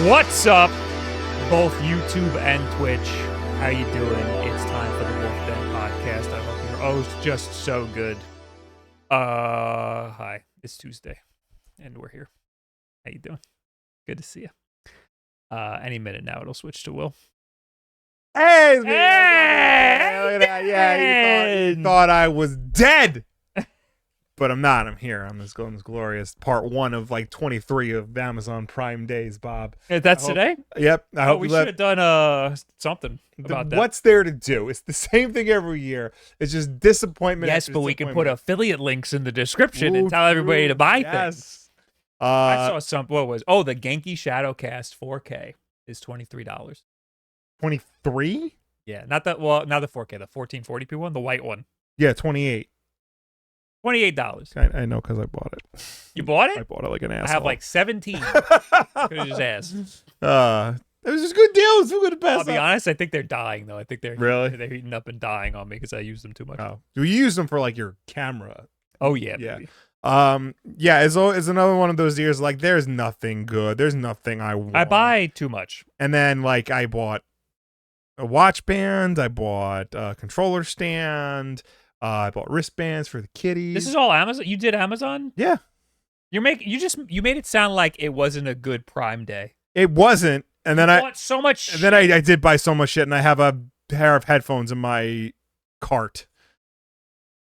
What's up, both YouTube and Twitch? How you doing? It's time for the WULFF DEN Podcast. I hope your O's just so good. Hi. It's Tuesday, and we're here. How you doing? Good to see you. Any minute now, it'll switch to Will. Hey! Look at that. Yeah, you thought I was dead. But I'm not. I'm here on this glorious part 1 of like 23 of Amazon Prime days, Bob. That's today? Yep. I hope we should have done something about that. What's there to do? It's the same thing every year. It's just disappointment. Yes, but we can put affiliate links in the description and tell everybody to buy things. I saw some. What was? Oh, the Genki Shadowcast 4K is $23. 23? Yeah, not that. Well, not the 4K, the 1440p one, the white one. Yeah, 28. $28. I know because I bought it. You bought it? I bought it like an asshole. I have like 17. Could have just asked. It was just a good deal. It was too good to pass. I'll be honest. I think they're dying though. I think they're heating up and dying on me because I use them too much. Oh, do you use them for like your camera? Oh yeah, yeah. Baby. Yeah. It's another one of those years. Like, there's nothing good. There's nothing I want. I buy too much. And then like I bought a watch band. I bought a controller stand. I bought wristbands for the kitties. This is all Amazon. You did Amazon? Yeah. You made it sound like it wasn't a good Prime Day. It wasn't, and then I bought so much. And then I did buy so much shit, and I have a pair of headphones in my cart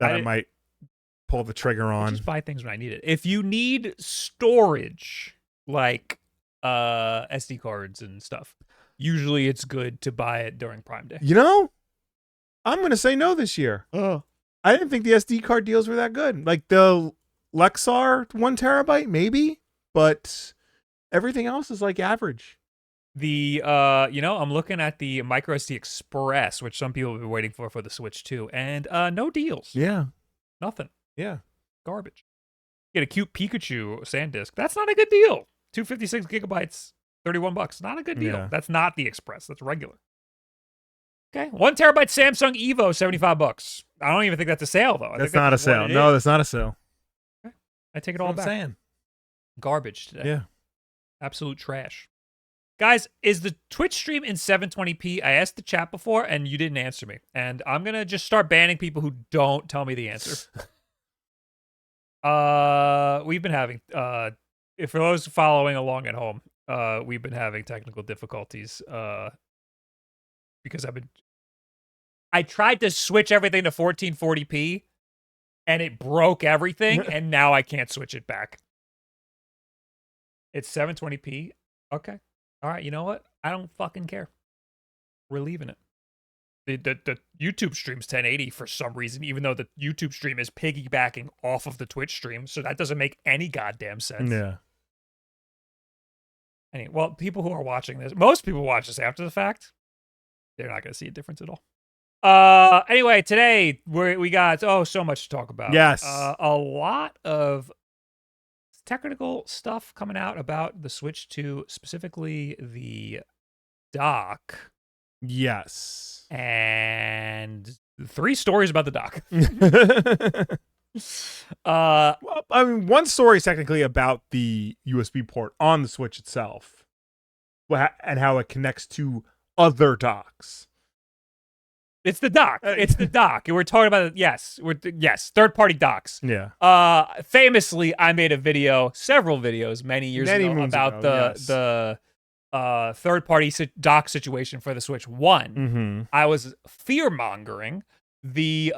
that I might pull the trigger on. Just buy things when I need it. If you need storage, like SD cards and stuff, usually it's good to buy it during Prime Day. You know, I'm gonna say no this year. Oh. I didn't think the SD card deals were that good. Like the Lexar 1 terabyte, maybe, but everything else is like average. The I'm looking at the micro SD Express, which some people have been waiting for the Switch 2, and no deals. Yeah. Nothing. Yeah. Garbage. Get a cute Pikachu SanDisk. That's not a good deal. 256 gigabytes, $31. Not a good deal. Yeah. That's not the Express. That's regular. Okay, 1 terabyte Samsung Evo, $75. I don't even think that's a sale though. That's not a sale. No, that's not a sale. Okay. I take it all back. Saying. Garbage today. Yeah. Absolute trash. Guys, is the Twitch stream in 720p? I asked the chat before and you didn't answer me. And I'm going to just start banning people who don't tell me the answer. We've been having for those following along at home, we've been having technical difficulties because I tried to switch everything to 1440p and it broke everything and now I can't switch it back. It's 720p. Okay. All right, you know what? I don't fucking care. We're leaving it. The YouTube stream's 1080 for some reason, even though the YouTube stream is piggybacking off of the Twitch stream, so that doesn't make any goddamn sense. Yeah. Anyway, well, people who are watching this, most people watch this after the fact, they're not going to see a difference at all. Anyway, today we got so much to talk about. Yes. A lot of technical stuff coming out about the Switch 2, specifically the dock. Yes. And 3 stories about the dock. Well, I mean, one story is technically about the USB port on the Switch itself and how it connects to other docks. It's the dock. It's the dock. We're talking about it. Yes. Third-party docks. Yeah. Famously, I made several videos many years ago about the third-party dock situation for the Switch 1. Mm-hmm. I was fear-mongering the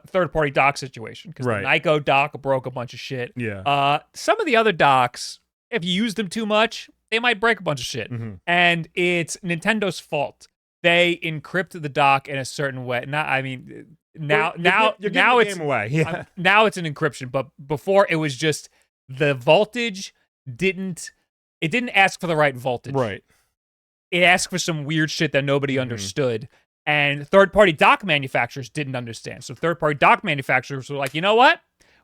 third-party dock situation because the Nyko dock broke a bunch of shit. Yeah. Some of the other docks, if you use them too much, they might break a bunch of shit. Mm-hmm. And it's Nintendo's fault. They encrypt the dock in a certain way. Now it's away. Yeah. Now it's an encryption, but before it was just the voltage didn't ask for the right voltage. Right. It asked for some weird shit that nobody understood, and third-party dock manufacturers didn't understand. So third-party dock manufacturers were like, you know what?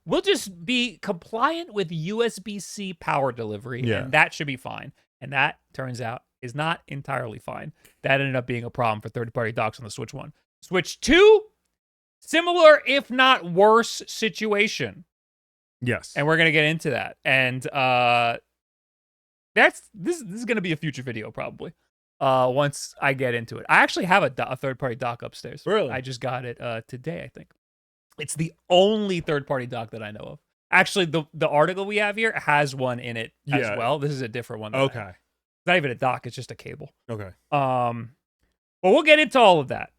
We'll just be compliant with USB-C power delivery, and that should be fine. And that turns out is not entirely fine. That ended up being a problem for third-party docks on the Switch 1. Switch 2, similar, if not worse, situation. Yes. And we're going to get into that. And this is going to be a future video probably. Once I get into it. I actually have a third-party dock upstairs. Really? I just got it today, I think. It's the only third-party dock that I know of. Actually, the article we have here has one in it as well. This is a different one. Okay. It's not even a dock, it's just a cable. Okay. But we'll get into all of that.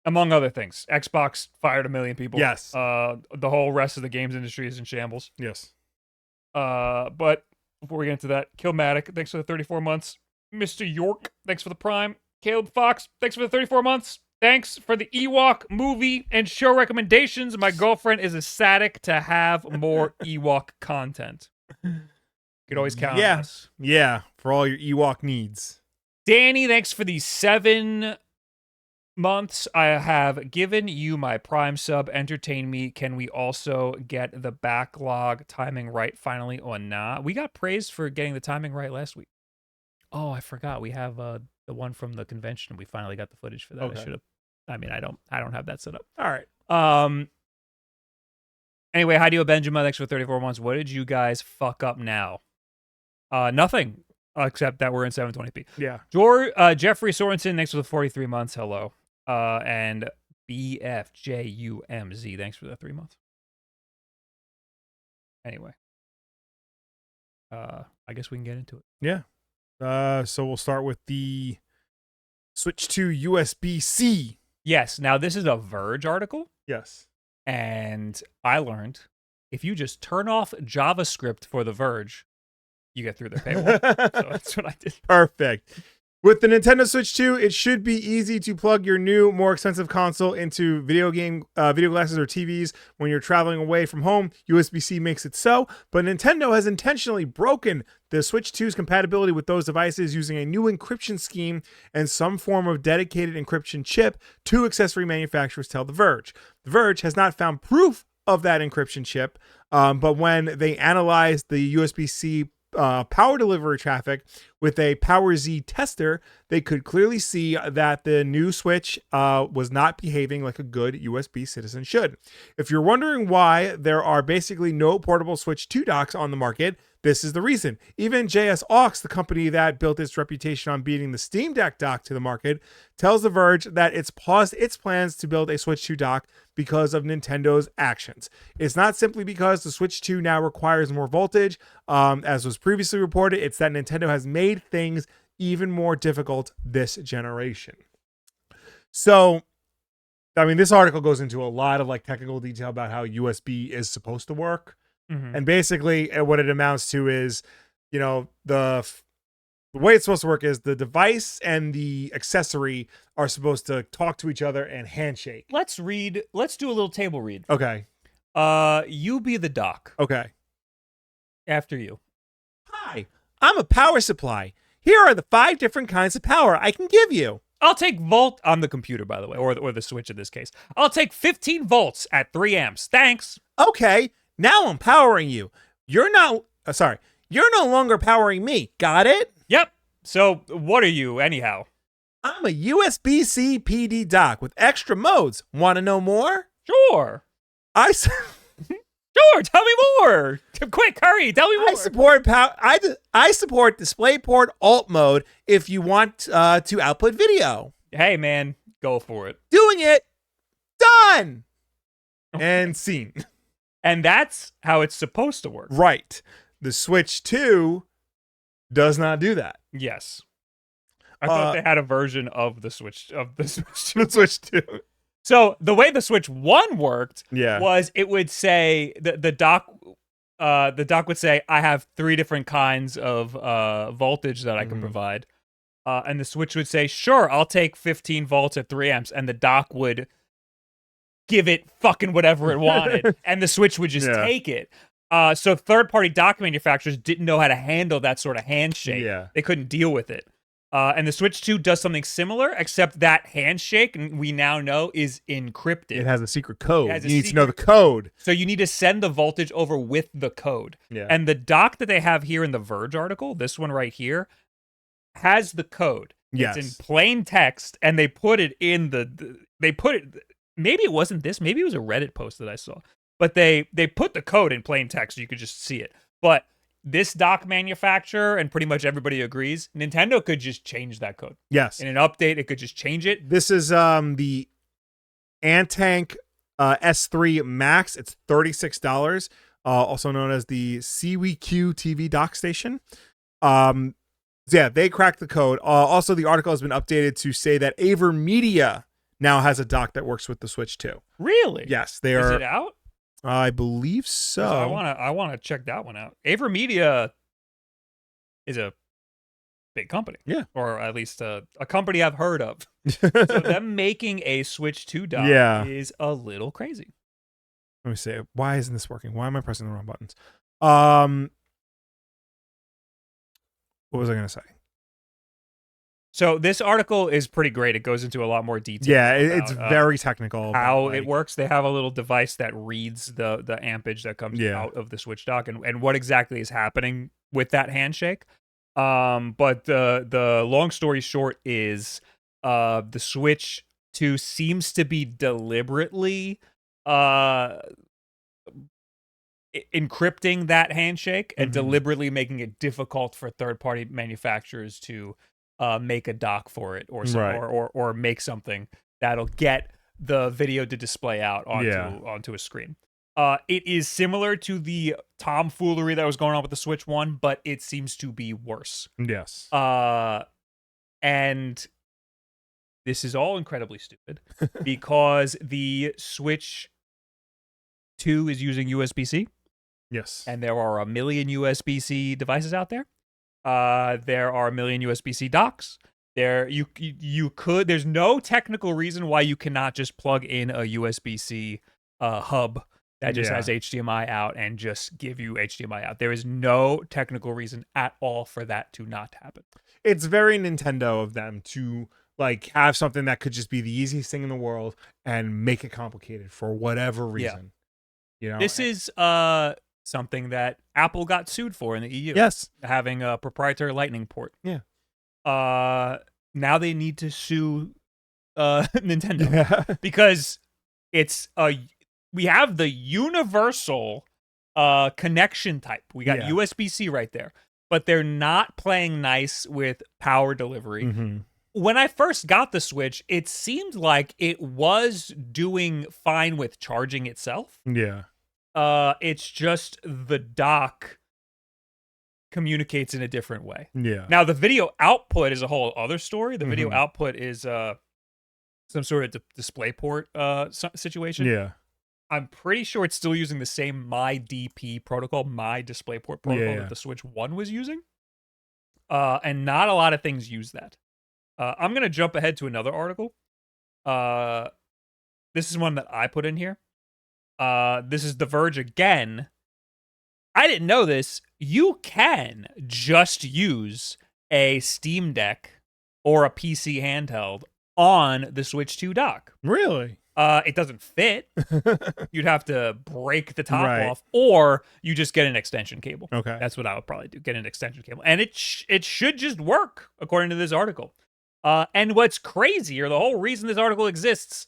Among other things. Xbox fired 1 million people. Yes. The whole rest of the games industry is in shambles. Yes. But before we get into that, Killmatic, thanks for the 34 months. Mr. York, thanks for the Prime. Caleb Fox, thanks for the 34 months. Thanks for the Ewok movie and show recommendations. My girlfriend is ecstatic to have more Ewok content. You could always count on us. Yeah, for all your Ewok needs. Danny, thanks for the 7 months. I have given you my Prime sub. Entertain me. Can we also get the backlog timing right finally or not? We got praised for getting the timing right last week. Oh, I forgot. We have the one from the convention. We finally got the footage for that. Okay. I should have. I mean, I don't have that set up. All right. Anyway, Hideo Benjamin, thanks for 34 months. What did you guys fuck up now? Nothing, except that we're in 720p. Yeah. Jeffrey Sorensen, thanks for the 43 months. Hello. And BFJUMZ, thanks for the 3 months. Anyway. I guess we can get into it. Yeah. So we'll start with the switch to USB-C. Yes. Now, this is a Verge article. Yes. And I learned if you just turn off JavaScript for the Verge, you get through their paywall. So that's what I did. Perfect. With the Nintendo Switch 2, it should be easy to plug your new, more expensive console into video glasses or TVs when you're traveling away from home. USB-C makes it so, but Nintendo has intentionally broken the Switch 2's compatibility with those devices using a new encryption scheme and some form of dedicated encryption chip, two accessory manufacturers tell The Verge. The Verge has not found proof of that encryption chip, but when they analyzed the USB-C power delivery traffic with a PowerZ tester, they could clearly see that the new Switch was not behaving like a good USB citizen should. If you're wondering why there are basically no portable Switch 2 docks on the market, this is the reason. Even JS Aux, the company that built its reputation on beating the Steam Deck dock to the market, tells The Verge that it's paused its plans to build a Switch 2 dock because of Nintendo's actions. It's not simply because the Switch 2 now requires more voltage. As was previously reported, it's that Nintendo has made things even more difficult this generation. So, I mean, this article goes into a lot of like technical detail about how USB is supposed to work. Mm-hmm. And basically what it amounts to is, you know, the way it's supposed to work is the device and the accessory are supposed to talk to each other and handshake. Let's do a little table read. Okay. You be the doc. Okay. After you. Hi, I'm a power supply. Here are the 5 different kinds of power I can give you. I'll take volt on the computer, by the way, or the Switch in this case. I'll take 15 volts at 3 amps. Thanks. Okay. Now I'm powering you. You're no longer powering me. Got it? Yep. So what are you, anyhow? I'm a USB-C PD dock with extra modes. Want to know more? Sure. Sure, tell me more. Quick, hurry, tell me more. I support DisplayPort alt mode if you want to output video. Hey, man, go for it. Doing it. Done. And scene. And that's how it's supposed to work. Right. The Switch 2 does not do that. Yes. I thought they had a version of the Switch 2. The Switch 2. So the way the Switch 1 worked yeah. was it would say the dock would say, I have 3 different kinds of voltage that I can provide. And the Switch would say, sure, I'll take 15 volts at 3 amps. And the dock would give it fucking whatever it wanted. And the Switch would just take it. So third-party dock manufacturers didn't know how to handle that sort of handshake. Yeah. They couldn't deal with it. And the Switch 2 does something similar, except that handshake, we now know, is encrypted. It has a secret code. You need to know the code. So you need to send the voltage over with the code. Yeah. And the dock that they have here in the Verge article, this one right here, has the code. Yes. It's in plain text, and they put it in maybe it wasn't this, maybe it was a Reddit post that I saw. But they put the code in plain text so you could just see it. But this dock manufacturer, and pretty much everybody agrees, Nintendo could just change that code. Yes. In an update, it could just change it. This is the Anthem S3 Max. It's $36. Also known as the CWQ TV dock station. Yeah, they cracked the code. Also, the article has been updated to say that AverMedia now has a dock that works with the Switch 2. Really? Yes, they Is are. it out? I believe so. I wanna check that one out. AverMedia is a big company. Yeah. Or at least a company I've heard of. So them making a Switch 2 dock is a little crazy. Let me see. Why isn't this working? Why am I pressing the wrong buttons? What was I going to say? So this article is pretty great. It goes into a lot more detail. Yeah, it's very technical. How it works. They have a little device that reads the ampage that comes out of the Switch dock and what exactly is happening with that handshake. But the long story short is the Switch 2 seems to be deliberately encrypting that handshake and deliberately making it difficult for third-party manufacturers to make a dock for it or make something that'll get the video to display out onto a screen. It is similar to the tomfoolery that was going on with the Switch 1, but it seems to be worse. Yes. And this is all incredibly stupid because the Switch 2 is using USB-C. Yes. And there are 1 million USB-C devices out there. There are 1 million USB-C docks. You could. There's no technical reason why you cannot just plug in a USB-C hub that just has HDMI out and just give you HDMI out. There is no technical reason at all for that to not happen. It's very Nintendo of them to like have something that could just be the easiest thing in the world and make it complicated for whatever reason. You know, this is something that Apple got sued for in the EU. Yes, having a proprietary Lightning port. Yeah. Now they need to sue Nintendo because it's we have the universal connection type. We got USB-C right there, but they're not playing nice with power delivery. When I first got the Switch, it seemed like it was doing fine with charging itself. Yeah. It's just the dock communicates in a different way. Yeah. Now, the video output is a whole other story. The video output is some sort of display port situation. Yeah. I'm pretty sure it's still using the same MyDP protocol, My DisplayPort protocol that the Switch 1 was using. And not a lot of things use that. I'm going to jump ahead to another article. This is one that I put in here. This is The Verge again. I didn't know this. You can just use a Steam Deck or a PC handheld on the Switch 2 dock. Really? It doesn't fit. You'd have to break the top off, or you just get an extension cable. Okay. That's what I would probably do. Get an extension cable. And it should just work, according to this article. And what's crazy, or the whole reason this article exists,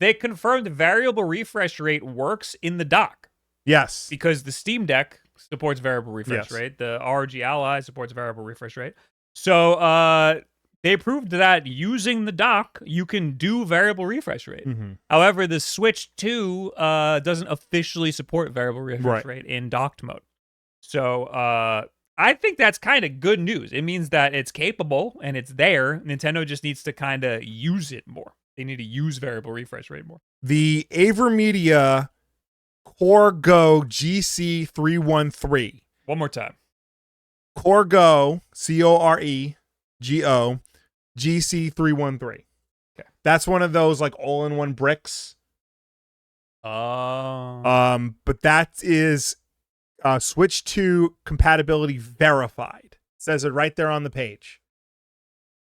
they confirmed variable refresh rate works in the dock. Yes. Because the Steam Deck supports variable refresh rate. The ROG Ally supports variable refresh rate. So they proved that using the dock, you can do variable refresh rate. However, the Switch 2 doesn't officially support variable refresh rate in docked mode. So I think that's kind of good news. It means that it's capable and it's there. Nintendo just needs to kind of use it more. They need to use variable refresh rate more. The AverMedia Corego GC313. One more time. Corego, Corego, GC313. Okay. That's one of those like all-in-one bricks. But that is Switch 2 compatibility verified. It says it right there on the page.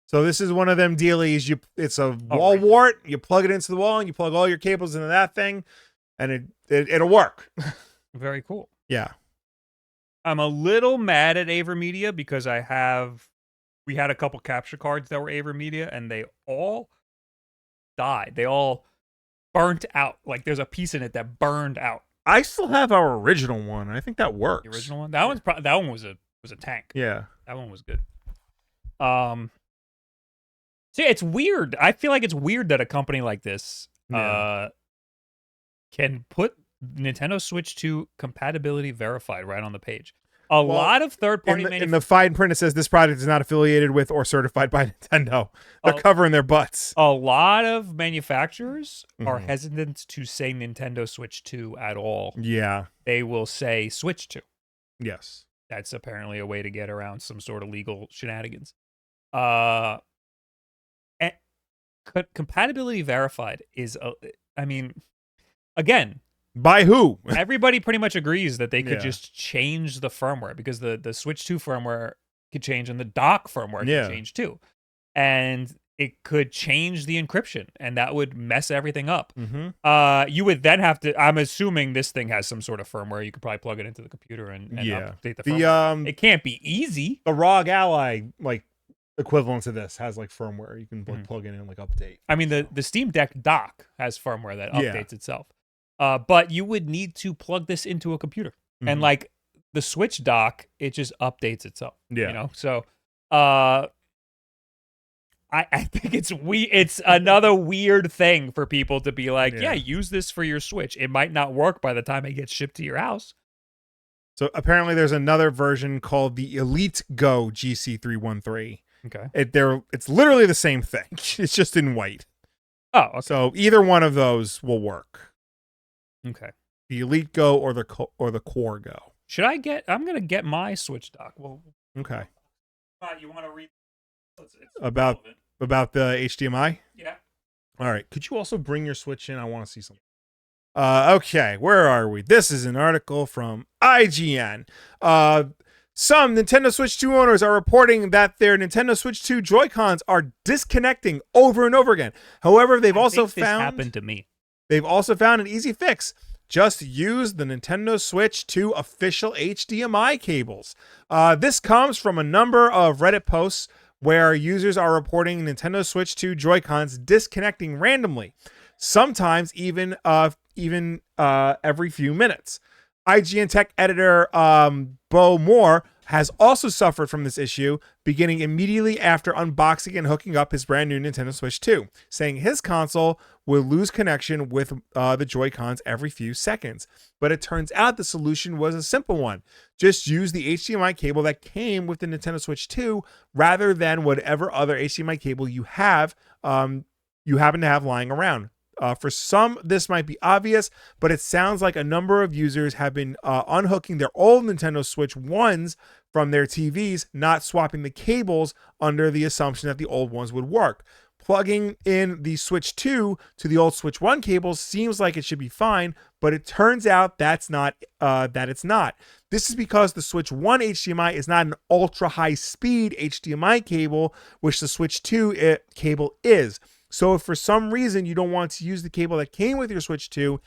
So this is one of them dealies. It's a wall wart. You plug it into the wall, and you plug all your cables into that thing, and it'll work. Very cool. Yeah. I'm a little mad at AverMedia because we had a couple capture cards that were AverMedia, and they all died. They all burnt out. Like there's a piece in it that burned out. I still have our original one. I think that works. The original one. That one was a tank. Yeah. That one was good. See, it's weird. I feel like it's weird that a company like this can put Nintendo Switch 2 compatibility verified right on the page. A lot of third-party in the fine print, it says this product is not affiliated with or certified by Nintendo. They're covering their butts. A lot of manufacturers are hesitant to say Nintendo Switch 2 at all. Yeah. They will say Switch 2. Yes. That's apparently a way to get around some sort of legal shenanigans. Compatibility verified is, again, by who? Everybody pretty much agrees that they could just change the firmware, because the Switch 2 firmware could change and the dock firmware could change too. And it could change the encryption, and that would mess everything up. You would then have to, I'm assuming this thing has some sort of firmware. You could probably plug it into the computer and update the firmware. It can't be easy. The ROG Ally, equivalent to this, has firmware. You can plug in and update. I mean, the Steam Deck dock has firmware that updates itself. But you would need to plug this into a computer. And the Switch dock, it just updates itself. Yeah. So I think it's another weird thing for people to be like, use this for your Switch. It might not work by the time it gets shipped to your house. So apparently there's another version called the Elite Go GC313. Okay. It's literally the same thing. It's just in white. Oh, okay. So either one of those will work. Okay. The Elite Go or the Core Go. I'm going to get my Switch dock. Well, okay. You want to read about the HDMI? Yeah. All right. Could you also bring your Switch in? I want to see something. Okay. Where are we? This is an article from IGN. Some Nintendo Switch 2 owners are reporting that their Nintendo Switch 2 Joy-Cons are disconnecting over and over again. However, they've also found... This happened to me. They've also found an easy fix. Just use the Nintendo Switch 2 official HDMI cables. This comes from a number of Reddit posts where users are reporting Nintendo Switch 2 Joy-Cons disconnecting randomly, sometimes even every few minutes. IGN tech editor Bo Moore has also suffered from this issue, beginning immediately after unboxing and hooking up his brand new Nintendo Switch 2, saying his console will lose connection with the Joy-Cons every few seconds. But it turns out the solution was a simple one. Just use the HDMI cable that came with the Nintendo Switch 2 rather than whatever other HDMI cable you happen to have lying around. For some, this might be obvious, but it sounds like a number of users have been unhooking their old Nintendo Switch 1s from their TVs, not swapping the cables under the assumption that the old ones would work. Plugging in the Switch 2 to the old Switch 1 cables seems like it should be fine, but it turns out that it's not. This is because the Switch 1 HDMI is not an ultra high speed HDMI cable, which the Switch 2 cable is. So if for some reason you don't want to use the cable that came with your Switch 2,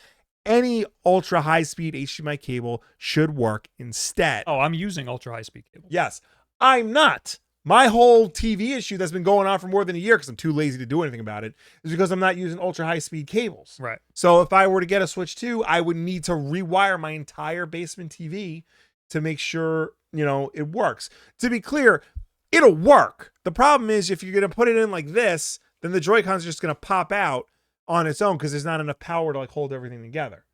any ultra high speed HDMI cable should work instead. Oh, I'm using ultra high speed cable. Yes, I'm not. My whole TV issue that's been going on for more than a year, because I'm too lazy to do anything about it, is because I'm not using ultra high speed cables. Right. So if I were to get a Switch 2, I would need to rewire my entire basement TV to make sure, it works. To be clear, it'll work. The problem is if you're going to put it in like this, then the Joy-Cons are just going to pop out on its own because there's not enough power to hold everything together.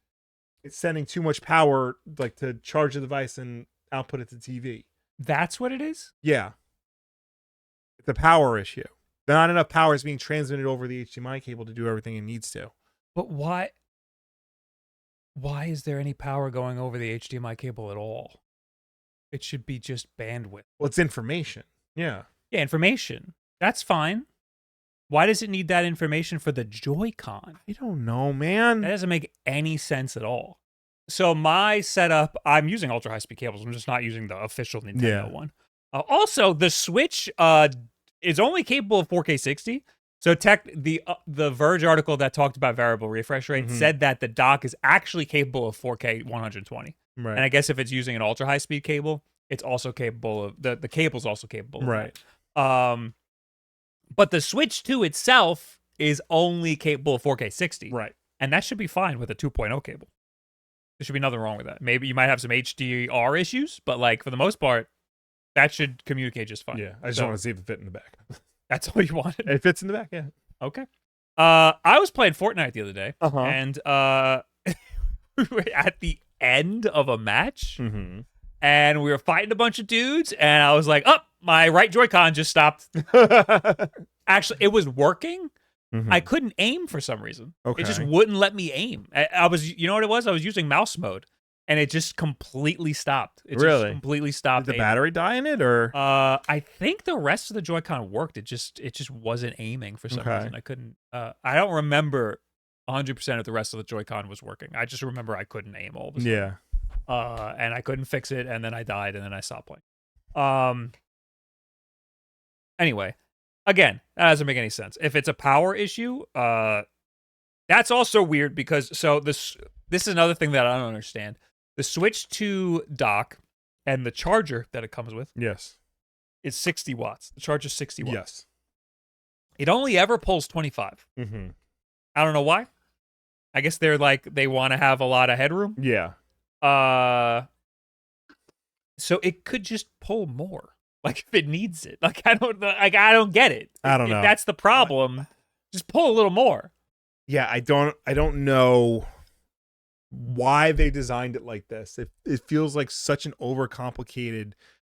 It's sending too much power to charge the device and output it to TV. That's what it is? Yeah. It's a power issue. Not enough power is being transmitted over the HDMI cable to do everything it needs to. But why is there any power going over the HDMI cable at all? It should be just bandwidth. Well, it's information. Yeah. Yeah, information. That's fine. Why does it need that information for the Joy-Con? I don't know, man. That doesn't make any sense at all. So my setup, I'm using ultra high-speed cables. I'm just not using the official Nintendo one. Also, the Switch is only capable of 4K 60. So the Verge article that talked about variable refresh rate said that the dock is actually capable of 4K 120. Right. And I guess if it's using an ultra high-speed cable, it's also capable of the cable's also capable of that. But the Switch 2 itself is only capable of 4K 60. Right. And that should be fine with a 2.0 cable. There should be nothing wrong with that. Maybe you might have some HDR issues, but like for the most part, that should communicate just fine. Yeah, I just want to see if it fit in the back. That's all you wanted? It fits in the back, yeah. Okay. I was playing Fortnite the other day, and we were at the end of a match, and we were fighting a bunch of dudes, and I was like, oh, my right Joy-Con just stopped. Actually, it was working. I couldn't aim for some reason. Okay. It just wouldn't let me aim. I was, you know what it was? I was using mouse mode, and it just completely stopped. It just completely stopped. Did the battery die in it, or? I think the rest of the Joy-Con worked. It just wasn't aiming for some reason. I couldn't. I don't remember 100% of the rest of the Joy-Con was working. I just remember I couldn't aim all of a sudden. Yeah. And I couldn't fix it, and then I died, and then I stopped playing. Anyway. Again, that doesn't make any sense. If it's a power issue, that's also weird because this is another thing that I don't understand. The Switch 2 dock and the charger that it comes with, is 60 watts. The charger's 60 watts. Yes. It only ever pulls 25. I don't know why. I guess they're like they want to have a lot of headroom. Yeah. So it could just pull more. Like if it needs it, I don't get it. I don't know. If that's the problem, just pull a little more. Yeah, I don't know why they designed it like this. It feels like such an overcomplicated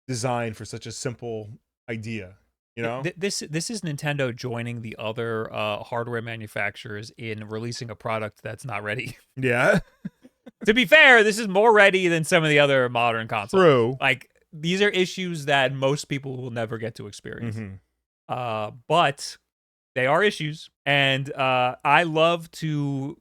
design for such a simple idea. You know, this is Nintendo joining the other hardware manufacturers in releasing a product that's not ready. Yeah. To be fair, this is more ready than some of the other modern consoles. True. Like. These are issues that most people will never get to experience. But they are issues. And I love to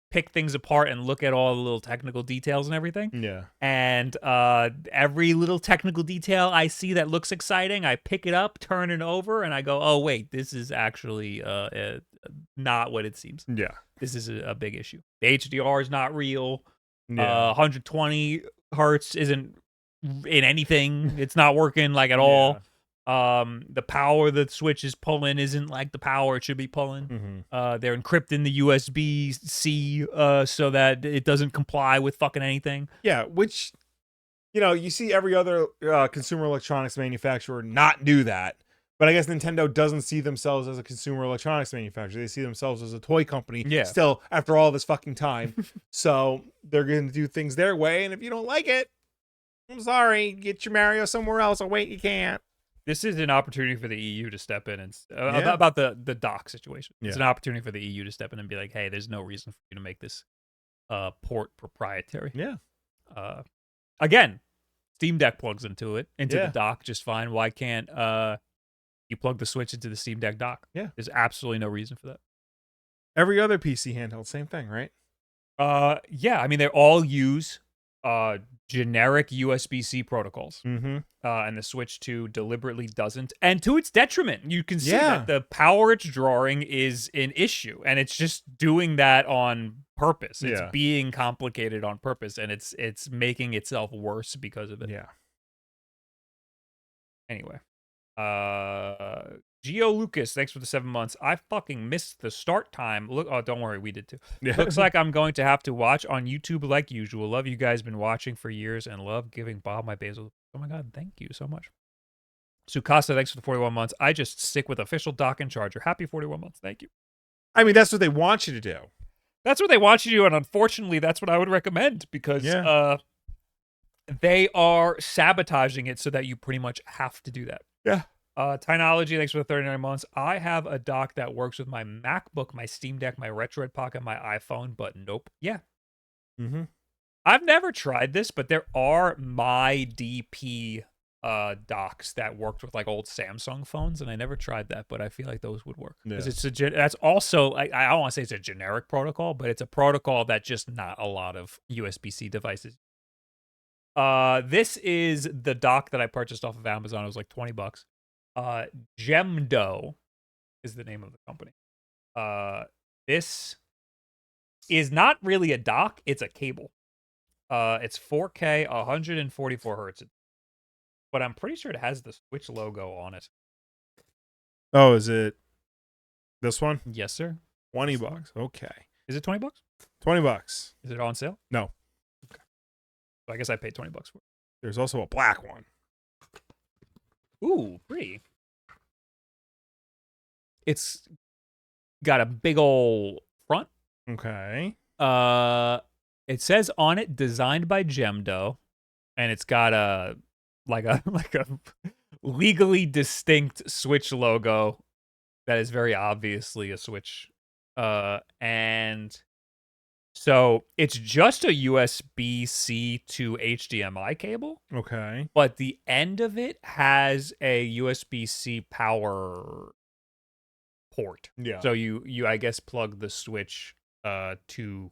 pick things apart and look at all the little technical details and everything. Yeah. And every little technical detail I see that looks exciting, I pick it up, turn it over, and I go, oh, wait, this is actually not what it seems. Yeah. This is a big issue. The HDR is not real. 120 hertz isn't in anything. It's not working like at all. The power the Switch is pulling isn't like the power it should be pulling. They're encrypting the USB-C so that it doesn't comply with fucking anything. Yeah, which, you know, you see every other consumer electronics manufacturer not do that. But I guess Nintendo doesn't see themselves as a consumer electronics manufacturer. They see themselves as a toy company still after all this fucking time. So they're going to do things their way. And if you don't like it, I'm sorry, get your Mario somewhere else. Oh, wait, you can't. This is an opportunity for the EU to step in and about the dock situation. It's an opportunity for the EU to step in and be like, hey, there's no reason for you to make this port proprietary. Yeah. Again, Steam Deck plugs into the dock just fine. Why can't you plug the Switch into the Steam Deck dock? Yeah. There's absolutely no reason for that. Every other PC handheld, same thing, right? Yeah, I mean, they all use generic USB-C protocols. And the Switch 2 deliberately doesn't. And to its detriment, you can see that the power it's drawing is an issue. And it's just doing that on purpose. It's being complicated on purpose. And it's making itself worse because of it. Yeah. Anyway. Geo Lucas, thanks for the 7 months. I fucking missed the start time. Look, oh, don't worry, we did too. Yeah. Looks like I'm going to have to watch on YouTube like usual. Love you guys, been watching for years and love giving Bob my basil. Oh my god, thank you so much. Sukasa, thanks for the 41 months. I just stick with official dock and charger. Happy 41 months. Thank you. I mean, that's what they want you to do. That's what they want you to do, and unfortunately, that's what I would recommend because they are sabotaging it so that you pretty much have to do that. Yeah. Tynology, thanks for the 39 months. I have a dock that works with my MacBook, my Steam Deck, my Retroid Pocket, my iPhone, but nope. Yeah. I've never tried this, but there are my DP docks that worked with like old Samsung phones, and I never tried that, but I feel like those would work. Because that's also, I don't want to say it's a generic protocol, but it's a protocol that just not a lot of USB-C devices. This is the dock that I purchased off of Amazon. It was like $20. Gemdo is the name of the company. This is not really a dock, it's a cable. It's 4K, 144 hertz. But I'm pretty sure it has the Switch logo on it. Oh, is it this one? Yes, sir. $20. Okay. Is it $20? $20. Is it on sale? No. So I guess I paid $20 for it. There's also a black one. Ooh, pretty. It's got a big old front. Okay. It says on it designed by Gemdo, and it's got a legally distinct Switch logo that is very obviously a Switch. And so it's just a USB-C to HDMI cable. Okay. But the end of it has a USB-C power port. Yeah. So you I guess plug the Switch to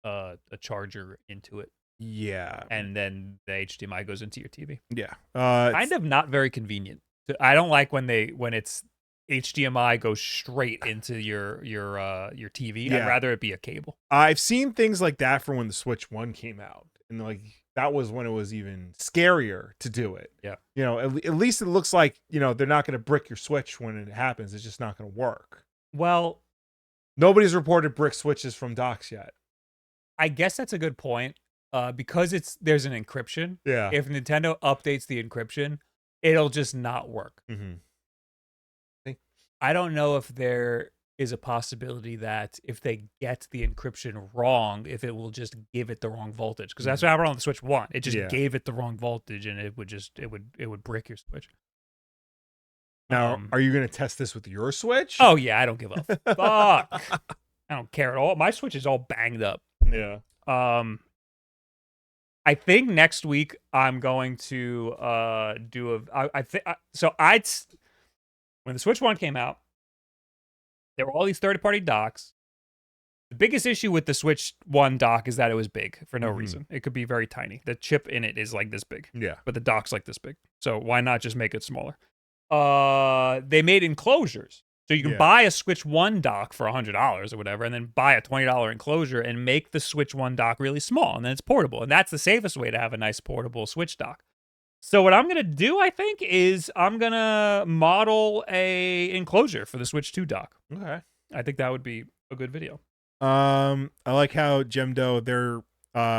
a charger into it. Yeah. And then the HDMI goes into your TV. Yeah. Kind of not very convenient. I don't like when it's HDMI goes straight into your TV. Yeah. I'd rather it be a cable. I've seen things like that from when the Switch 1 came out. And like that was when it was even scarier to do it. Yeah. You know, at least it looks like, you know, they're not going to brick your Switch when it happens. It's just not going to work. Well, nobody's reported brick switches from docks yet. I guess that's a good point. Because there's an encryption. Yeah. If Nintendo updates the encryption, it'll just not work. Mm-hmm. I don't know if there is a possibility that if they get the encryption wrong, if it will just give it the wrong voltage. Because that's what happened on the Switch 1. It just gave it the wrong voltage, and it would brick your Switch. Now, are you going to test this with your Switch? Oh yeah, I don't give a fuck. I don't care at all. My Switch is all banged up. Yeah. I think next week I'm going to do when the Switch 1 came out, there were all these third-party docks. The biggest issue with the Switch 1 dock is that it was big for no reason. It could be very tiny. The chip in it is like this big. Yeah. But the dock's like this big. So why not just make it smaller? They made enclosures. So you can buy a Switch 1 dock for $100 or whatever, and then buy a $20 enclosure and make the Switch 1 dock really small, and then it's portable. And that's the safest way to have a nice portable Switch dock. So what I'm going to do, I think, is I'm going to model a enclosure for the Switch 2 dock. Okay. I think that would be a good video. I like how Gemdo there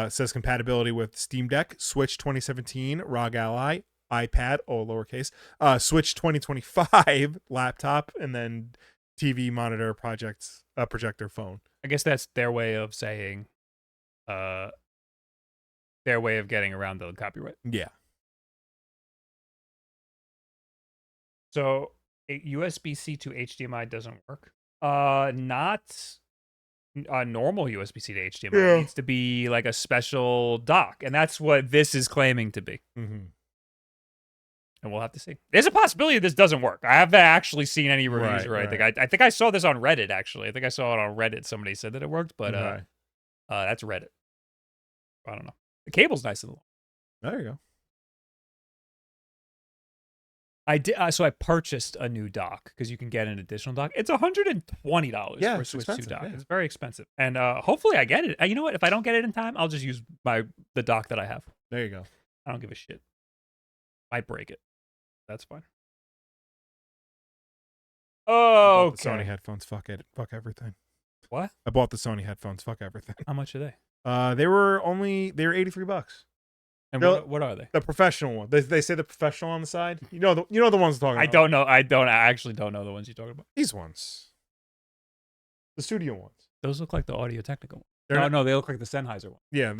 says compatibility with Steam Deck, Switch 2017, ROG Ally, iPad, lowercase, Switch 2025 laptop, and then TV monitor projector phone. I guess that's their way of saying, their way of getting around the copyright. Yeah. So USB-C to HDMI doesn't work. Not a normal USB-C to HDMI. Yeah. It needs to be like a special dock, and that's what this is claiming to be. Mm-hmm. And we'll have to see. There's a possibility this doesn't work. I haven't actually seen any reviews or anything. I think I saw this on Reddit, actually. I think I saw it on Reddit. Somebody said that it worked, but that's Reddit. I don't know. The cable's nice and long. There you go. I did. So I purchased a new dock because you can get an additional dock. It's $120 for a Switch 2 dock. Yeah. It's very expensive, and hopefully I get it. You know what? If I don't get it in time, I'll just use the dock that I have. There you go. I don't give a shit. Might break it. That's fine. Oh, okay. The Sony headphones. Fuck it. Fuck everything. What? I bought the Sony headphones. Fuck everything. How much are they? They were $83. And what are they? The professional one. They say the professional on the side. You know the ones I'm talking about. I don't know. I actually don't know the ones you're talking about. These ones. The studio ones. Those look like the Audio Technica ones. No, they look like the Sennheiser one. Yeah.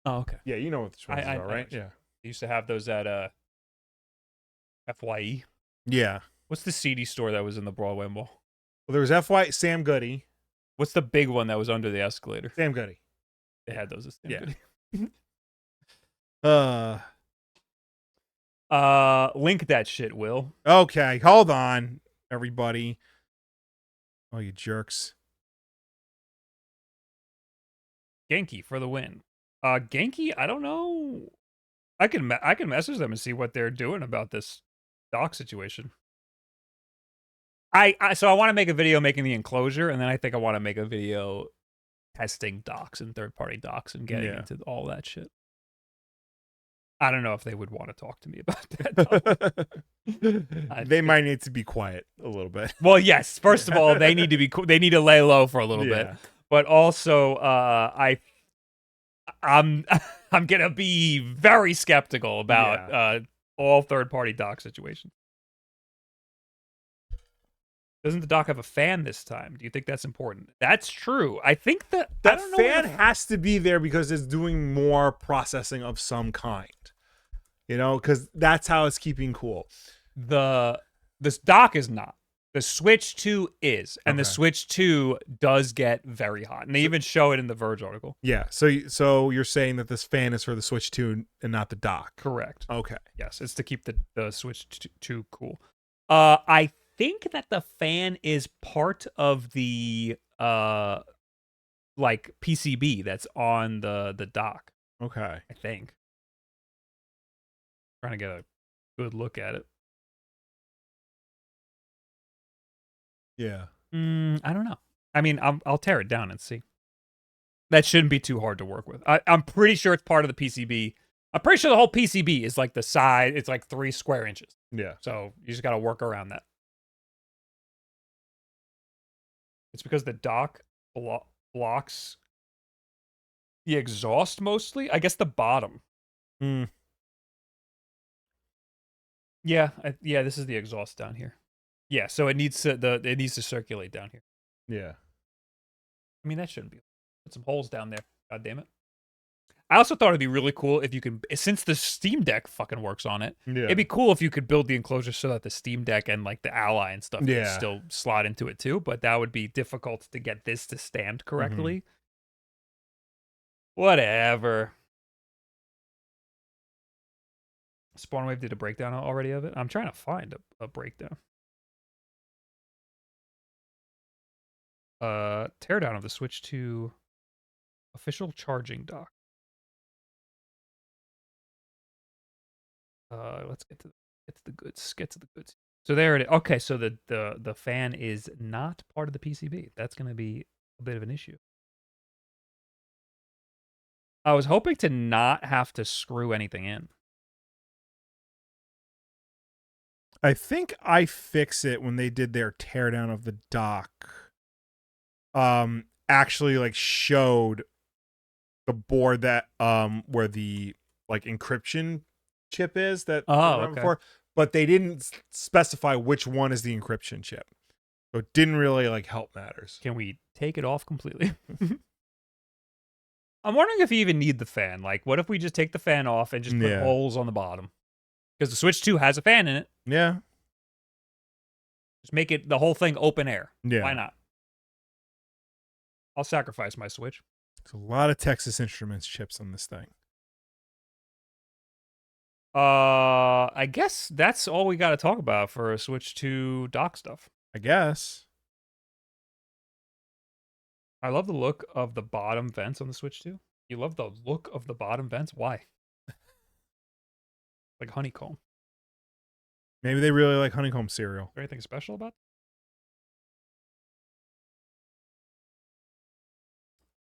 Oh, okay. Yeah, you know what the ones are, right? Yeah. They used to have those at FYE. Yeah. What's the CD store that was in the Broadway Mall? Well, there was FY Sam Goody. What's the big one that was under the escalator? Sam Goody. They had those at Sam Goody. Link that shit, Will. Okay, hold on, everybody. Oh, you jerks. Genki for the win. Genki, I don't know. I can message them and see what they're doing about this dock situation. So I want to make a video making the enclosure, and then I think I want to make a video testing docks and third-party docks and getting into all that shit. I don't know if they would want to talk to me about that. They might need to be quiet a little bit. Well, yes. First of all, they need to lay low for a little bit. But also, I'm I'm gonna be very skeptical about all third-party dock situations. Doesn't the dock have a fan this time? Do you think that's important? That's true. I think that That fan has to be there because it's doing more processing of some kind. You know, because that's how it's keeping cool. This dock is not. The Switch 2 is, and the Switch 2 does get very hot, and they even show it in the Verge article. Yeah, so you're saying that this fan is for the Switch 2 and not the dock? Correct. Okay. Yes, it's to keep the Switch 2 cool. I think that the fan is part of the like PCB that's on the dock. Okay. I think. Trying to get a good look at it. Yeah. I don't know. I mean, I'll tear it down and see. That shouldn't be too hard to work with. I'm pretty sure it's part of the PCB. I'm pretty sure the whole PCB is like the side. It's like 3 square inches. Yeah. So you just got to work around that. It's because the dock blocks the exhaust mostly. I guess the bottom. Yeah, this is the exhaust down here. Yeah, so it needs to circulate down here. Yeah. I mean, that shouldn't be. Put some holes down there. God damn it. I also thought it'd be really cool if you can, since the Steam Deck fucking works on it, it'd be cool if you could build the enclosure so that the Steam Deck and like the Ally and stuff could still slot into it too, but that would be difficult to get this to stand correctly. Whatever. Spawnwave did a breakdown already of it. I'm trying to find a breakdown. Teardown of the Switch 2 official charging dock. Let's get to the goods. Get to the goods. So there it is. Okay, so the fan is not part of the PCB. That's going to be a bit of an issue. I was hoping to not have to screw anything in. I think iFixit when they did their teardown of the dock actually like showed the board that where the like encryption chip is that before, but they didn't specify which one is the encryption chip. So it didn't really like help matters. Can we take it off completely? I'm wondering if you even need the fan. Like, what if we just take the fan off and just put holes on the bottom? Because the Switch 2 has a fan in it. Yeah. Just make it the whole thing open air. Yeah. Why not? I'll sacrifice my Switch. There's a lot of Texas Instruments chips on this thing. I guess that's all we got to talk about for a Switch 2 dock stuff. I guess. I love the look of the bottom vents on the Switch 2. You love the look of the bottom vents? Why? Like honeycomb. Maybe they really like honeycomb cereal. Is there anything special about it?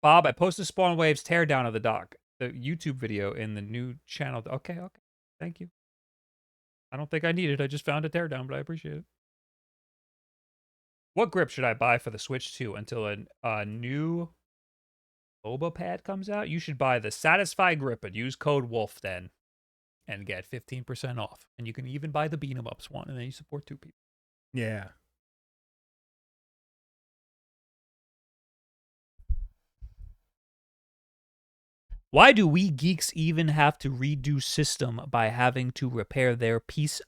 Bob, I posted Spawnwave's teardown of the dock, the YouTube video in the new channel. Okay. Thank you. I don't think I need it. I just found a teardown, but I appreciate it. What grip should I buy for the Switch 2 until a new MOBA pad comes out? You should buy the Satisfy grip and use code WULFF DEN and get 15% off. And you can even buy the Beat 'em Ups one, and then you support 2 people. Yeah. Why do we geeks even have to redo system by having to repair their piece?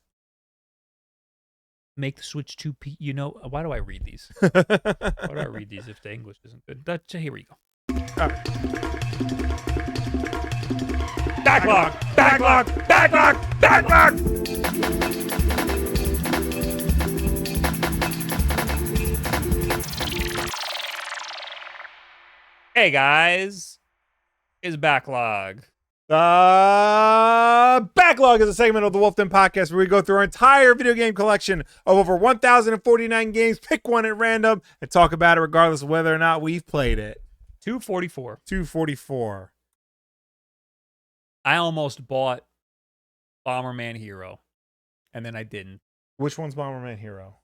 Make the Switch 2 you know, why do I read these? Why do I read these if the English isn't good? Here we go. All right. Backlog! Backlog! Backlog! Backlog! Hey guys, it's Backlog. Backlog is a segment of the WULFF DEN Podcast where we go through our entire video game collection of over 1,049 games, pick one at random, and talk about it regardless of whether or not we've played it. 244. 244. I almost bought Bomberman Hero, and then I didn't. Which one's Bomberman Hero?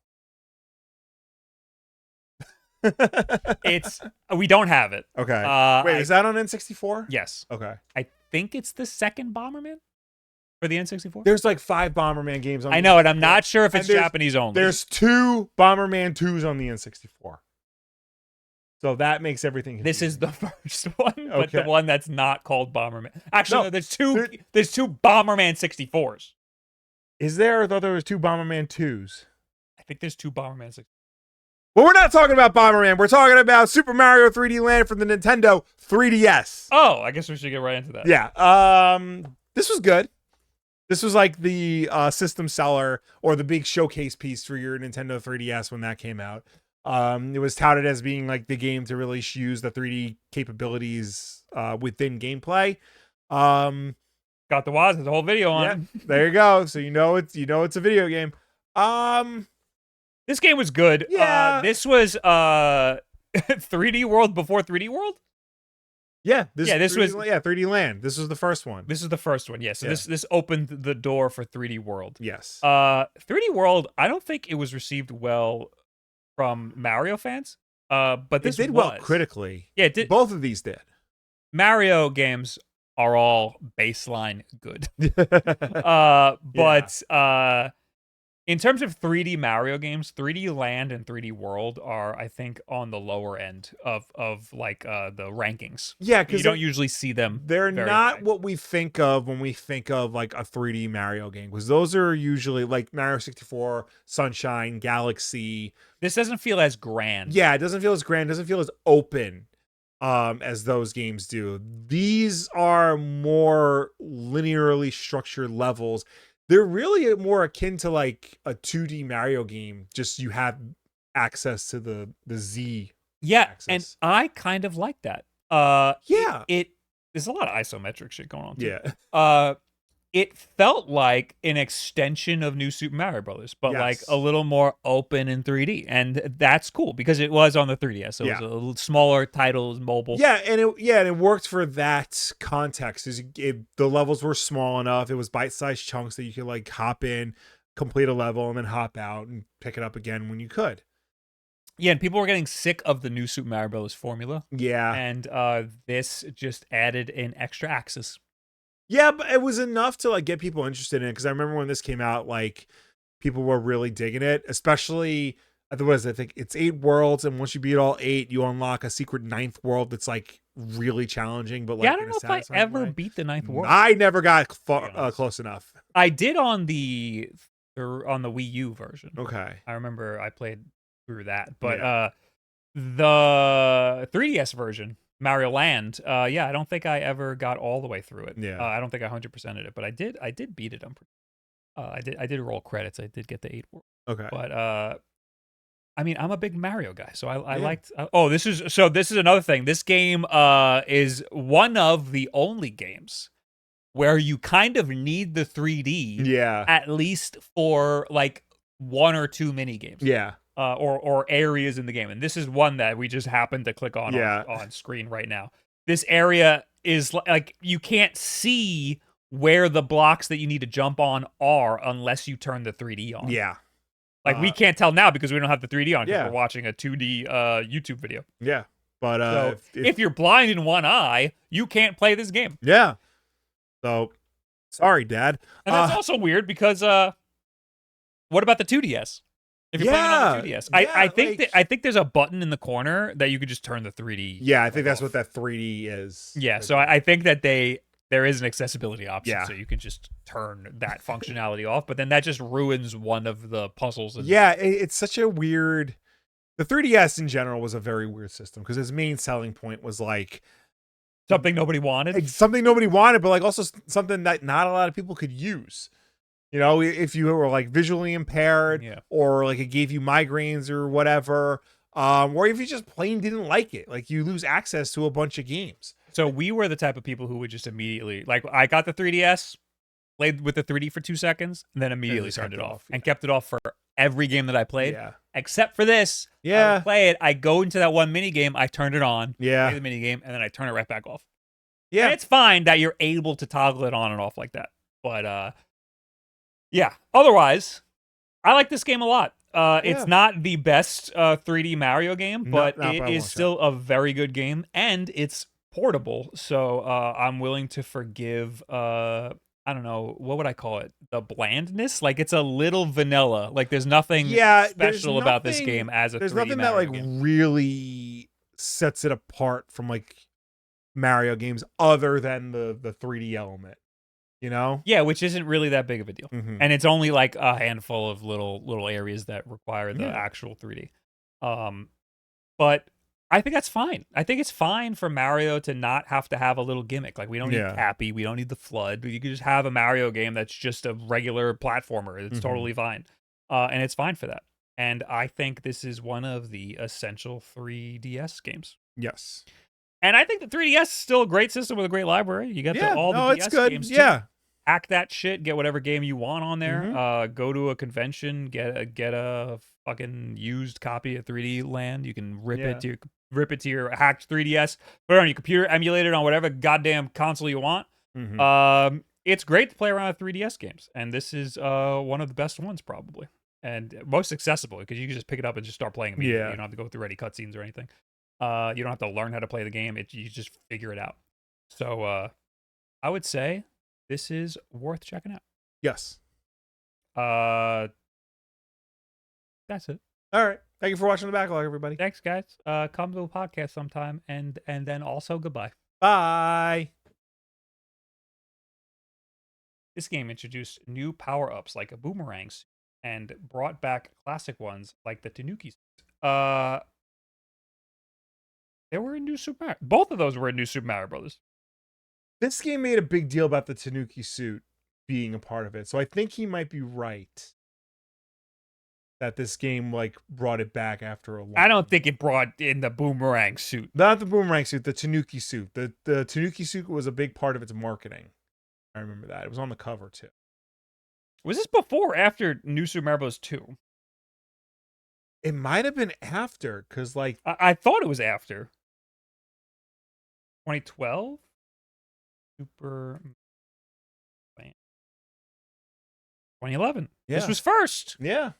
We don't have it. Okay. Wait, is that on N64? Yes. Okay. I think it's the second Bomberman for the N64. There's like 5 Bomberman games on I know, and I'm not sure if it's there's- Japanese only. There's 2 Bomberman 2s on the N64. So that makes everything confusing. This is the first one, but Okay. the one that's not called Bomberman. Actually, No, no, there's two Bomberman 64s. Is there? I thought there was 2 Bomberman 2s. I think there's 2 Bomberman 64s. Well, we're not talking about Bomberman. We're talking about Super Mario 3D Land from the Nintendo 3DS. Oh, I guess we should get right into that. Yeah. This was good. This was like the system seller or the big showcase piece for your Nintendo 3DS when that came out. It was touted as being like the game to really use the 3D capabilities within gameplay. Got the WAS, there's a whole video on Yeah, it. there you go. So you know it's a video game. This game was good. Yeah. This was 3D World before 3D World? Yeah, this 3D Land. This was the first one. This is the first one, yes. So Yeah. this opened the door for 3D World. Yes. 3D World, I don't think it was received well from Mario fans. But this it did well critically. Yeah, it did. Both of these did. Mario games are all baseline good. In terms of 3D Mario games, 3D Land and 3D World are, I think, on the lower end of like the rankings. Yeah, You because don't usually see them. they're very not high. what we think of when we think of like a 3D Mario game. Because those are usually like Mario 64, Sunshine, Galaxy. This doesn't feel as grand. Yeah, it doesn't feel as grand, doesn't feel as open as those games do. These are more linearly structured levels. They're really more akin to like a 2D Mario game. Just you have access to the Z. Yeah, Access. and I kind of like that. Yeah. There's a lot of isometric shit going on too. Yeah. It felt like an extension of New Super Mario Brothers, but like Yes. a little more open in 3D, and that's cool because it was on the 3DS. So it was a little smaller title, it was mobile. Yeah, and it worked for that context. The levels were small enough. It was bite-sized chunks that you could like hop in, complete a level, and then hop out and pick it up again when you could. Yeah, and people were getting sick of the New Super Mario Brothers formula, Yeah. and this just added an extra axis. Yeah, but it was enough to like get people interested in it because I remember when this came out, like people were really digging it, especially I think it's 8 worlds, and once you beat all 8, you unlock a secret 9th world that's like really challenging. But like, Yeah, I don't know if I ever way. beat the 9th world. I never got honest. close enough. I did on the Wii U version. Okay. I remember I played through that, but the 3DS version, Mario Land, I don't think I ever got all the way through it. Yeah. I don't think I 100%ed it, but I did beat it. I did roll credits. I did get the 8 world. Okay. But I mean, I'm a big Mario guy, so I Yeah. liked. This is another thing. This game is one of the only games where you kind of need the 3D, Yeah. at least for like 1 or 2 mini games, Yeah. or areas in the game. And this is one that we just happened to click on on screen right now. This area is like you can't see where the blocks that you need to jump on are unless you turn the 3D on. Yeah. Like we can't tell now because we don't have the 3D on because Yeah. we're watching a 2D YouTube video. Yeah. But So if you're blind in one eye, you can't play this game. yeah. So sorry, Dad. And that's also weird because what about the 2DS? If you're playing it on the 2DS, I think there's a button in the corner that you could just turn the 3D. Yeah, I think that's off. what that 3D is. Yeah, so I think that there is an accessibility option, Yeah. so you can just turn that functionality off. But then that just ruins one of the puzzles. Yeah, it's such a weird. The 3DS in general was a very weird system because its main selling point was like something nobody wanted. something nobody wanted, but like also something that not a lot of people could use. You know, if you were like visually impaired, or like it gave you migraines or whatever, or if you just plain didn't like it, like you lose access to a bunch of games. So we were the type of people who would just immediately, like, I got the 3DS, played with the 3D for 2 seconds, and then immediately turned it off. And kept it off for every game that I played, except for this. I would play it, I go into that one mini game, I turned it on, play the mini game, and then I turn it right back off. Yeah, and it's fine that you're able to toggle it on and off like that, but yeah. Otherwise, I like this game a lot. It's not the best 3D Mario game, but not it by a is long still a very good game, and it's portable. So I'm willing to forgive. I don't know, what would I call it? The blandness? Like, it's a little vanilla. Like, there's nothing special about this game as a 3D There's nothing that Mario like game. really sets it apart from like Mario games, other than the 3D element. You know? Yeah, which isn't really that big of a deal. Mhm. And it's only like a handful of little areas that require the Yeah. actual 3D. But I think that's fine. I think it's fine for Mario to not have to have a little gimmick. Like, we don't need Cappy, we don't need the FLUDD. You can just have a Mario game that's just a regular platformer. It's totally fine. And it's fine for that. And I think this is one of the essential 3DS games. Yes. And I think the 3DS is still a great system with a great library. You got all the DS it's good. games too. Yeah. Hack that shit, get whatever game you want on there. Go to a convention, get a fucking used copy of 3D Land. You can rip it to your hacked 3DS, put it on your computer, emulate it on whatever goddamn console you want. It's great to play around with 3DS games, and this is one of the best ones probably, and most accessible because you can just pick it up and just start playing immediately. You don't have to go through any cutscenes or anything. You don't have to learn how to play the game. You just figure it out. So I would say this is worth checking out. Yes. That's it. All right. Thank you for watching the Backlog, everybody. Thanks, guys. Come to the podcast sometime, and then also goodbye. Bye. This game introduced new power-ups like boomerangs and brought back classic ones like the Tanuki. They were in New Super Mario. Both of those were in New Super Mario Brothers. This game made a big deal about the Tanuki suit being a part of it, so I think he might be right that this game like brought it back after a long. I don't think it brought in the boomerang suit. Not the boomerang suit, the Tanuki suit. The Tanuki suit was a big part of its marketing. I remember that. It was on the cover too. Was this before or after New Super Mario Bros. 2? It might have been after, because like I thought it was after. 2012? Super 2011. Yeah. This was first. Yeah.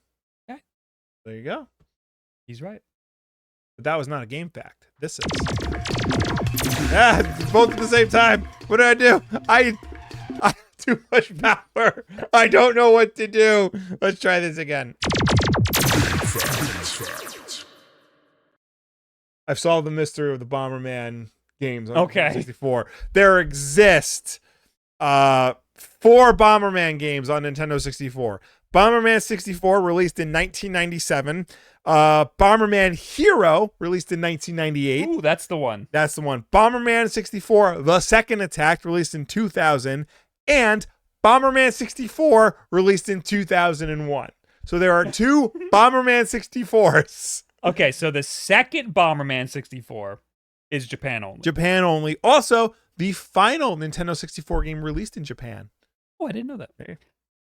Okay. There you go. He's right. But that was not a game fact. This is. Both at the same time. What did I do? I too much power. I don't know what to do. Let's try this again. I've solved the mystery of the Bomberman games on 64. There exist 4 Bomberman games on Nintendo 64. Bomberman 64 released in 1997. Bomberman Hero released in 1998. Ooh, that's the one. That's the one. Bomberman 64 The Second Attack released in 2000. And Bomberman 64 released in 2001. So there are 2 Bomberman 64s. Okay, so the second Bomberman 64 is Japan only. Japan only. Also, the final Nintendo 64 game released in Japan. Oh, I didn't know that. Hey.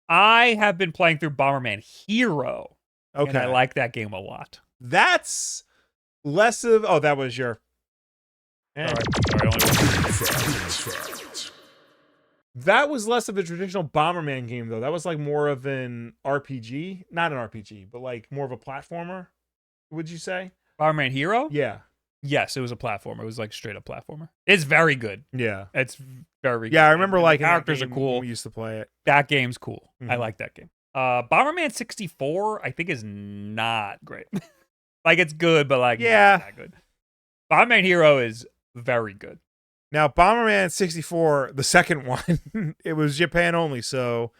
I have been playing through Bomberman Hero. Okay. And I like that game a lot. That's less of... Oh, that was your... Sorry, only That was less of a traditional Bomberman game, though. That was like more of an RPG. Not an RPG, but like more of a platformer, would you say? Bomberman Hero? Yeah. Yes, it was a platformer. It was like straight up platformer. It's very good. Yeah. It's very good. Yeah, I remember like characters are cool. We used to play it. That game's cool. I Mhm. like that game. Bomberman 64, I think, is not great. Like, it's good, but like, not that good. Bomberman Hero is very good. Now, Bomberman 64, the second one, it was Japan only, so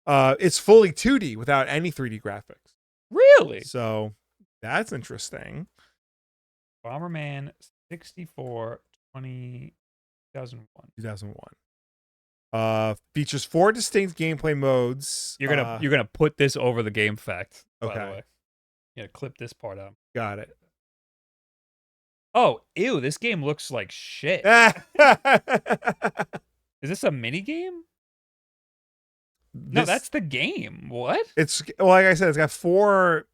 it's fully 2D without any 3D graphics. Really? So that's interesting. Bomberman 64, 2001. 2001. Features 4 distinct gameplay modes. You're gonna put this over the game fact. Okay. By the way. Yeah, clip this part out. Got it. Oh, ew! This game looks like shit. Is Is this a mini game? No, that's the game. What? It's like I said, it's got 4.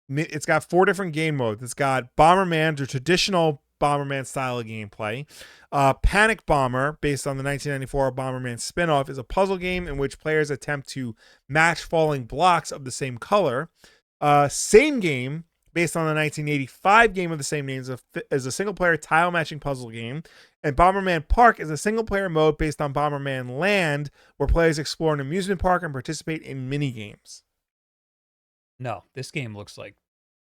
It's got 4 different game modes. It's got Bomberman, the traditional Bomberman style of gameplay. Panic Bomber, based on the 1994 Bomberman spinoff, is a puzzle game in which players attempt to match falling blocks of the same color. Same game, based on the 1985 game of the same name, is a single-player tile-matching puzzle game. And Bomberman Park is a single-player mode based on Bomberman Land, where players explore an amusement park and participate in mini-games. No, this game looks like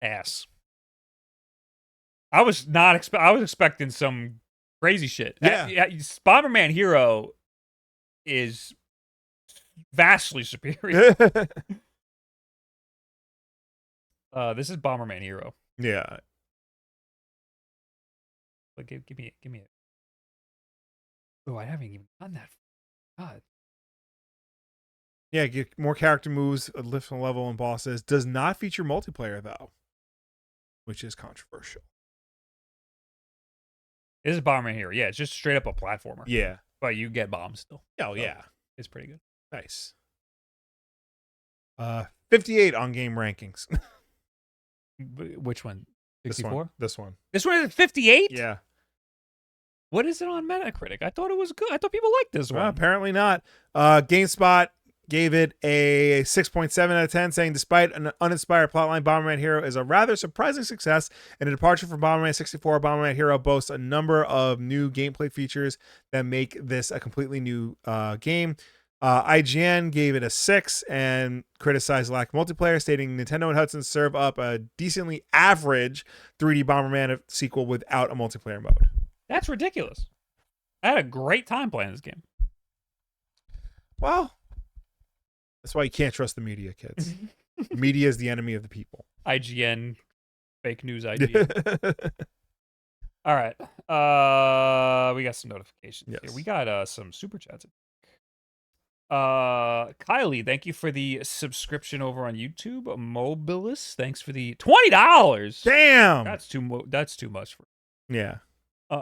ass. I was expecting some crazy shit. Yeah. Bomberman Hero is vastly superior. This is Bomberman Hero. Yeah. But give me it. Oh, I haven't even done that. God. Yeah, get more character moves, a lift from level and bosses. Does not feature multiplayer though, which is controversial. This is Bomberman Hero. Yeah, it's just straight up a platformer. Yeah. But you get bombs still. Oh, yeah. It's pretty good. Nice. 58 on game rankings. Which one? 64? This one. This one is 58? Yeah. What is it on Metacritic? I thought it was good. I thought people liked this one. Well, apparently not. GameSpot gave it a 6.7 out of 10, saying despite an uninspired plotline, Bomberman Hero is a rather surprising success and a departure from Bomberman 64. Bomberman Hero boasts a number of new gameplay features that make this a completely new game. IGN gave it a 6 and criticized lack of multiplayer, stating Nintendo and Hudson serve up a decently average 3D Bomberman sequel without a multiplayer mode. That's ridiculous. I had a great time playing this game. Well, that's why you can't trust the media, kids. Media is the enemy of the people. IGN, fake news IGN. All right. We got some notifications here. We got some super chats. Kylie, thank you for the subscription over on YouTube. Mobilis, thanks for the $20. Damn. That's too much for. Yeah.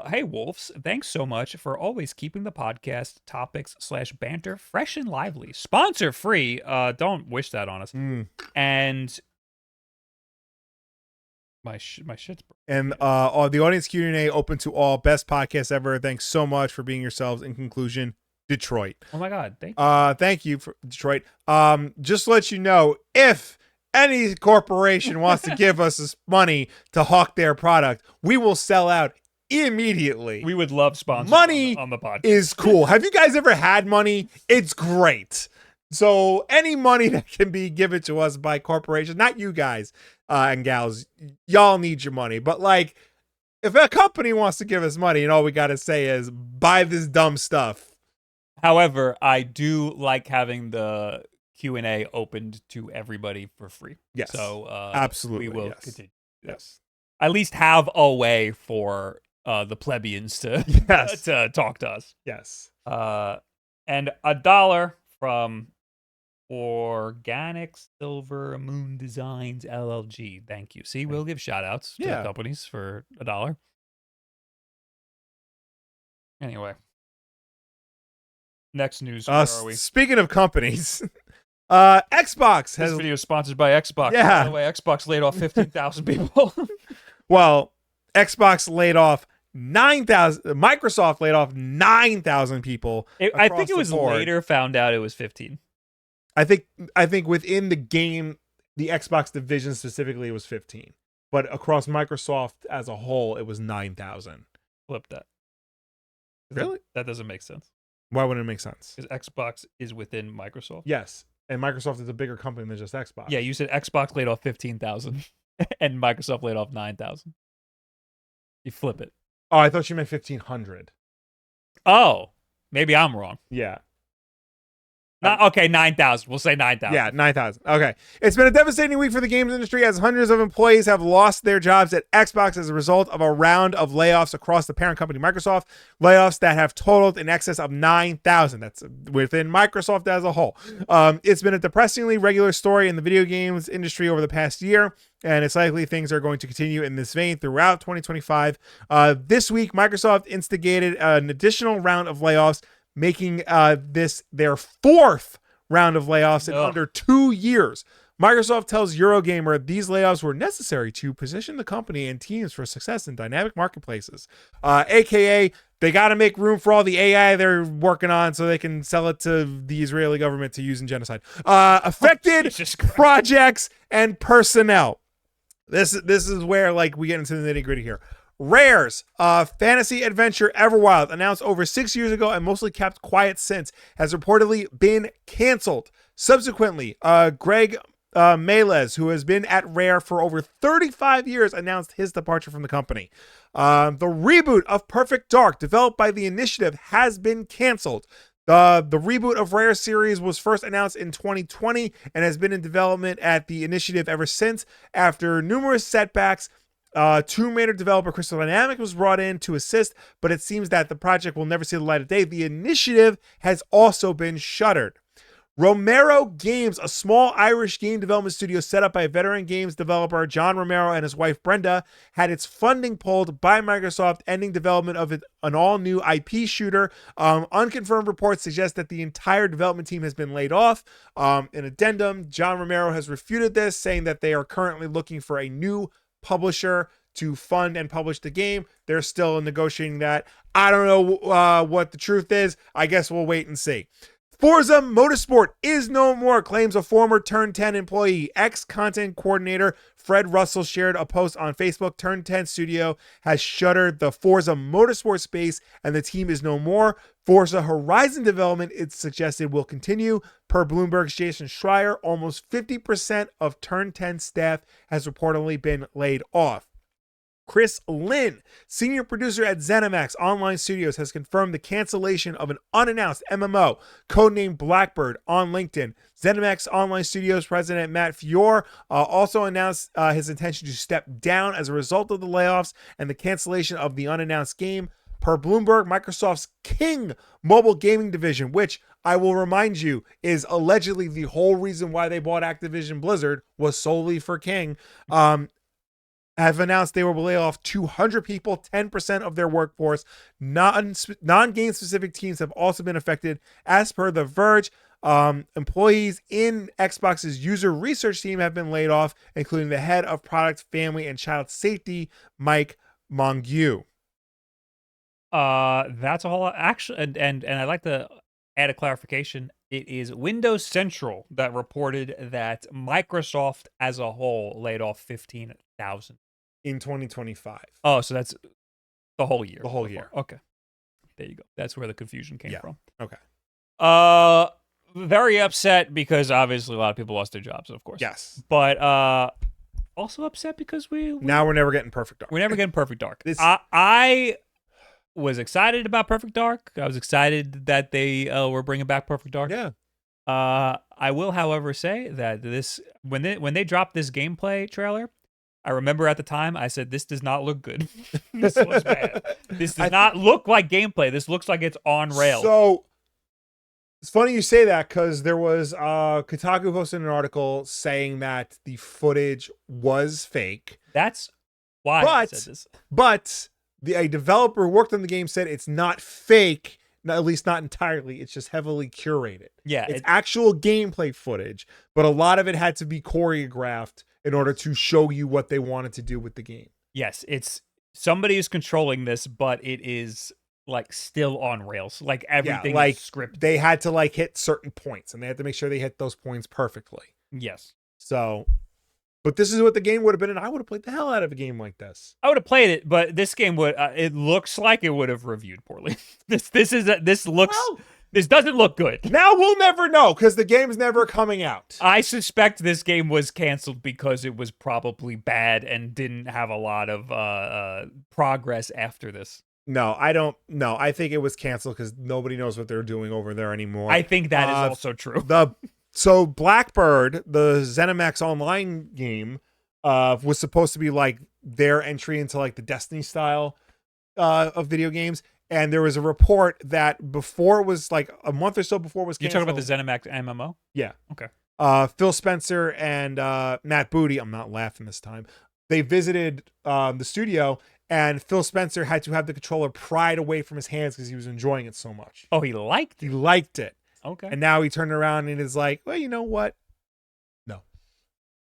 Hey Wolves, thanks so much for always keeping the podcast topics / banter fresh and lively. Sponsor free. Don't wish that on us. And my shit's broken. And the audience Q&A open to all. Best podcast ever. Thanks so much for being yourselves. In conclusion, Detroit. Oh my God, thank you. Thank you for Detroit. Just to let you know, if any corporation wants to give us money to hawk their product, we will sell out immediately. We would love sponsors money on the podcast. Is cool. Have you guys ever had money? It's great. So any money that can be given to us by corporations, not you guys and gals, y'all need your money. But like, if a company wants to give us money and all we got to say is buy this dumb stuff. However, I do like having the Q&A opened to everybody for free. Yes. So absolutely, we will yes. continue. Yes. At least have a way for the plebeians to to talk to us. Yes. And $1 from Organic Silver Moon Designs LLG. Thank you. See, we'll give shout outs to the companies for $1. Anyway. Next news. Where are we? Speaking of companies, Xbox has. This video is sponsored by Xbox. Yeah. By the way, Xbox laid off 15,000 people. Well, Xbox laid off 9,000. Microsoft laid off 9,000 people. I think it was later found out it was 15. I think within the game, the Xbox division specifically, it was 15. But across Microsoft as a whole, it was 9,000. Flip that. Really? That doesn't make sense. Why wouldn't it make sense? Because Xbox is within Microsoft. Yes. And Microsoft is a bigger company than just Xbox. Yeah, you said Xbox laid off 15,000 and Microsoft laid off 9,000. You flip it. Oh, I thought you meant 1,500. Oh, maybe I'm wrong. Yeah. Okay, 9,000. We'll say 9,000. Yeah, 9,000. Okay. It's been a devastating week for the games industry as hundreds of employees have lost their jobs at Xbox as a result of a round of layoffs across the parent company Microsoft. Layoffs that have totaled in excess of 9,000. That's within Microsoft as a whole. It's been a depressingly regular story in the video games industry over the past year, and it's likely things are going to continue in this vein throughout 2025. This week, Microsoft instigated an additional round of layoffs, making this their fourth round of layoffs in under 2 years. Microsoft tells Eurogamer these layoffs were necessary to position the company and teams for success in dynamic marketplaces, aka they got to make room for all the AI they're working on so they can sell it to the Israeli government to use in genocide. Affected projects and personnel. This is where like we get into the nitty gritty here. Rare's fantasy adventure Everwild, announced over 6 years ago and mostly kept quiet since, has reportedly been canceled. Subsequently, Greg Melez, who has been at Rare for over 35 years, announced his departure from the company. The reboot of Perfect Dark, developed by the Initiative, has been canceled. The reboot of Rare series was first announced in 2020 and has been in development at the Initiative ever since. After numerous setbacks, Tomb Raider developer Crystal Dynamics was brought in to assist, but it seems that the project will never see the light of day. The Initiative has also been shuttered. Romero Games, a small Irish game development studio set up by veteran games developer John Romero and his wife Brenda, had its funding pulled by Microsoft, ending development of an all-new IP shooter. Unconfirmed reports suggest that the entire development team has been laid off. In addendum, John Romero has refuted this, saying that they are currently looking for a new publisher to fund and publish the game. They're still negotiating that. I don't know what the truth is. I guess we'll wait and see. Forza Motorsport is no more, claims a former Turn 10 employee. Ex-content coordinator Fred Russell shared a post on Facebook. Turn 10 Studio has shuttered the Forza Motorsport space and the team is no more. Forza Horizon development, it's suggested, will continue. Per Bloomberg's Jason Schreier, almost 50% of Turn 10 staff has reportedly been laid off. Chris Lynn, senior producer at ZeniMax Online Studios, has confirmed the cancellation of an unannounced MMO codenamed Blackbird on LinkedIn. ZeniMax Online Studios president Matt Fior also announced his intention to step down as a result of the layoffs and the cancellation of the unannounced game. Per Bloomberg, Microsoft's King mobile gaming division, which I will remind you is allegedly the whole reason why they bought Activision Blizzard, was solely for King, have announced they will lay off 200 people, 10% of their workforce. Non-game specific teams have also been affected. As per The Verge, employees in Xbox's user research team have been laid off, including the head of product, family, and child safety, Mike Mongeau. That's a whole lot. Actually, and I'd like to add a clarification. It is Windows Central that reported that Microsoft as a whole laid off 15,000 in 2025. Oh, so that's the whole year. The whole year. Okay. There you go. That's where the confusion came from. Okay. Very upset because obviously a lot of people lost their jobs, of course. Yes. But also upset because now we're never getting Perfect Dark. We're never getting Perfect Dark. I was excited about Perfect Dark. I was excited that they were bringing back Perfect Dark. Yeah. I will, however, say that this when they dropped this gameplay trailer, I remember at the time I said, "This does not look good. This looks bad. This does not look like gameplay. This looks like it's on rails." So it's funny you say that because there was Kotaku posted an article saying that the footage was fake. That's why I said this. But a developer who worked on the game said it's not fake. At least not entirely. It's just heavily curated. Yeah, it's actual gameplay footage, but a lot of it had to be choreographed in order to show you what they wanted to do with the game. Yes, it's somebody is controlling this, but it is like still on rails. Like everything is scripted. They had to like hit certain points, and they had to make sure they hit those points perfectly. Yes. So, but this is what the game would have been, and I would have played the hell out of a game like this. I would have played it, but this game would. It looks like it would have reviewed poorly. This doesn't look good. Now we'll never know because the game's never coming out. I suspect this game was canceled because it was probably bad and didn't have a lot of progress after this. No, I don't. No, I think it was canceled because nobody knows what they're doing over there anymore. I think that is also true. So Blackbird, the ZeniMax Online game, was supposed to be like their entry into like the Destiny style of video games. And there was a report that before it was like a month or so before it was canceled. You're talking about the ZeniMax MMO? Yeah. Okay. Phil Spencer and Matt Booty, I'm not laughing this time, they visited the studio, and Phil Spencer had to have the controller pried away from his hands because he was enjoying it so much. Oh, he liked it. Okay. And now he turned around and is like, well, you know what? No.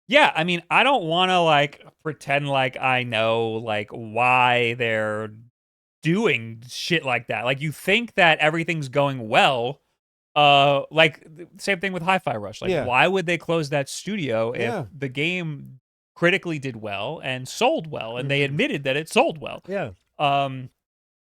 Yeah, I mean, I don't want to like pretend like I know like why they're doing shit like that. Like, you think that everything's going well. Like, same thing with Hi-Fi Rush. Like, why would they close that studio if the game critically did well and sold well, and they admitted that it sold well?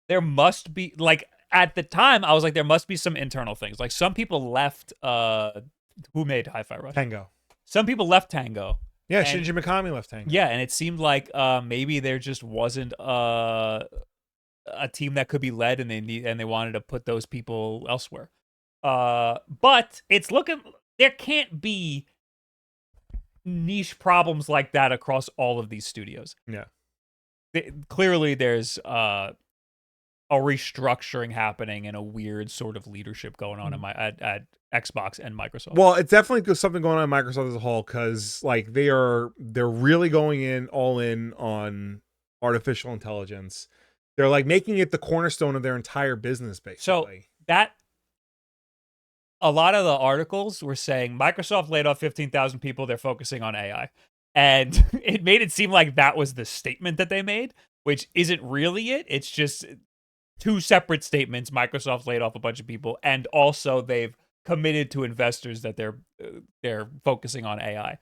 There must be, like, at the time, I was like, there must be some internal things. Like, some people left, who made Hi-Fi Rush? Tango. Some people left Tango. Yeah, Shinji Mikami left Tango. Yeah, and it seemed like maybe there just wasn't a team that could be led, and they wanted to put those people elsewhere. But it's looking, there can't be niche problems like that across all of these studios. Yeah. Clearly, there's a restructuring happening and a weird sort of leadership going on at Xbox and Microsoft. Well, it's definitely something going on at Microsoft as a whole, because like they're really going all in on artificial intelligence. They're like making it the cornerstone of their entire business, basically. So that a lot of the articles were saying Microsoft laid off 15,000 people. They're focusing on AI, and it made it seem like that was the statement that they made, which isn't really it. It's just two separate statements. Microsoft laid off a bunch of people, and also they've committed to investors that they're focusing on AI.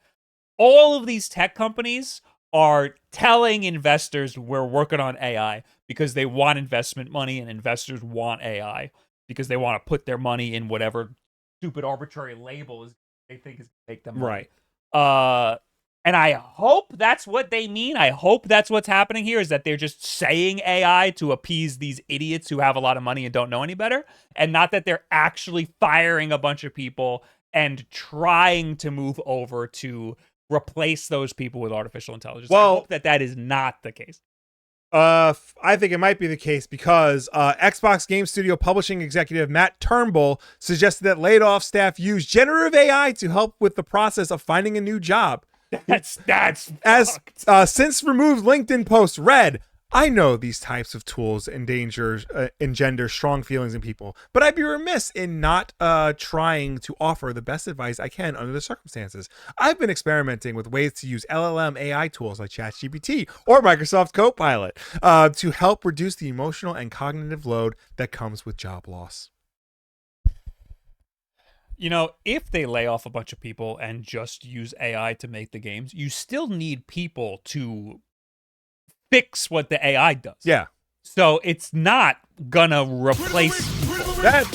All of these tech companies are telling investors we're working on AI because they want investment money, and investors want AI because they want to put their money in whatever stupid arbitrary label is they think is make them money. Right. And I hope that's what they mean. I hope that's what's happening here, is that they're just saying AI to appease these idiots who have a lot of money and don't know any better, and not that they're actually firing a bunch of people and trying to move over to replace those people with artificial intelligence. Well, I hope that is not the case. I think it might be the case, because Xbox Game Studio publishing executive Matt Turnbull suggested that laid off staff use generative AI to help with the process of finding a new job. That's as since removed LinkedIn post read, I know these types of tools engender strong feelings in people, but I'd be remiss in not trying to offer the best advice I can under the circumstances. I've been experimenting with ways to use LLM AI tools like ChatGPT or Microsoft Copilot to help reduce the emotional and cognitive load that comes with job loss. You know, if they lay off a bunch of people and just use AI to make the games, you still need people to fix what the AI does. Yeah. So it's not gonna replace that.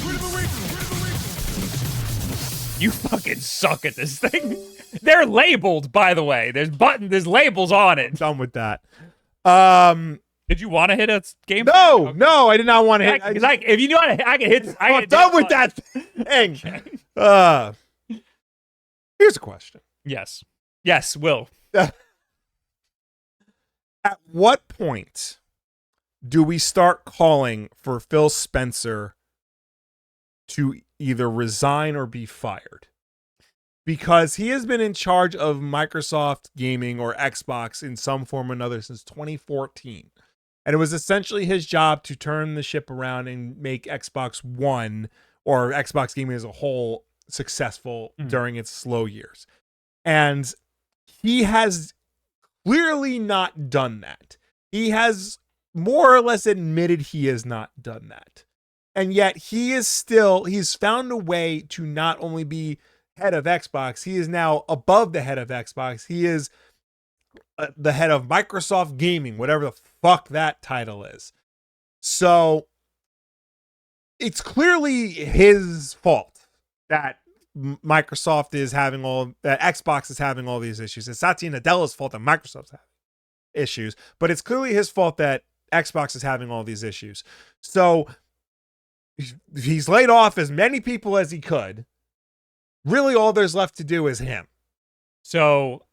You fucking suck at this thing. They're labeled, by the way. There's labels on it. I'm done with that. Did you want to hit a game? No, okay. No, I did not want to hit. If you want to, I can hit. I'm done with that thing. Here's a question. Yes, Will. At what point do we start calling for Phil Spencer to either resign or be fired? Because he has been in charge of Microsoft Gaming or Xbox in some form or another since 2014. And it was essentially his job to turn the ship around and make Xbox One or Xbox Gaming as a whole successful during its slow years. And he has clearly not done that. He has more or less admitted he has not done that. And yet he's found a way to not only be head of Xbox, he is now above the head of Xbox. He is the head of Microsoft Gaming, whatever the fuck that title is. So it's clearly his fault that Xbox is having all these issues. It's Satya Nadella's fault that Microsoft's having issues, but it's clearly his fault that Xbox is having all these issues. So he's laid off as many people as he could. Really, all there's left to do is him. So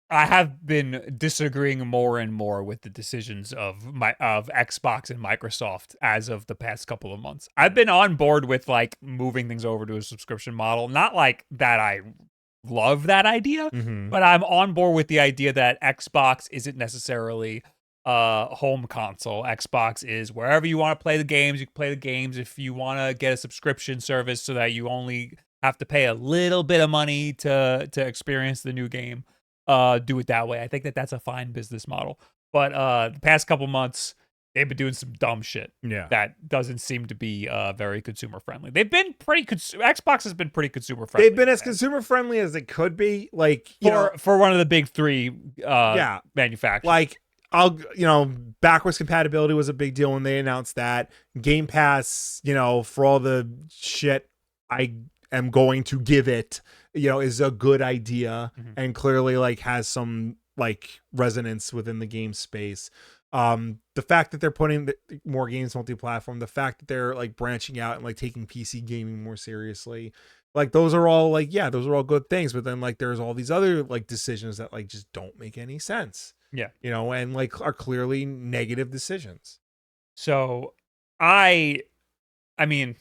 I have been disagreeing more and more with the decisions of Xbox and Microsoft as of the past couple of months. I've been on board with like moving things over to a subscription model. Not like that I love that idea, but I'm on board with the idea that Xbox isn't necessarily a home console. Xbox is wherever you want to play the games, you can play the games. If you want to get a subscription service so that you only have to pay a little bit of money to experience the new game, do it that way. I think that's a fine business model. But the past couple months, they've been doing some dumb shit. Yeah. That doesn't seem to be very consumer friendly. They've been pretty Xbox has been pretty consumer friendly. They've been as consumer friendly as it could be. Like for one of the big three manufacturers. Like backwards compatibility was a big deal when they announced that. Game Pass, for all the shit I am going to give it, is a good idea and clearly like has some like resonance within the game space. The fact that they're putting more games multi-platform, the fact that they're like branching out and like taking PC gaming more seriously, like those are all good things. But then like there's all these other like decisions that like just don't make any sense. Yeah. And like are clearly negative decisions. So I mean,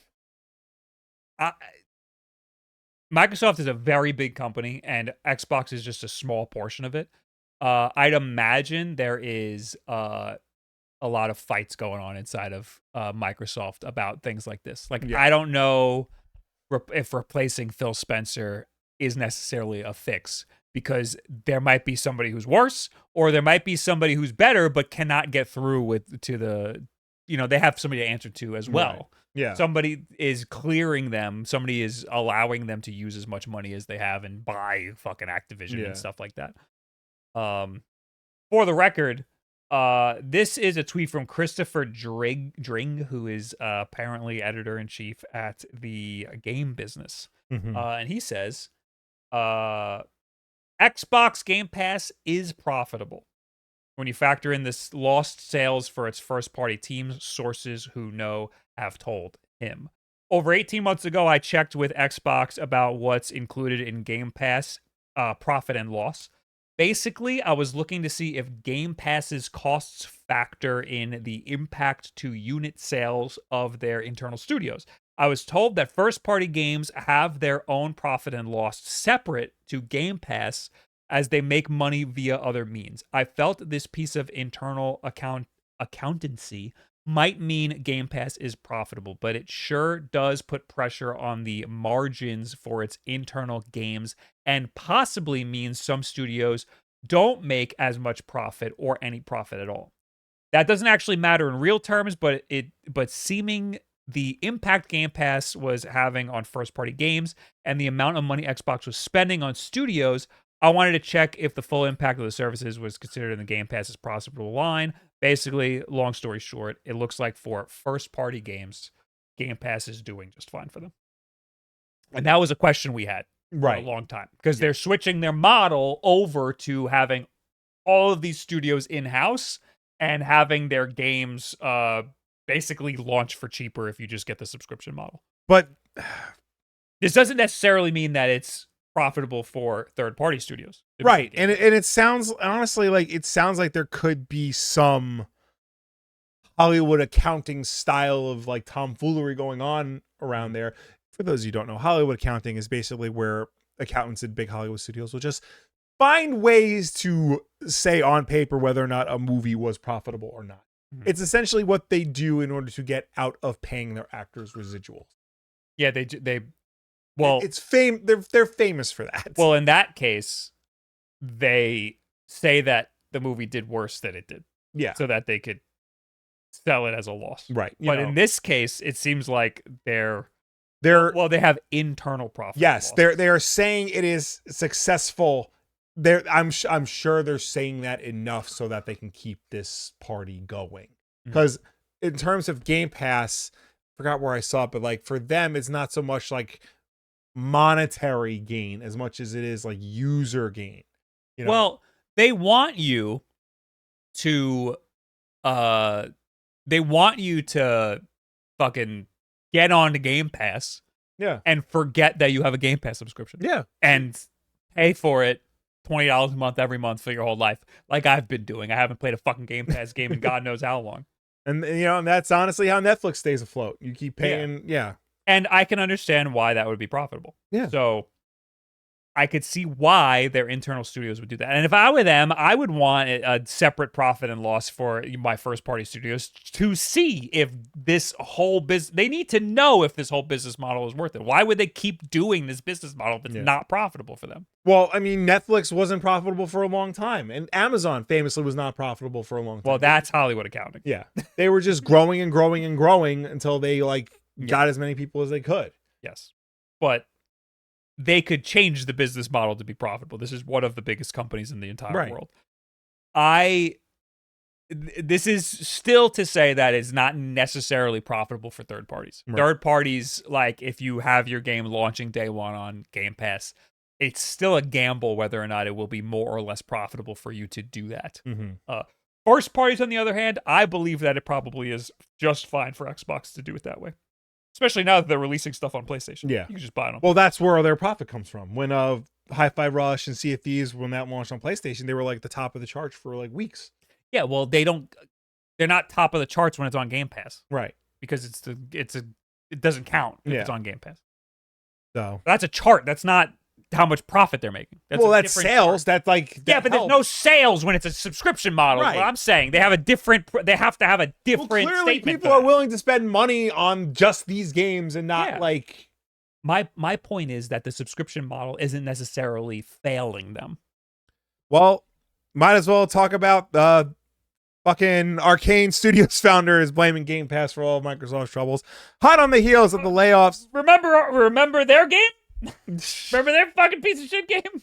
Microsoft is a very big company and Xbox is just a small portion of it. I'd imagine there is a lot of fights going on inside of Microsoft about things like this. Like, I don't know if replacing Phil Spencer is necessarily a fix, because there might be somebody who's worse, or there might be somebody who's better but cannot get through they have somebody to answer to as well. Right. Yeah. Somebody is clearing them. Somebody is allowing them to use as much money as they have and buy fucking Activision and stuff like that. For the record, this is a tweet from Christopher Dring, who is apparently editor-in-chief at the game business. And he says, Xbox Game Pass is profitable when you factor in this lost sales for its first-party teams. Sources who know have told him. Over 18 months ago, I checked with Xbox about what's included in Game Pass profit and loss. Basically, I was looking to see if Game Pass's costs factor in the impact to unit sales of their internal studios. I was told that first-party games have their own profit and loss separate to Game Pass as they make money via other means. I felt this piece of internal accountancy might mean Game Pass is profitable, but it sure does put pressure on the margins for its internal games and possibly means some studios don't make as much profit or any profit at all. That doesn't actually matter in real terms, but seeming the impact Game Pass was having on first-party games and the amount of money Xbox was spending on studios, I wanted to check if the full impact of the services was considered in the Game Pass's profitable line. Basically, long story short, it looks like for first-party games, Game Pass is doing just fine for them. And that was a question we had for a long time, because they're switching their model over to having all of these studios in-house and having their games basically launch for cheaper if you just get the subscription model. But this doesn't necessarily mean that it's profitable for third-party studios. Right. And it sounds, honestly, like there could be some Hollywood accounting style of like tomfoolery going on around there. For those of you who don't know, Hollywood accounting is basically where accountants in big Hollywood studios will just find ways to say on paper whether or not a movie was profitable or not. It's essentially what they do in order to get out of paying their actors residuals. Yeah, well, they're famous for that. Well, in that case, they say that the movie did worse than it did. Yeah. So that they could sell it as a loss. Right. But in this case, it seems like they have internal profit. Yes, they are saying it is successful. I'm sure they're saying that enough so that they can keep this party going. Because in terms of Game Pass, I forgot where I saw it, but like for them, it's not so much like monetary gain as much as it is like user gain. Well, they want you to fucking get on to Game Pass and forget that you have a Game Pass subscription. Yeah. And pay for it $20 a month every month for your whole life, like I've been doing. I haven't played a fucking Game Pass game in God knows how long. And and that's honestly how Netflix stays afloat. You keep paying, And I can understand why that would be profitable. Yeah. So I could see why their internal studios would do that. And if I were them, I would want a separate profit and loss for my first-party studios to see if this whole business... They need to know if this whole business model is worth it. Why would they keep doing this business model if it's not profitable for them? Well, I mean, Netflix wasn't profitable for a long time, and Amazon famously was not profitable for a long time. Well, that's Hollywood accounting. Yeah. They were just growing and growing and growing until they, got as many people as they could. Yes. But... they could change the business model to be profitable. This is one of the biggest companies in the entire world. This is still to say that it's not necessarily profitable for third parties. Right. Third parties, like if you have your game launching day one on Game Pass, it's still a gamble whether or not it will be more or less profitable for you to do that. First parties, on the other hand, I believe that it probably is just fine for Xbox to do it that way. Especially now that they're releasing stuff on PlayStation. Yeah. You can just buy them. Well, that's where their profit comes from. When Hi-Fi Rush and Sea of Thieves, when that launched on PlayStation, they were the top of the charts for weeks. Yeah, well, they're not top of the charts when it's on Game Pass. Right. Because it doesn't count if it's on Game Pass. So that's a chart. That's not how much profit they're making. That's sales. Chart. That's yeah, but there's no sales when it's a subscription model. Right. What I'm saying, they have to have a different clearly statement. People are willing to spend money on just these games and not My point is that the subscription model isn't necessarily failing them. Well, might as well talk about the fucking Arkane Studios founder is blaming Game Pass for all of Microsoft's troubles. Hot on the heels of the layoffs. Remember their game? Remember their fucking piece of shit game?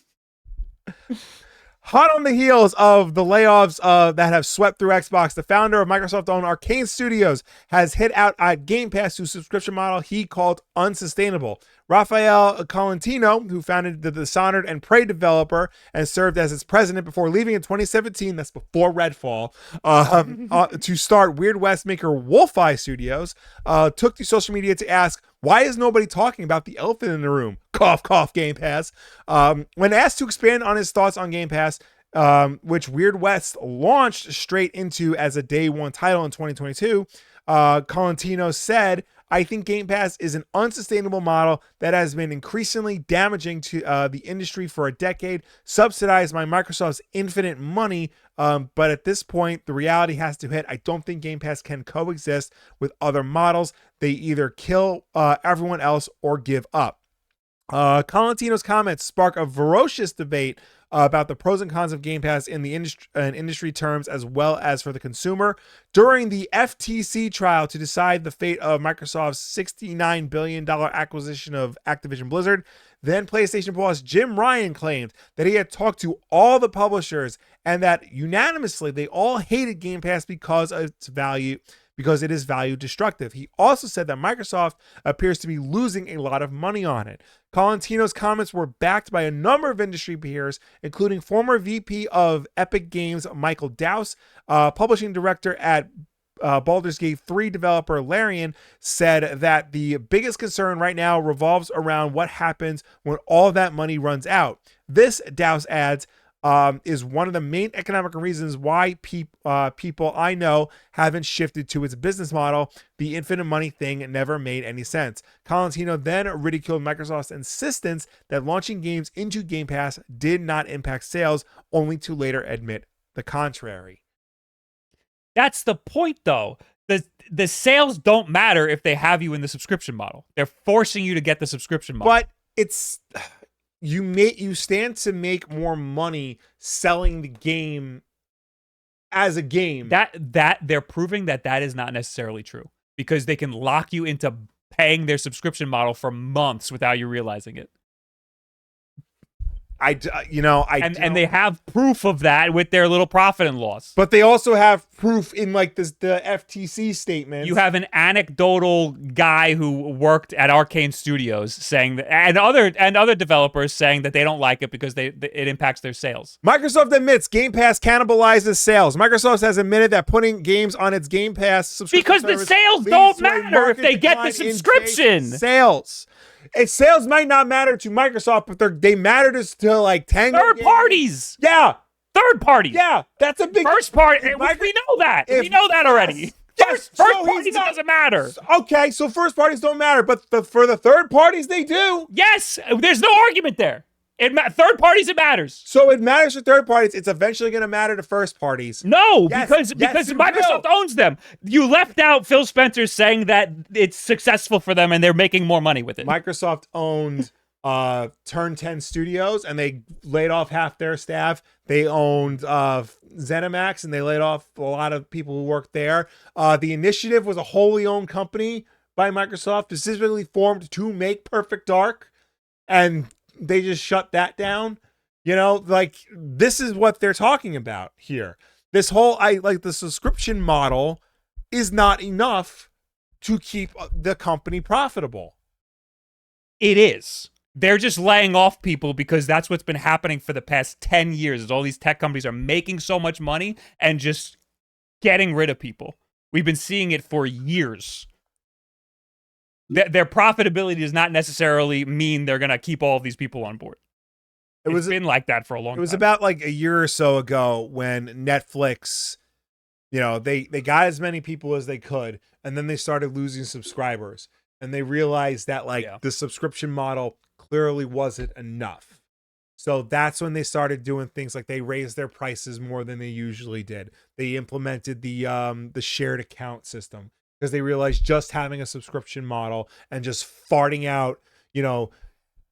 Hot on the heels of the layoffs that have swept through Xbox, the founder of Microsoft-owned Arkane Studios has hit out at Game Pass to a subscription model he called unsustainable. Rafael Colantino, who founded the Dishonored and Prey developer and served as its president before leaving in 2017, that's before Redfall, to start Weird West maker WULFF Studios, took to social media to ask, why is nobody talking about the elephant in the room? Cough, cough, Game Pass. When asked to expand on his thoughts on Game Pass, which Weird West launched straight into as a day one title in 2022, Colantino said, I think Game Pass is an unsustainable model that has been increasingly damaging to the industry for a decade, subsidized by Microsoft's infinite money. But at this point, the reality has to hit. I don't think Game Pass can coexist with other models. They either kill everyone else or give up. Colantino's comments spark a ferocious debate about the pros and cons of Game Pass in the industry terms as well as for the consumer. During the FTC trial to decide the fate of Microsoft's $69 billion acquisition of Activision Blizzard, then PlayStation boss Jim Ryan claimed that he had talked to all the publishers and that unanimously they all hated Game Pass because of its value, because it is value destructive. He also said that Microsoft appears to be losing a lot of money on it. Colantino's comments were backed by a number of industry peers, including former VP of Epic Games Michael Dowse, publishing director at Baldur's Gate 3 developer Larian, said that the biggest concern right now revolves around what happens when all that money runs out. This, Dowse adds, is one of the main economic reasons why people I know haven't shifted to its business model. The infinite money thing never made any sense. Colantino then ridiculed Microsoft's insistence that launching games into Game Pass did not impact sales, only to later admit the contrary. That's the point, though. The sales don't matter if they have you in the subscription model. They're forcing you to get the subscription model. But it's... You stand to make more money selling the game as a game. That they're proving that is not necessarily true, because they can lock you into paying their subscription model for months without you realizing it. And they have proof of that with their little profit and loss. But they also have proof in the FTC statement. You have an anecdotal guy who worked at Arkane Studios saying that, and other developers saying that they don't like it because it impacts their sales. Microsoft admits Game Pass cannibalizes sales. Microsoft has admitted that putting games on its Game Pass subscription because the sales don't matter if they get the subscription. Sales. Sales might not matter to Microsoft, but they matter to Tango. Third parties. Yeah. Third parties. Yeah. That's a big... First party. We know that. We know that already. Yes. First parties, it doesn't matter. Okay, so first parties don't matter, but for the third parties, they do. Yes. There's no argument there. Third parties, it matters. So it matters to third parties. It's eventually going to matter to first parties. No, Yes, because yes, it Microsoft will. owns them. You left out Phil Spencer saying that it's successful for them and they're making more money with it. Microsoft owned Turn 10 Studios, and they laid off half their staff. They owned ZeniMax, and they laid off a lot of people who worked there. The Initiative was a wholly owned company by Microsoft, specifically formed to make Perfect Dark, and they just shut that down. You know, like, this is what they're talking about here. This whole the subscription model is not enough to keep the company profitable. It is. They're just laying off people because that's what's been happening for the past 10 years. Is all these tech companies are making so much money and just getting rid of people. We've been seeing it for years. Their profitability does not necessarily mean they're going to keep all of these people on board. It's been like that for a long time. It was about like a year or so ago when Netflix, you know, they got as many people as they could, and then they started losing subscribers. And they realized that the subscription model clearly wasn't enough. So that's when they started doing things like they raised their prices more than they usually did. They implemented the shared account system because they realized just having a subscription model and just farting out, you know,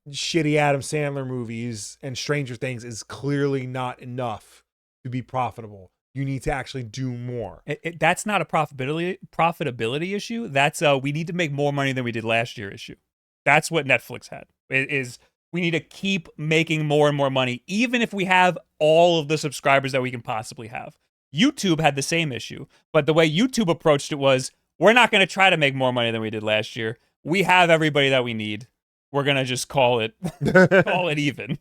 shitty Adam Sandler movies and Stranger Things is clearly not enough to be profitable. You need to actually do more. That's not a profitability issue. That's we need to make more money than we did last year issue. That's what Netflix had. It is we need to keep making more and more money, even if we have all of the subscribers that we can possibly have. YouTube had the same issue, but the way YouTube approached it was, we're not going to try to make more money than we did last year. We have everybody that we need. We're going to just call it even.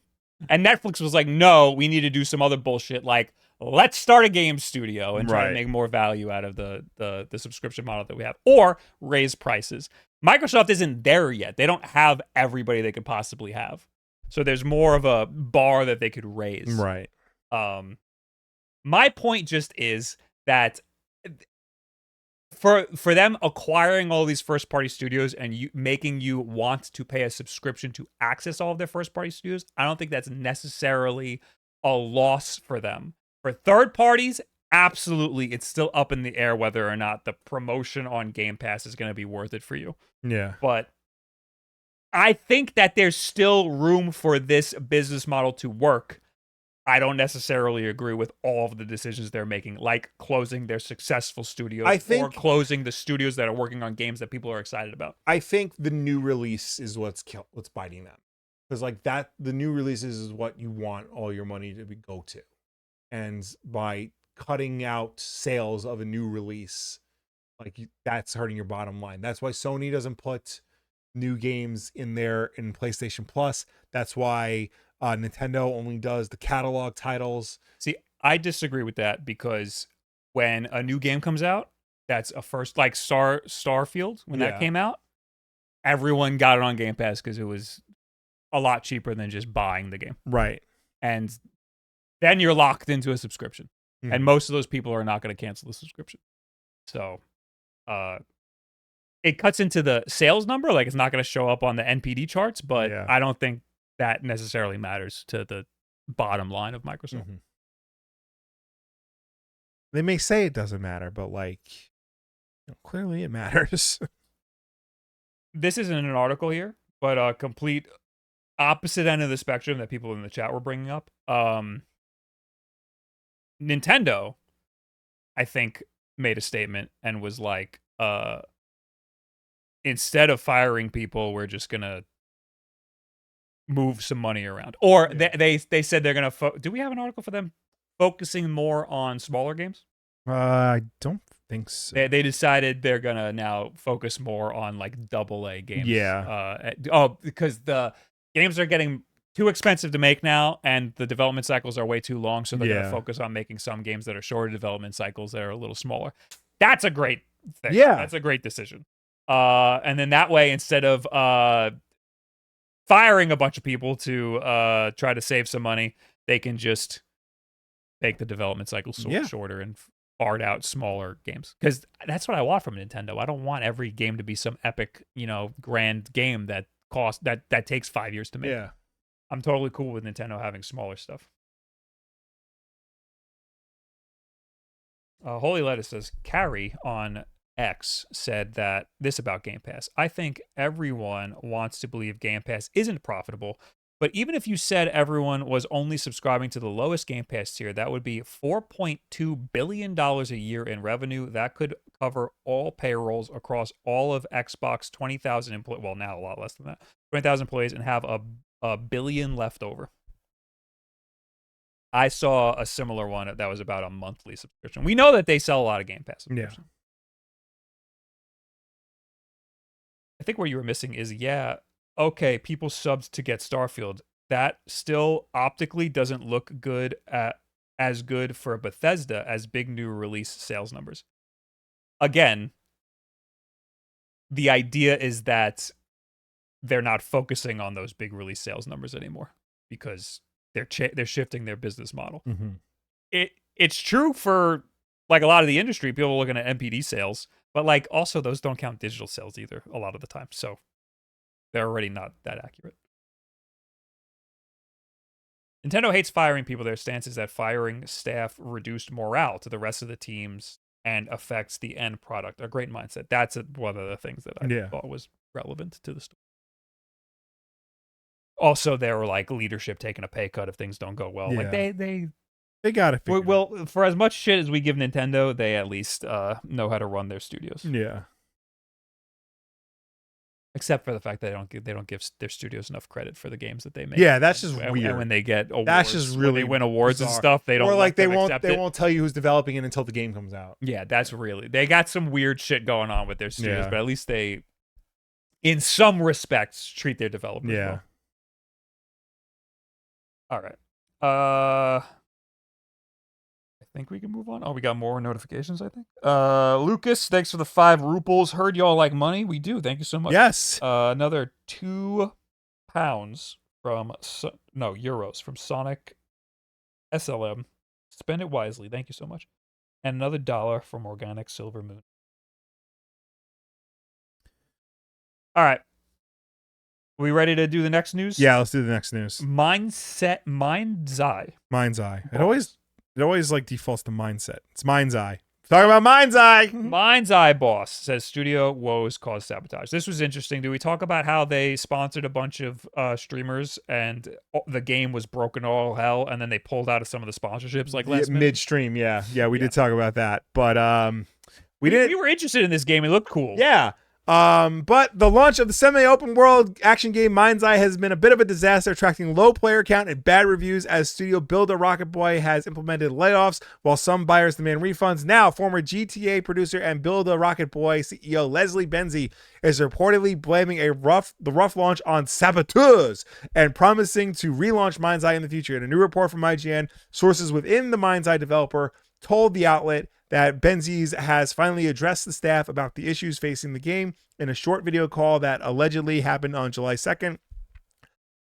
And Netflix was like, no, we need to do some other bullshit like, let's start a game studio and try to make more value out of the subscription model that we have, or raise prices. Microsoft isn't there yet. They don't have everybody they could possibly have. So there's more of a bar that they could raise. Right. My point just is that for them acquiring all these first party studios and making you want to pay a subscription to access all of their first party studios, I don't think that's necessarily a loss for them. For third parties, absolutely, it's still up in the air whether or not the promotion on Game Pass is going to be worth it for you. Yeah. But I think that there's still room for this business model to work. I don't necessarily agree with all of the decisions they're making, like closing their successful studios or closing the studios that are working on games that people are excited about. I think the new release is what's biting them. Because the new releases is what you want all your money to go to. And by cutting out sales of a new release, that's hurting your bottom line. That's why Sony doesn't put new games in PlayStation Plus. That's why Nintendo only does the catalog titles. See, I disagree with that because when a new game comes out, that's a first, like Starfield, when that came out, everyone got it on Game Pass because it was a lot cheaper than just buying the game. Right. And then you're locked into a subscription. Mm-hmm. And most of those people are not going to cancel the subscription. So it cuts into the sales number. Like, it's not going to show up on the NPD charts, but I don't think that necessarily matters to the bottom line of Microsoft. Mm-hmm. They may say it doesn't matter, but clearly it matters. This isn't an article here, but a complete opposite end of the spectrum that people in the chat were bringing up. Nintendo, I think, made a statement and was like, instead of firing people, we're just going to move some money around. Or they said they're going to... do we have an article for them focusing more on smaller games? I don't think so. They decided they're going to now focus more on AA games. Yeah. Because the games are getting too expensive to make now, and the development cycles are way too long, so they're going to focus on making some games that are shorter development cycles that are a little smaller. That's a great thing. Yeah. That's a great decision. And then that way, instead of firing a bunch of people to try to save some money, they can just make the development cycle shorter and fart out smaller games. Because that's what I want from Nintendo. I don't want every game to be some epic, grand game that takes 5 years to make. Yeah. I'm totally cool with Nintendo having smaller stuff. Holy Lettuce says, Carrie on X said that this about Game Pass. I think everyone wants to believe Game Pass isn't profitable, but even if you said everyone was only subscribing to the lowest Game Pass tier, that would be $4.2 billion a year in revenue. That could cover all payrolls across all of Xbox 20,000 employees. Well, now a lot less than that. 20,000 employees and have a billion left over. I saw a similar one that was about a monthly subscription. We know that they sell a lot of Game Pass subscriptions. Yeah. I think where you were missing is, okay, people subbed to get Starfield. That still optically doesn't look good as good for Bethesda as big new release sales numbers. Again, the idea is that they're not focusing on those big release sales numbers anymore because they're shifting their business model. Mm-hmm. It's true for like a lot of the industry. People are looking at MPD sales, but like also those don't count digital sales either a lot of the time. So they're already not that accurate. Nintendo hates firing people. Their stance is that firing staff reduced morale to the rest of the teams and affects the end product. A great mindset. That's one of the things that I thought was relevant to the story. Also, there were like leadership taking a pay cut if things don't go well. Like they got to figure. Well, for as much shit as we give Nintendo, they at least know how to run their studios. Yeah. Except for the fact that they don't give their studios enough credit for the games that they make. Yeah, that's just weird. And when they get awards, that's just really when they win awards bizarre. And stuff, they don't. Or like they won't won't tell you who's developing it until the game comes out. Yeah, that's really, they got some weird shit going on with their studios, Yeah. but at least they, in some respects, treat their developers well. All right. I think we can move on. Oh, we got more notifications, I think. Lucas, thanks for the 5 rubles. Heard y'all like money. We do. Thank you so much. Yes. Another £2 from euros from Sonic SLM. Spend it wisely. Thank you so much. And another $1 from Organic Silver Moon. All right. We ready to do the next news? Yeah, let's do the next news. Mindseye. It always like defaults to mindset. It's Mindseye. Talking about Mindseye. Mindseye boss says Studio Woes caused sabotage. This was interesting. Do we talk about how they sponsored a bunch of streamers and the game was broken all hell, and then they pulled out of some of the sponsorships like last minute? Midstream? Yeah, we did talk about that, but we didn't. We were interested in this game. It looked cool. Yeah. But the launch of the semi-open world action game Mindseye has been a bit of a disaster, attracting low player count and bad reviews as studio Builder Rocket Boy has implemented layoffs while some buyers demand refunds. Now, former GTA producer and Builder Rocket Boy CEO Leslie Benzie is reportedly blaming the rough launch on Sabotage and promising to relaunch Mindseye in the future. In a new report from IGN, sources within the Mindseye developer told the outlet that Benzies has finally addressed the staff about the issues facing the game in a short video call that allegedly happened on July 2nd.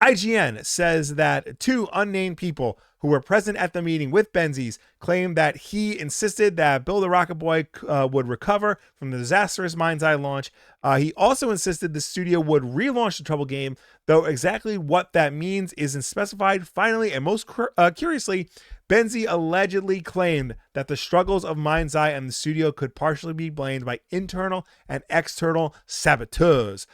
IGN says that 2 unnamed people who were present at the meeting with Benzies claimed that he insisted that Build a Rocket Boy would recover from the disastrous Mindseye launch. He also insisted the studio would relaunch the troubled game, though exactly what that means isn't specified. Finally, and most curiously, Benzie allegedly claimed that the struggles of Mindseye and the studio could partially be blamed by internal and external saboteurs.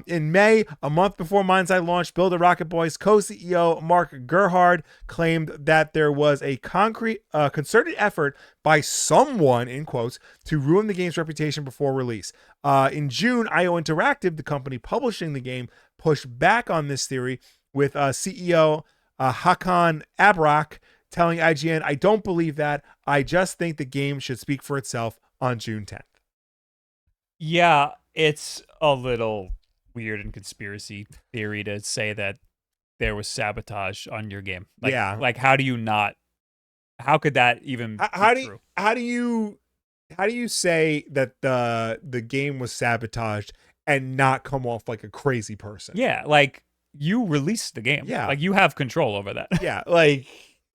In May, a month before Mindseye launched, Build a Rocket Boy's co-CEO Mark Gerhard claimed that there was a concerted effort by someone, in quotes, to ruin the game's reputation before release. In June, IO Interactive, the company publishing the game, pushed back on this theory with CEO Hakan Abrak telling IGN, "I don't believe that. I just think the game should speak for itself on June 10th. Yeah, it's a little weird and conspiracy theory to say that there was sabotage on your game. Like how do you not? How could that even be true? How do you say that the game was sabotaged and not come off like a crazy person? Yeah, like you released the game. Yeah, like you have control over that. Yeah, like.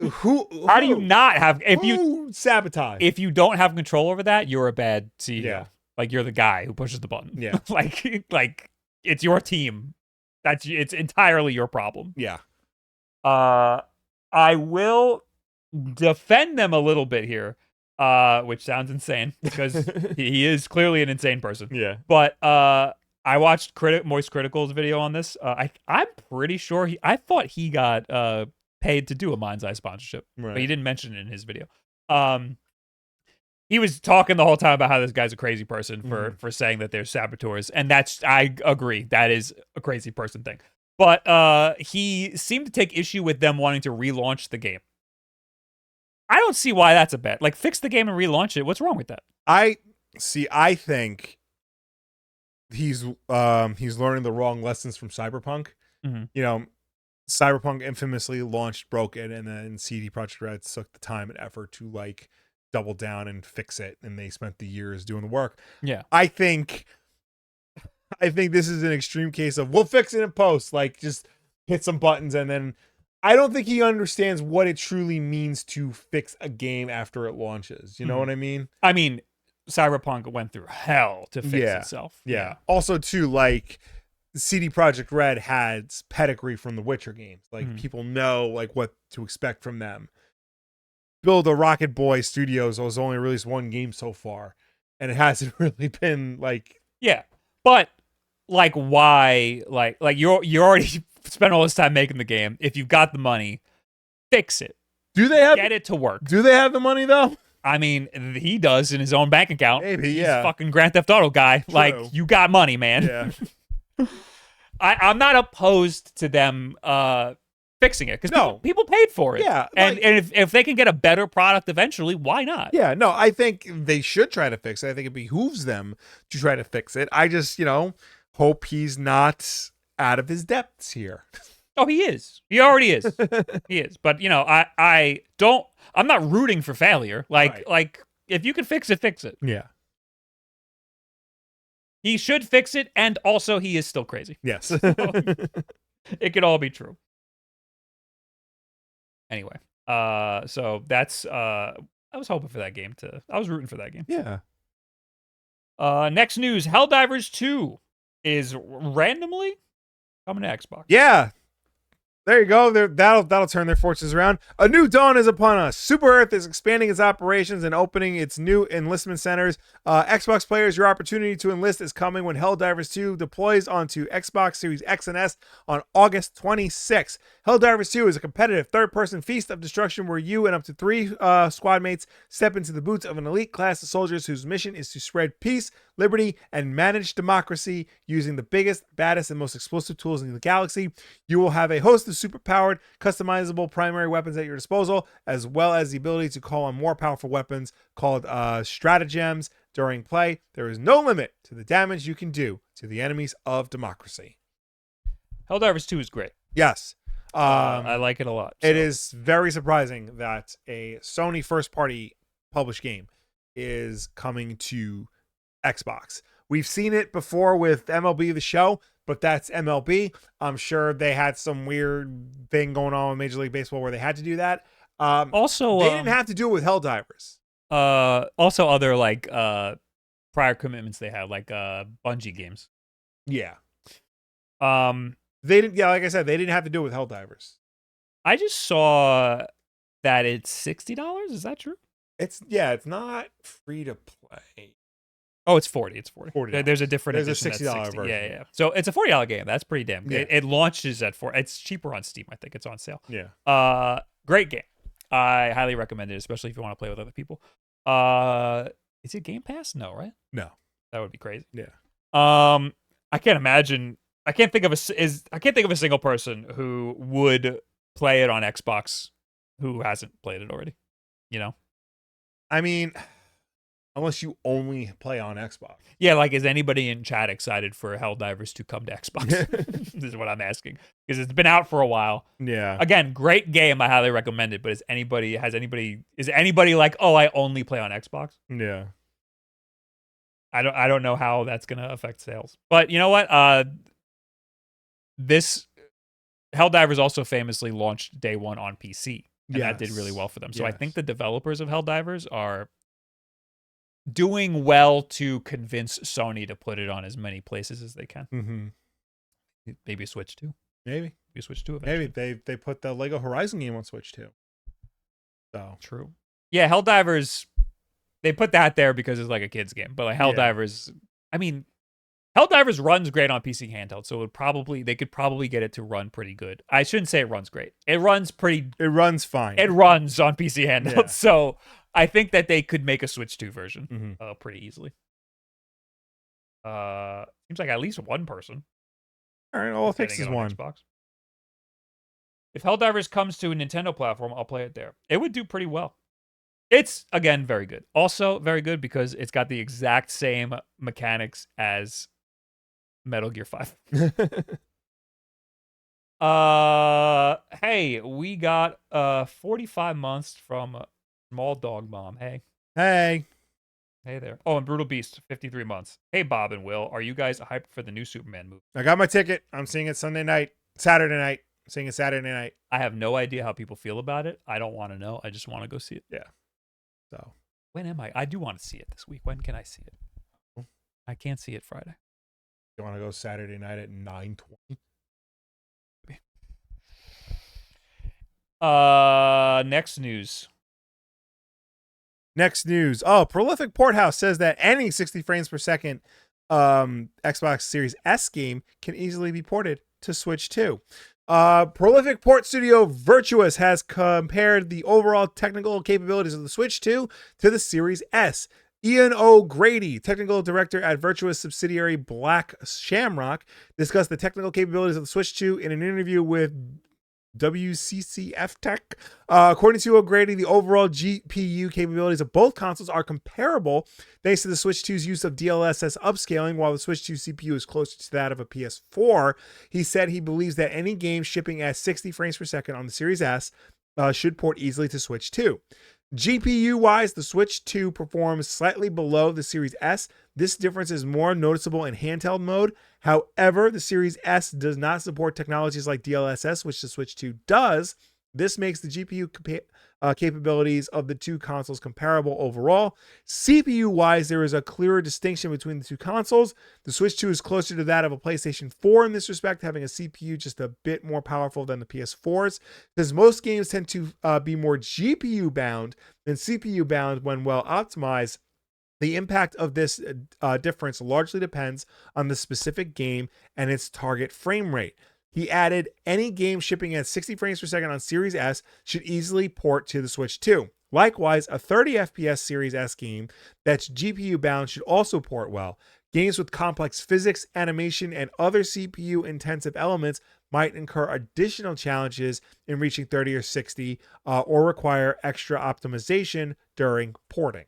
How do you not have you sabotage? If you don't have control over that, you're a bad CEO. Yeah. Like you're the guy who pushes the button. Yeah. like it's your team. It's entirely your problem. Yeah. I will defend them a little bit here, which sounds insane because he is clearly an insane person. Yeah. But I watched Moist Critical's video on this. I'm pretty sure I thought he got paid to do a Mindseye sponsorship, Right. but he didn't mention it in his video. He was talking the whole time about how this guy's a crazy person for saying that they're saboteurs, and I agree, that is a crazy person thing. But he seemed to take issue with them wanting to relaunch the game. I don't see why that's a bet. Like, fix the game and relaunch it. What's wrong with that? I think he's learning the wrong lessons from Cyberpunk. Mm-hmm. You know, Cyberpunk infamously launched broken, and then CD Projekt Red took the time and effort to like double down and fix it, and they spent the years doing the work. Yeah. I think this is an extreme case of we'll fix it in post, like just hit some buttons, and then I don't think he understands what it truly means to fix a game after it launches. You know what I mean? I mean, Cyberpunk went through hell to fix itself. Yeah. Also, too, like CD Projekt Red has pedigree from the Witcher games. Like people know like what to expect from them. Build a Rocket Boy Studios was only released one game so far, and it hasn't really been like but like why like you already spent all this time making the game. If you've got the money, fix it. Get it to work. Do they have the money though? I mean, he does in his own bank account. Maybe, He's a fucking Grand Theft Auto guy. True. Like, you got money, man. Yeah. I'm not opposed to them fixing it because people paid for it. Yeah, and if they can get a better product eventually, why not? Yeah, no, I think they should try to fix it. I think it behooves them to try to fix it. I just, hope he's not out of his depths here. Oh, he is. He already is. He is. But, I'm not rooting for failure. Like if you can fix it, fix it. Yeah. He should fix it, and also he is still crazy. Yes. So, it could all be true. Anyway, so that's I was hoping for that game I was rooting for that game. Yeah. Next news, Helldivers 2 is randomly coming to Xbox. Yeah. There you go. That'll turn their fortunes around. A new dawn is upon us. Super Earth is expanding its operations and opening its new enlistment centers. Xbox players, your opportunity to enlist is coming when Helldivers 2 deploys onto Xbox Series X and S on August 26th. Helldivers 2 is a competitive third-person feast of destruction where you and up to 3 squad mates step into the boots of an elite class of soldiers whose mission is to spread peace, liberty, and manage democracy using the biggest, baddest, and most explosive tools in the galaxy. You will have a host of super-powered, customizable primary weapons at your disposal, as well as the ability to call on more powerful weapons called stratagems during play. There is no limit to the damage you can do to the enemies of democracy. Helldivers 2 is great. Yes. I like it a lot. It is very surprising that a Sony first-party published game is coming to Xbox. We've seen it before with MLB The Show, but that's MLB. I'm sure they had some weird thing going on with Major League Baseball where they had to do that. Also, they didn't have to do it with Helldivers. Also, other like prior commitments they had, like Bungie games. Yeah. They didn't. Yeah, like I said, they didn't have to do it with Helldivers. I just saw that it's $60. Is that true? It's not free to play. Oh, it's 40. It's 40. $40. There's a different There's edition a $60 that's 60. version. Yeah. So it's a $40 game. That's pretty damn good. Yeah. It launches at $4. It's cheaper on Steam. I think it's on sale. Yeah. Great game. I highly recommend it, especially if you want to play with other people. Is it Game Pass? No, right? No. That would be crazy. Yeah. I can't imagine. I can't think of a single person who would play it on Xbox who hasn't played it already. I mean, unless you only play on Xbox. Yeah, like, is anybody in chat excited for Helldivers to come to Xbox? This is what I'm asking. Because it's been out for a while. Yeah. Again, great game. I highly recommend it. But is anybody like, oh, I only play on Xbox? Yeah. I don't know how that's gonna affect sales. But you know what? This Helldivers also famously launched day one on PC. And that did really well for them. So I think the developers of Helldivers are doing well to convince Sony to put it on as many places as they can. Mm-hmm. Maybe a Switch too. Maybe Be Switch 2 eventually. maybe they put the Lego Horizon game on Switch too. So true. Yeah, Helldivers. They put that there because it's like a kid's game, but like Helldivers. I mean, Helldivers runs great on PC handheld, so they could probably get it to run pretty good. I shouldn't say it runs great. It runs fine. It runs on PC handheld, so I think that they could make a Switch 2 version pretty easily. Seems like at least one person. All right, all it takes is one. Xbox. If Helldivers comes to a Nintendo platform, I'll play it there. It would do pretty well. It's, again, very good. Also very good because it's got the exact same mechanics as Metal Gear 5. Hey, we got 45 months from Small Dog Mom. Hey there. Oh, and Brutal Beast, 53 months. Hey, Bob and Will, are you guys hyped for the new Superman movie? I got my ticket. I'm seeing it Saturday night. Seeing it Saturday night. I have no idea how people feel about it. I don't want to know. I just want to go see it. Yeah. So when am I? I do want to see it this week. When can I see it? I can't see it Friday. You want to go Saturday night at 9:20? Next news. Oh, Prolific Porthouse says that any 60 frames per second Xbox Series S game can easily be ported to Switch 2. Prolific port studio Virtuous has compared the overall technical capabilities of the Switch 2 to the Series S. Ian O'Grady, technical director at Virtuous subsidiary Black Shamrock, discussed the technical capabilities of the Switch 2 in an interview with WCCF Tech. According to O'Grady, the overall GPU capabilities of both consoles are comparable thanks to the Switch 2's use of DLSS upscaling, while the Switch 2 CPU is closer to that of a PS4. He said he believes that any game shipping at 60 frames per second on the Series S should port easily to Switch 2. GPU-wise, the Switch 2 performs slightly below the Series S. This difference is more noticeable in handheld mode. However, the Series S does not support technologies like DLSS, which the Switch 2 does. This makes the GPU capabilities of the two consoles comparable overall. CPU-wise, there is a clearer distinction between the two consoles. The Switch 2 is closer to that of a PlayStation 4 in this respect, having a CPU just a bit more powerful than the PS4's. Because most games tend to be more GPU-bound than CPU-bound when well optimized. The impact of this difference largely depends on the specific game and its target frame rate. He added, any game shipping at 60 frames per second on Series S should easily port to the Switch 2. Likewise, a 30 FPS Series S game that's GPU bound should also port well. Games with complex physics, animation, and other CPU intensive elements might incur additional challenges in reaching 30 or 60 or require extra optimization during porting.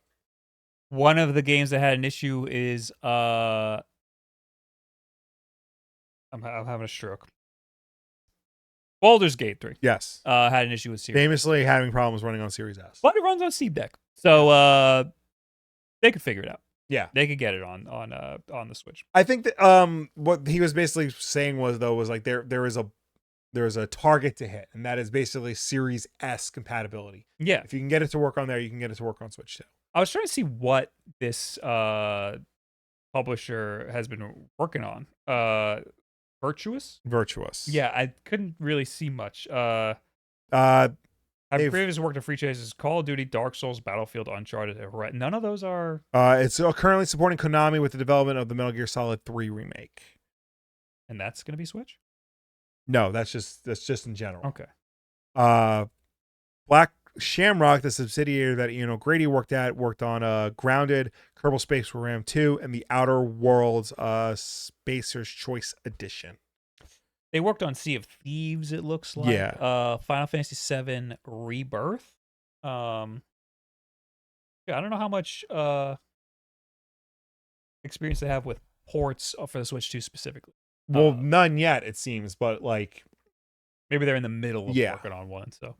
One of the games that had an issue is I'm having a stroke. Baldur's Gate 3. Yes. Had an issue with Series. Famously having problems running on Series S. But it runs on Steam Deck. So they could figure it out. Yeah. They could get it on the Switch. I think that what he was basically saying was like there is a target to hit, and that is basically Series S compatibility. Yeah. If you can get it to work on there, you can get it to work on Switch too. I was trying to see what this publisher has been working on. Virtuous? Yeah, I couldn't really see much. I've previously worked on franchises Call of Duty, Dark Souls, Battlefield, Uncharted. None of those are... It's currently supporting Konami with the development of the Metal Gear Solid 3 remake. And that's going to be Switch? No, that's just in general. Okay. Black Shamrock, the subsidiary that Ian O'Grady worked on Grounded, Kerbal Space Program 2, and the Outer Worlds Spacer's Choice Edition. They worked on Sea of Thieves, it looks like. Yeah. Final Fantasy VII Rebirth. Yeah, I don't know how much experience they have with ports for the Switch 2 specifically. Well, none yet, it seems, but like... Maybe they're in the middle of working on one, so...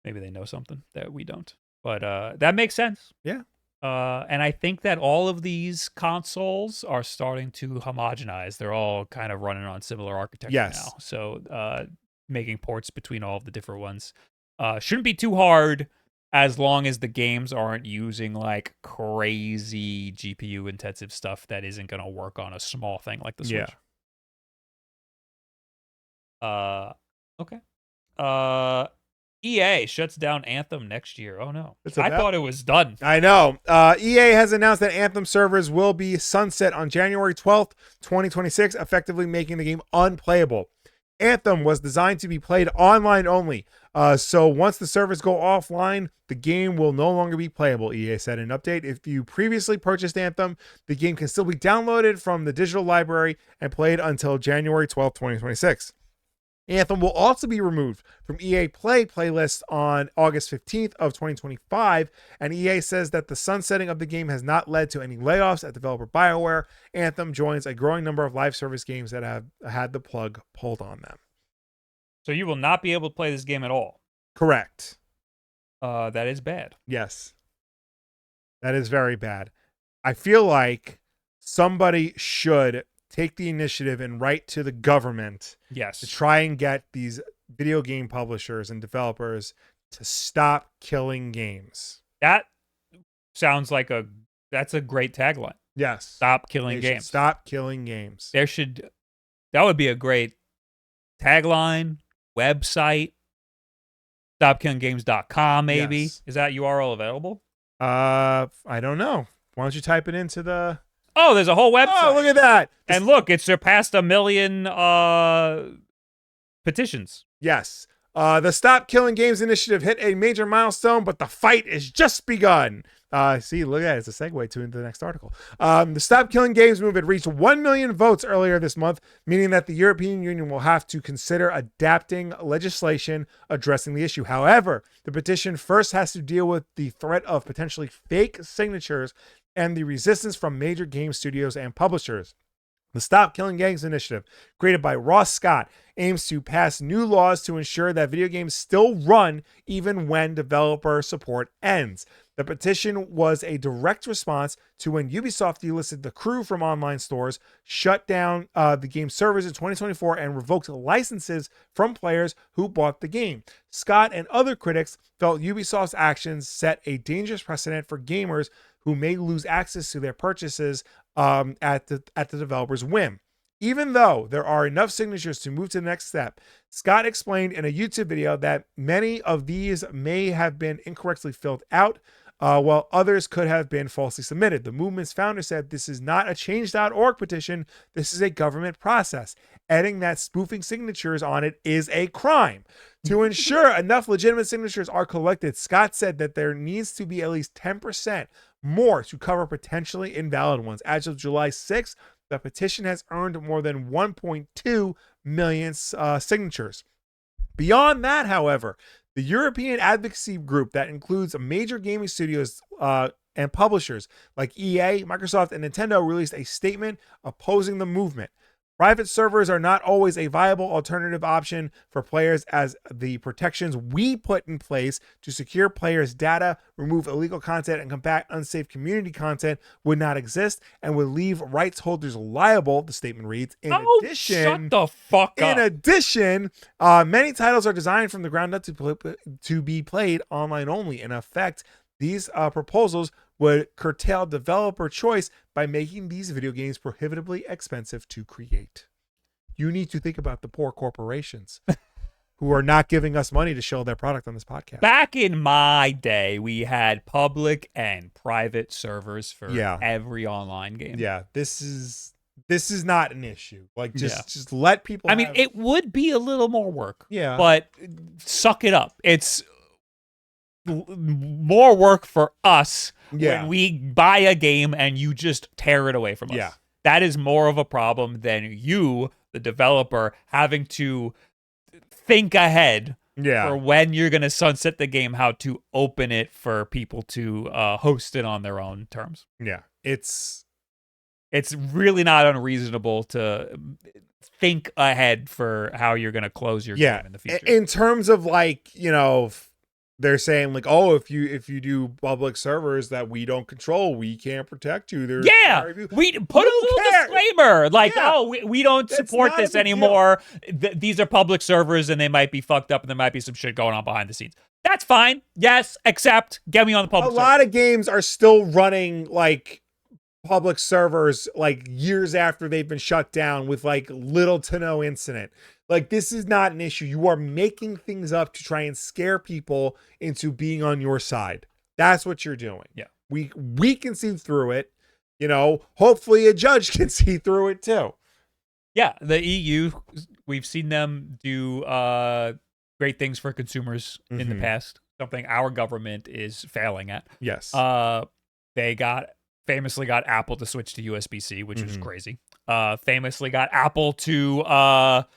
Maybe they know something that we don't. But that makes sense. Yeah. And I think that all of these consoles are starting to homogenize. They're all kind of running on similar architecture now. So making ports between all of the different ones shouldn't be too hard as long as the games aren't using like crazy GPU intensive stuff that isn't going to work on a small thing like the Switch. Okay. EA shuts down Anthem next year. Oh no. I thought it was done. I know. EA has announced that Anthem servers will be sunset on January 12th, 2026, effectively making the game unplayable. Anthem was designed to be played online only. So once the servers go offline, the game will no longer be playable, EA said in an update. If you previously purchased Anthem, the game can still be downloaded from the digital library and played until January 12th, 2026. Anthem will also be removed from EA Play playlists on August 15th of 2025, and EA says that the sunsetting of the game has not led to any layoffs at developer BioWare. Anthem joins a growing number of live service games that have had the plug pulled on them. So you will not be able to play this game at all. Correct. That is bad. Yes. That is very bad. I feel like somebody should take the initiative and write to the government to try and get these video game publishers and developers to stop killing games. That sounds like that's a great tagline. Yes. Stop killing games. Stop killing games. That would be a great tagline, website, stopkillinggames.com maybe. Yes. Is that URL available? I don't know. Why don't you type it into the... Oh, there's a whole website. Oh, look at that. And look, it surpassed 1 million petitions. Yes. The Stop Killing Games initiative hit a major milestone, but the fight is just begun. See, look at it. It's a segue into the next article. The Stop Killing Games movement reached 1 million votes earlier this month, meaning that the European Union will have to consider adapting legislation addressing the issue. However, the petition first has to deal with the threat of potentially fake signatures and the resistance from major game studios and publishers. The Stop Killing Games initiative, created by Ross Scott, aims to pass new laws to ensure that video games still run even when developer support ends. The petition was a direct response to when Ubisoft delisted The Crew from online stores, shut down the game's servers in 2024, and revoked licenses from players who bought the game. Scott and other critics felt Ubisoft's actions set a dangerous precedent for gamers who may lose access to their purchases at the developer's whim. Even though there are enough signatures to move to the next step, Scott explained in a YouTube video that many of these may have been incorrectly filled out, while others could have been falsely submitted. The movement's founder said this is not a change.org petition, this is a government process, adding that spoofing signatures on it is a crime. To ensure enough legitimate signatures are collected, Scott said that there needs to be at least 10% more to cover potentially invalid ones. As of July 6th, the petition has earned more than 1.2 million signatures. Beyond that, however, the European advocacy group that includes major gaming studios and publishers like EA, Microsoft, and Nintendo released a statement opposing the movement. Private servers are not always a viable alternative option for players, as the protections we put in place to secure players' data, remove illegal content, and combat unsafe community content would not exist and would leave rights holders liable, the statement reads. In addition, shut the fuck up. In addition, many titles are designed from the ground up to be played online only. In effect, these proposals would curtail developer choice by making these video games prohibitively expensive to create. You need to think about the poor corporations who are not giving us money to show their product on this podcast. Back in my day, we had public and private servers for every online game. Yeah, this is not an issue. Like, just let people I mean, it would be a little more work. Yeah. But suck it up. It's more work for us when we buy a game and you just tear it away from us. Yeah. That is more of a problem than you, the developer, having to think ahead for when you're going to sunset the game, how to open it for people to host it on their own terms. Yeah. It's really not unreasonable to think ahead for how you're going to close your game in the future. In terms of, like, you know, they're saying, like, oh, if you do public servers that we don't control, we can't protect you. We put a little disclaimer, like, oh, we don't support this anymore. These are public servers and they might be fucked up and there might be some shit going on behind the scenes. That's fine. Yes, accept. Get me on the public server. A lot of games are still running, like, public servers like years after they've been shut down with like little to no incident. Like, this is not an issue. You are making things up to try and scare people into being on your side. That's what you're doing. Yeah. We can see through it. You know, hopefully a judge can see through it too. Yeah, the EU, we've seen them do great things for consumers in the past. Something our government is failing at. Yes. They famously got Apple to switch to USB-C, which was crazy. Famously got Apple to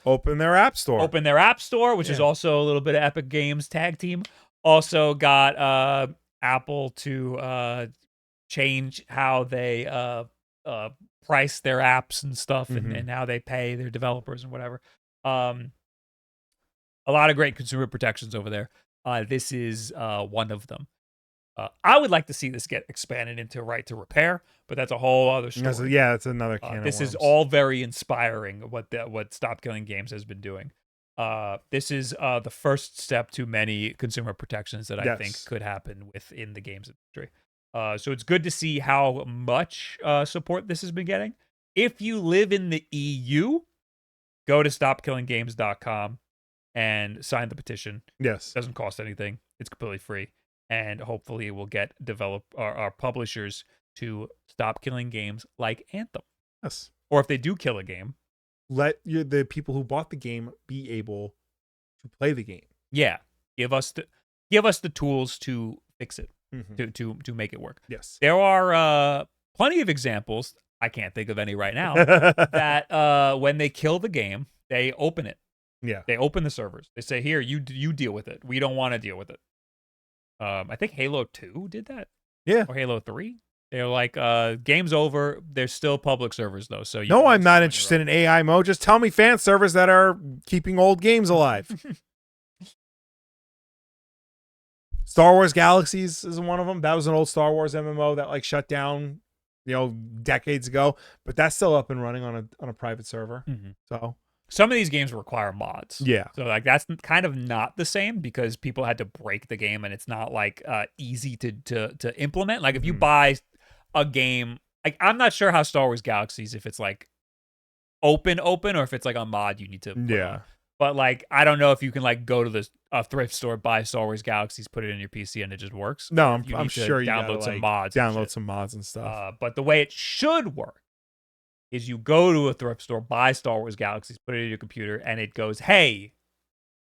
open their app store. Which is also a little bit of Epic Games tag team. Also got Apple to change how they price their apps and stuff, and how they pay their developers and whatever. A lot of great consumer protections over there. This is one of them. I would like to see this get expanded into right to repair, but that's a whole other story. Yeah, it's another can of This worms. is all very inspiring, what Stop Killing Games has been doing. This is the first step to many consumer protections that I think could happen within the games industry. So it's good to see how much support this has been getting. If you live in the EU, go to stopkillinggames.com and sign the petition. Yes. It doesn't cost anything. It's completely free. And hopefully it will get our publishers to stop killing games like Anthem. Yes. Or if they do kill a game, let the people who bought the game be able to play the game. Yeah. Give us the tools to fix it. To make it work. Yes. There are plenty of examples, I can't think of any right now, that when they kill the game, they open it. Yeah. They open the servers. They say, here, you deal with it. We don't want to deal with it. I think Halo 2 did that. Yeah. Or Halo 3. They're like, game's over. There's still public servers, though. So no, I'm not interested in AI mode. Just tell me fan servers that are keeping old games alive. Star Wars Galaxies is one of them. That was an old Star Wars MMO that like shut down, decades ago. But that's still up and running on a private server. So some of these games require mods. Yeah. So like that's kind of not the same because people had to break the game and it's not like easy to implement. Like if you buy a game, like I'm not sure how Star Wars Galaxies, if it's like open or if it's like a mod you need to put on. But like I don't know if you can like go to the thrift store, buy Star Wars Galaxies, put it in your PC and it just works. No, I'm sure you download some mods. Download some mods and stuff. But the way it should work is you go to a thrift store, buy Star Wars Galaxies, put it in your computer, and it goes, hey,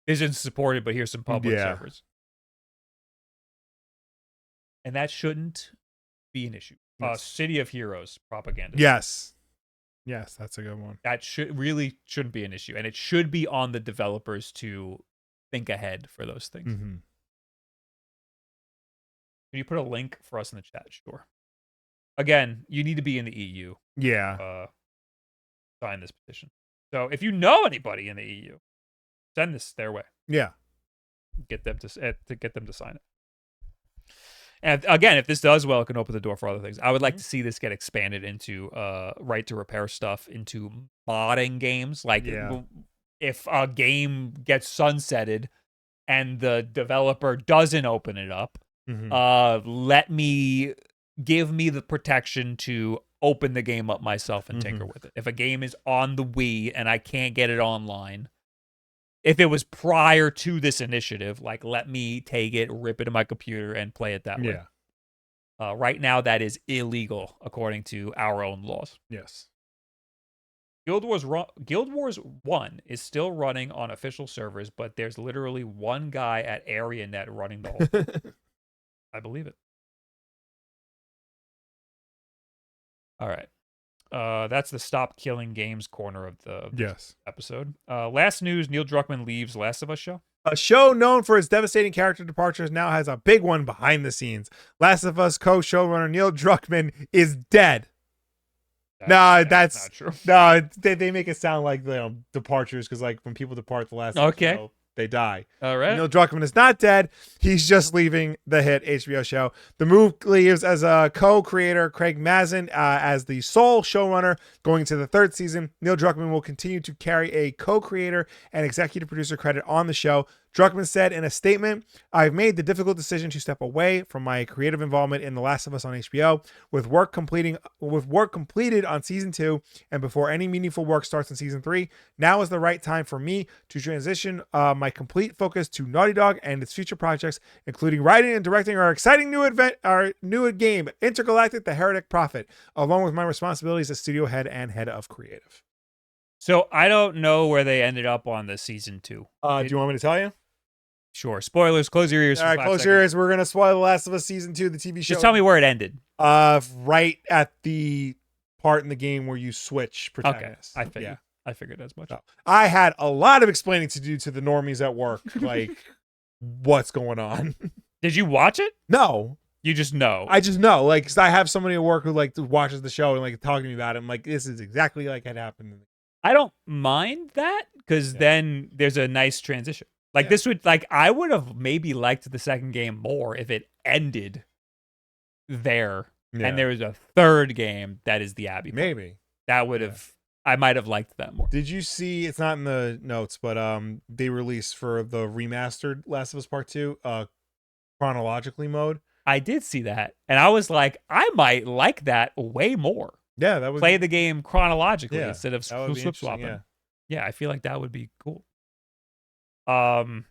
this isn't supported, but here's some public servers. And that shouldn't be an issue. City of Heroes propaganda. Yes, that's a good one. That shouldn't be an issue. And it should be on the developers to think ahead for those things. Can you put a link for us in the chat? Sure. Again, you need to be in the EU. Yeah. Sign this petition. So if you know anybody in the EU, send this their way. Yeah. Get them to get them to sign it. And again, if this does well, it can open the door for other things. I would like to see this get expanded into right to repair stuff, into modding games. Like if a game gets sunsetted and the developer doesn't open it up, give me the protection to open the game up myself and tinker with it. If a game is on the Wii and I can't get it online, if it was prior to this initiative, like let me take it, rip it in my computer, and play it that way. Right now, that is illegal according to our own laws. Yes. Guild Wars 1 is still running on official servers, but there's literally one guy at AreaNet running the whole thing. I believe it. All right. That's the Stop Killing Games corner of this episode. Last news, Neil Druckmann leaves Last of Us show. A show known for its devastating character departures now has a big one behind the scenes. Last of Us co-showrunner Neil Druckmann is dead. That's not true. No, they make it sound like departures because like when people depart the Last of Us show, they die. All right. Neil Druckmann is not dead. He's just leaving the hit HBO show. The move leaves as a co-creator Craig Mazin as the sole showrunner going into the third season. Neil Druckmann will continue to carry a co-creator and executive producer credit on the show. Druckmann said in a statement, "I've made the difficult decision to step away from my creative involvement in The Last of Us on HBO, with work completed on season 2 and before any meaningful work starts in season 3. Now is the right time for me to transition my complete focus to Naughty Dog and its future projects, including writing and directing our exciting new game, Intergalactic: The Heretic Prophet, along with my responsibilities as studio head and head of creative." So I don't know where they ended up on the season 2. Do you want me to tell you? Sure. Spoilers. Close your ears. All right, close your ears. We're gonna spoil The Last of Us season 2, the TV show. Just tell me where it ended. Right at the part in the game where you switch protagonists. Okay, I figured. Yeah. I figured as much. So, I had a lot of explaining to do to the normies at work, like what's going on. Did you watch it? No. You just know. I just know, like, 'cause I have somebody at work who like watches the show and like talking to me about it. I'm like, this is exactly like it happened. I don't mind that because then there's a nice transition. Like this would, like, I would have maybe liked the second game more if it ended there and there was a third game that is the Abbey. Maybe that would have. I might have liked that more. Did you see? It's not in the notes, but they released for the remastered Last of Us Part 2, chronologically mode. I did see that, and I was like, I might like that way more. Yeah, that would play the game chronologically instead of flip swapping. Yeah. Yeah, I feel like that would be cool. I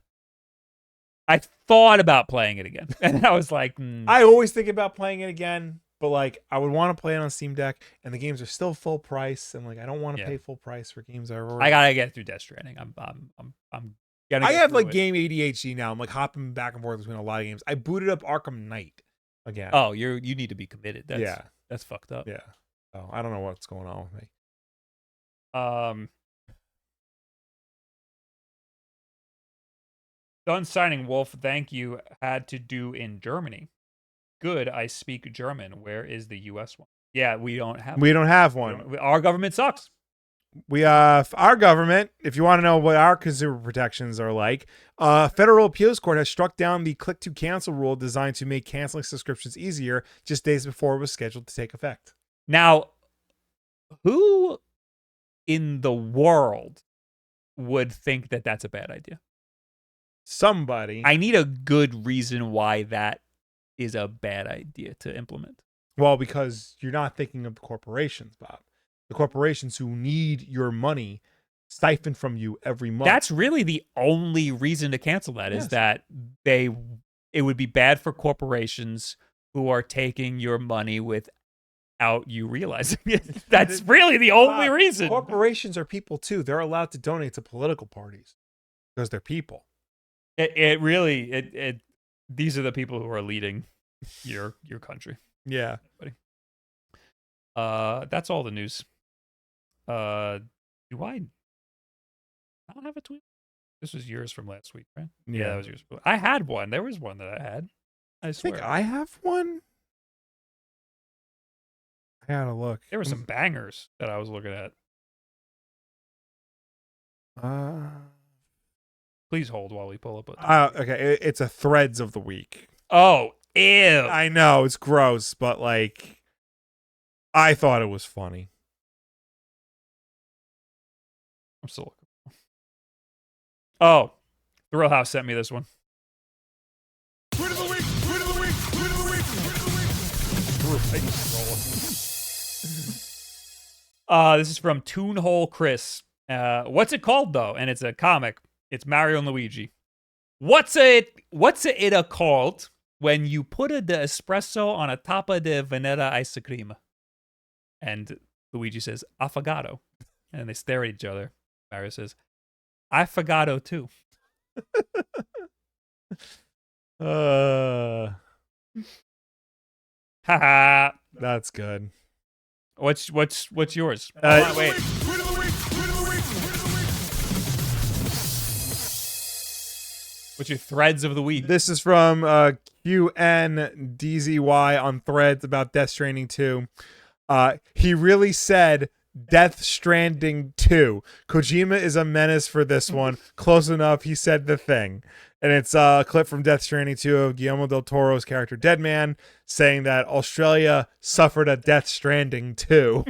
thought about playing it again, and I was like, I always think about playing it again, but like I would want to play it on Steam Deck, and the games are still full price, and like I don't want to pay full price for games I've already. I gotta get through Death Stranding. I have like game ADHD now. I'm like hopping back and forth between a lot of games. I booted up Arkham Knight again. Oh, you need to be committed. That's fucked up. Yeah. Oh, I don't know what's going on with me. Done signing, Wolf. Thank you. Had to do in Germany. Good. I speak German. Where is the U.S. one? Yeah, we don't have. We don't have one. Our government sucks. We our government. If you want to know what our consumer protections are like, federal appeals court has struck down the click to cancel rule designed to make canceling subscriptions easier, just days before it was scheduled to take effect. Now, who in the world would think that that's a bad idea? Somebody. I need a good reason why that is a bad idea to implement. Well, because you're not thinking of the corporations, Bob. The corporations who need your money siphon from you every month. That's really the only reason to cancel that is that it would be bad for corporations who are taking your money without you realizing it. That's really the only reason. Corporations are people too. They're allowed to donate to political parties because they're people. It really these are the people who are leading your country. Yeah. That's all the news. Do I not have a tweet? This was yours from last week, right? Yeah, that was yours. I had one. There was one that I had. I swear. Think I have one. I gotta look. There were some bangers that I was looking at. Please hold while we pull up. Okay, it's a threads of the week. Oh, ew! I know it's gross, but like, I thought it was funny. I'm still looking. Oh, the Real House sent me this one. Tweet of the week! Tweet of the week! Tweet of the week! Tweet of the week! This is from Toonhole Chris. What's it called though? And it's a comic. It's Mario and Luigi. What's it called when you put the espresso on a top of the vanilla ice cream? And Luigi says, affogato. And they stare at each other. Mario says, affogato too. Haha. That's good. What's yours? Wait. What's your threads of the week? This is from QNDZY on Threads about Death Stranding 2. He really said Death Stranding 2. Kojima is a menace for this one. Close enough. He said the thing. And it's a clip from Death Stranding 2 of Guillermo del Toro's character Deadman saying that Australia suffered a Death Stranding 2.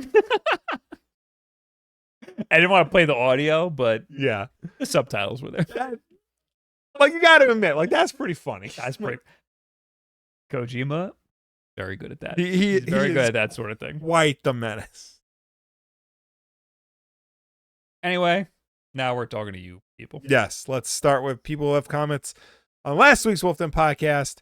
I didn't want to play the audio, but Yeah. the subtitles were there. Like, you got to admit, like, that's pretty funny. That's pretty. Kojima, very good at that. He's very good at that sort of thing. Quite the menace. Anyway, now we're talking to you people. Yes, let's start with people who have comments on last week's WULFF Den Podcast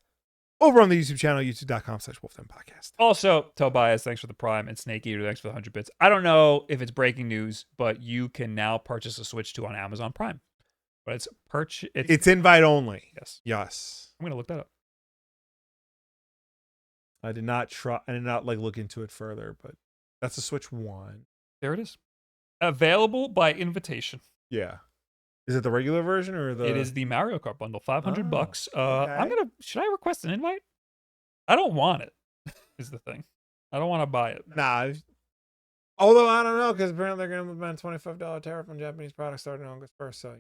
over on the YouTube channel, youtube.com/WULFF-Den-Podcast. Also, Tobias, thanks for the Prime, and Snake Eater, thanks for the 100 bits. I don't know if it's breaking news, but you can now purchase a Switch 2 on Amazon Prime. But it's invite only. Yes. Yes. I'm gonna look that up. I did not like look into it further, but that's a Switch 1. There it is. Available by invitation. Yeah. Is it the regular version or the? It is the Mario Kart bundle, $500. Okay. Should I request an invite? I don't want it. Is the thing. I don't want to buy it. Nah. Although I don't know, because apparently they're going to implement $25 tariff on Japanese products starting August 1st. So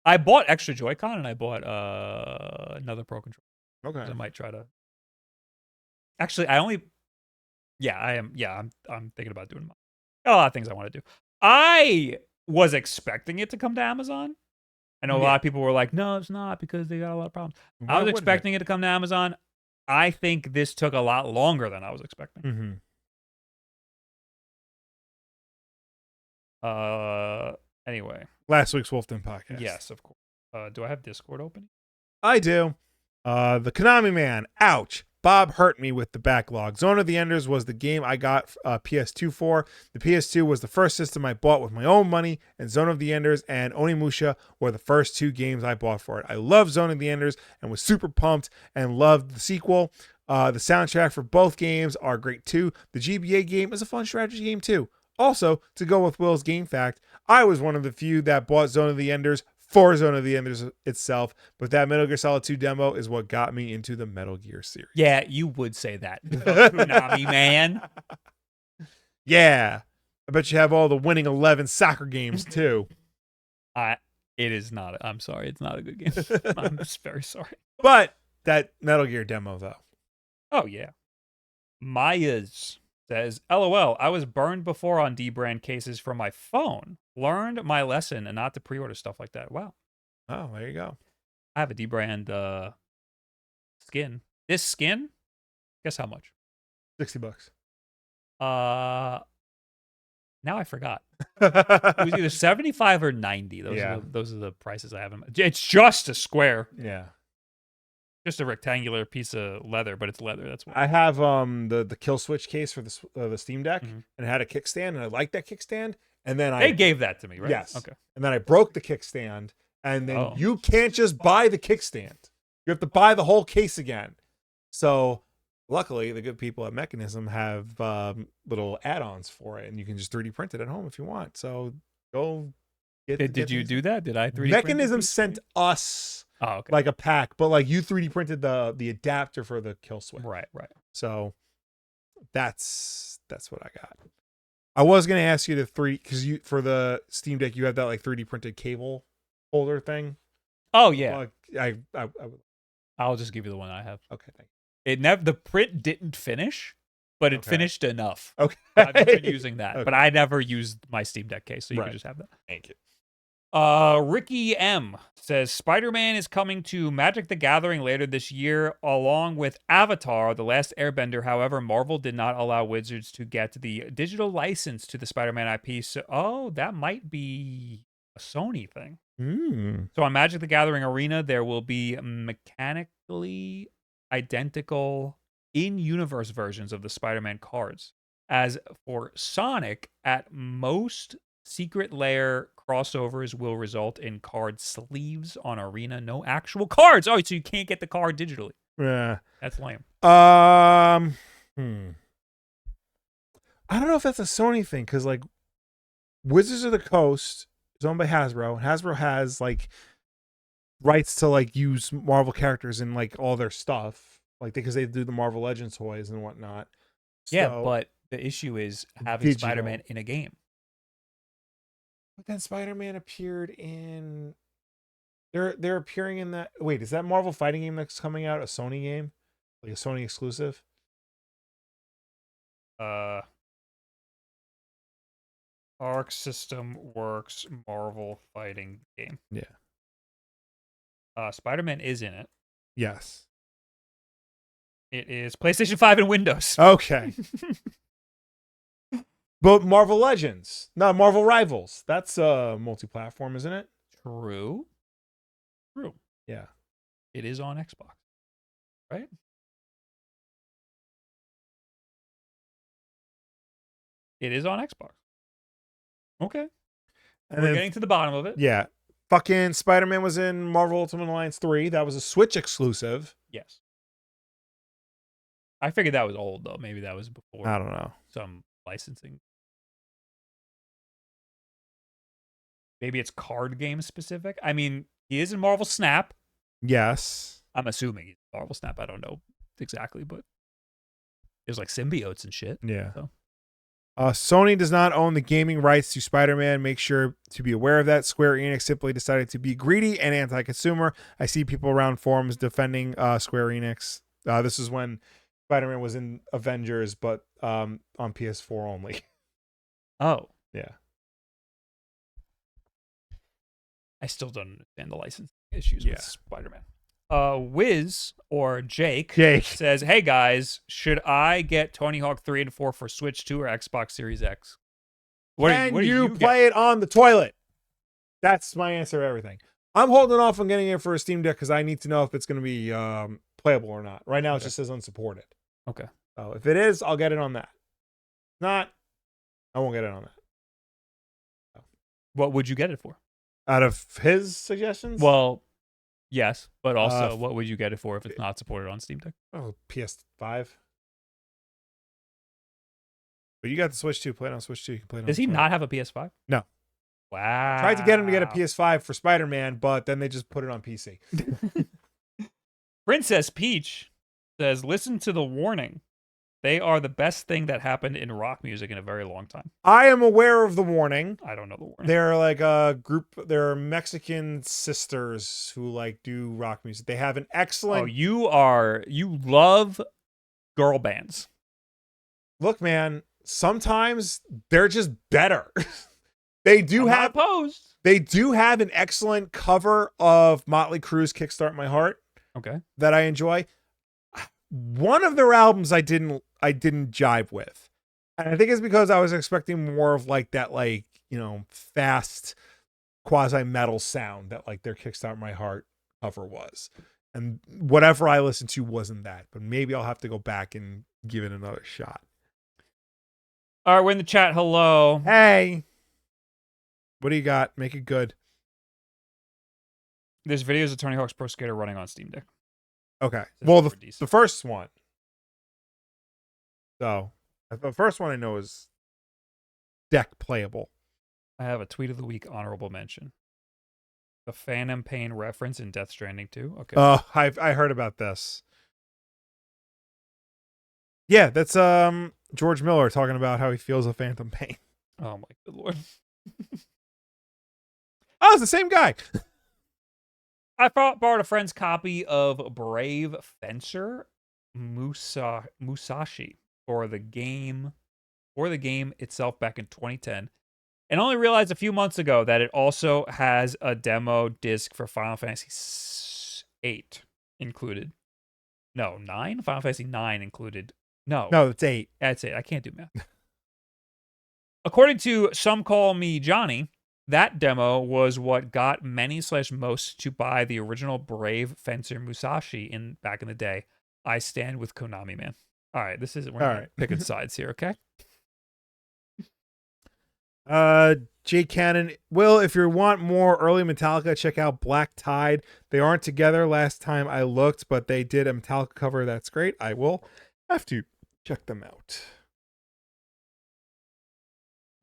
I bought extra Joy-Con and I bought another Pro Controller. okay. I might try to. Actually, I am. Yeah, I'm thinking about doing a lot of things I want to do. I was expecting it to come to Amazon. I know a lot of people were like, "No, it's not because they got a lot of problems." I was expecting it to come to Amazon. I think this took a lot longer than I was expecting. Mm-hmm. Anyway. Last week's WULFF Den Podcast. Yes, of course. Do I have Discord open? I do. The Konami Man. Ouch. Bob hurt me with the backlog. Zone of the Enders was the game I got PS2 for. The PS2 was the first system I bought with my own money, and Zone of the Enders and Onimusha were the first 2 games I bought for it. I love Zone of the Enders and was super pumped and loved the sequel. The soundtrack for both games are great too. The GBA game is a fun strategy game too. Also, to go with Will's game fact, I was one of the few that bought Zone of the Enders for Zone of the Enders itself, but that Metal Gear Solid 2 demo is what got me into the Metal Gear series. Yeah, you would say that. Konami Man. Yeah. I bet you have all the winning 11 soccer games too. It is not. I'm sorry. It's not a good game. I'm just very sorry. But that Metal Gear demo though. Oh, yeah. Mayas says, LOL, I was burned before on D-brand cases from my phone. Learned my lesson and not to pre-order stuff like that. Wow. Oh, there you go. I have a D-brand skin. This skin, guess how much? $60. Now I forgot. It was either 75 or 90. Those are the prices I have. It's just a square. Yeah. Just a rectangular piece of leather, but it's leather. That's what I have the kill switch case for the Steam Deck, and it had a kickstand, and I like that kickstand. And then they gave that to me, right? Yes. Okay. And then I broke the kickstand, and then you can't just buy the kickstand. You have to buy the whole case again. So luckily, the good people at Mechanism have little add-ons for it, and you can just 3D print it at home if you want. So go get. Did you do that? Did I 3D print Mechanism sent us like a pack, but like you 3D printed the adapter for the kill switch. Right. So that's what I got. I was gonna ask you to because you for the Steam Deck you have that like 3D printed cable holder thing. Oh yeah. I'll just give you the one I have. Okay, thank you. The print didn't finish, but it finished enough. Okay. I've been using that, Okay. but I never used my Steam Deck case, so you can just have that. Thank you. Ricky M says Spider-Man is coming to Magic the Gathering later this year, along with Avatar: The Last Airbender. However, Marvel did not allow Wizards to get the digital license to the Spider-Man IP. So, that might be a Sony thing. So on Magic the Gathering Arena, there will be mechanically identical in-universe versions of the Spider-Man cards. As for Sonic, at most, Secret Lair crossovers will result in card sleeves on Arena. No actual cards. Oh, so you can't get the card digitally. Yeah. That's lame. I don't know if that's a Sony thing, because like Wizards of the Coast is owned by Hasbro. Hasbro has like rights to like use Marvel characters in like all their stuff, like because they do the Marvel Legends toys and whatnot. Yeah, So- but the issue is having Digital. Spider-Man in a game. But then Spider-Man appeared in. They're appearing in that. Wait, is that Marvel fighting game that's coming out a Sony game, like a Sony exclusive? Arc System Works Marvel fighting game. Yeah. Spider-Man is in it. Yes. It is PlayStation 5 and Windows. Okay. But Marvel Legends, not Marvel Rivals. That's multi-platform, isn't it? True. Yeah. It is on Xbox, right? It is on Xbox. Okay. And We're then, getting to the bottom of it. yeah, fucking Spider-Man was in Marvel Ultimate Alliance 3. That was a Switch exclusive. Yes. I figured that was old, though. Maybe that was before I don't know. some licensing. Maybe it's card game specific. I mean, he is in Marvel Snap. Yes. I'm assuming he's in Marvel Snap. I don't know exactly, but there's like symbiotes and shit. Yeah. So. Sony does not own the gaming rights to Spider-Man. Make sure to be aware of that. Square Enix simply decided to be greedy and anti-consumer. I see people around forums defending Square Enix. This is when Spider-Man was in Avengers, but on PS4 only. Oh. Yeah. I still don't understand the licensing issues Yeah. with Spider-Man. Wiz or Jake Jake. says, "Hey guys, should I get Tony Hawk 3 and 4 for Switch 2 or Xbox Series X?" Can do you get? play it on the toilet? That's my answer to everything. I'm holding off on getting it for a Steam Deck because I need to know if it's going to be playable or not. Right now, it Okay. just says unsupported. Okay. So if it is, I'll get it on that. If not, I won't get it on that. What would you get it for? Out of his suggestions? Well, yes, but also, Uh, what would you get it for if it's not supported on Steam Deck? oh, PS5. But you got the Switch 2. Play it on Switch 2. You can play it on Does he the toilet. not have a PS5? No. Wow. Tried to get him to get a PS5 for Spider-Man, but then they just put it on PC. Princess Peach says, "Listen to the warning. They are the best thing that happened in rock music in a very long time." I am aware of the warning. I don't know the warning. They're like a group. They're Mexican sisters who like do rock music. They have an excellent. Oh, you love girl bands. Look, man. Sometimes they're just better. They do I'm not have. opposed. They do have an excellent cover of Motley Crue's "Kickstart My Heart" Okay. that I enjoy. One of their albums I didn't jive with, and I think it's because I was expecting more of like that, like, you know, fast quasi metal sound that like their "Kickstart My Heart" cover was, and whatever I listened to wasn't that. But maybe I'll have to go back and give it another shot. All right, we're in the chat. Hello. Hey, what do you got? Make it good. There's videos of Tony Hawk's Pro Skater running on Steam Deck. Okay. Says Well, they were the decent. first one. So the first one I know is deck playable. I have a tweet of the week honorable mention. The Phantom Pain reference in Death Stranding 2. Okay. I heard about this. Yeah, that's George Miller talking about how he feels a phantom pain. Oh my good lord. Oh, it's the same guy. I borrowed a friend's copy of Brave Fencer Musashi for the game itself back in 2010, and only realized a few months ago that it also has a demo disc for Final Fantasy VIII included. No, 9? Final Fantasy 9 included. No, it's 8. that's it. I can't do math. According to Some Call Me Johnny, that demo was what got many/most to buy the original Brave Fencer Musashi back in the day. I stand with Konami, man. All right, we're not right. picking sides here, okay? Jay Cannon. Will, if you want more early Metallica, check out Black Tide. They aren't together last time I looked, but they did a Metallica cover that's great. I will have to check them out.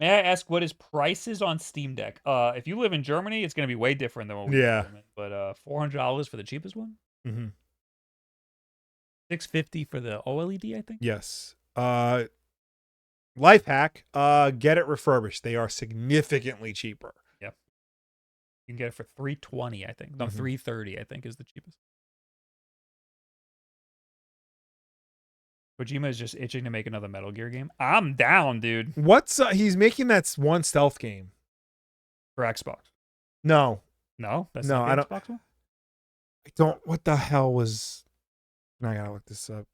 May I ask what his price is on Steam Deck? If you live in Germany, it's going to be way different than what we Yeah. live in. But $400 for the cheapest one? Mm-hmm. $650 for the OLED, I think? Yes. Life hack, get it refurbished. They are significantly cheaper. You can get it for $320, I think. No, $330, I think, is the cheapest. Kojima is just itching to make another Metal Gear game. I'm down, dude. What's he's making that one stealth game For Xbox. No, No? That's No, not the I don't- Xbox one? I don't. What the hell was? I gotta look this up.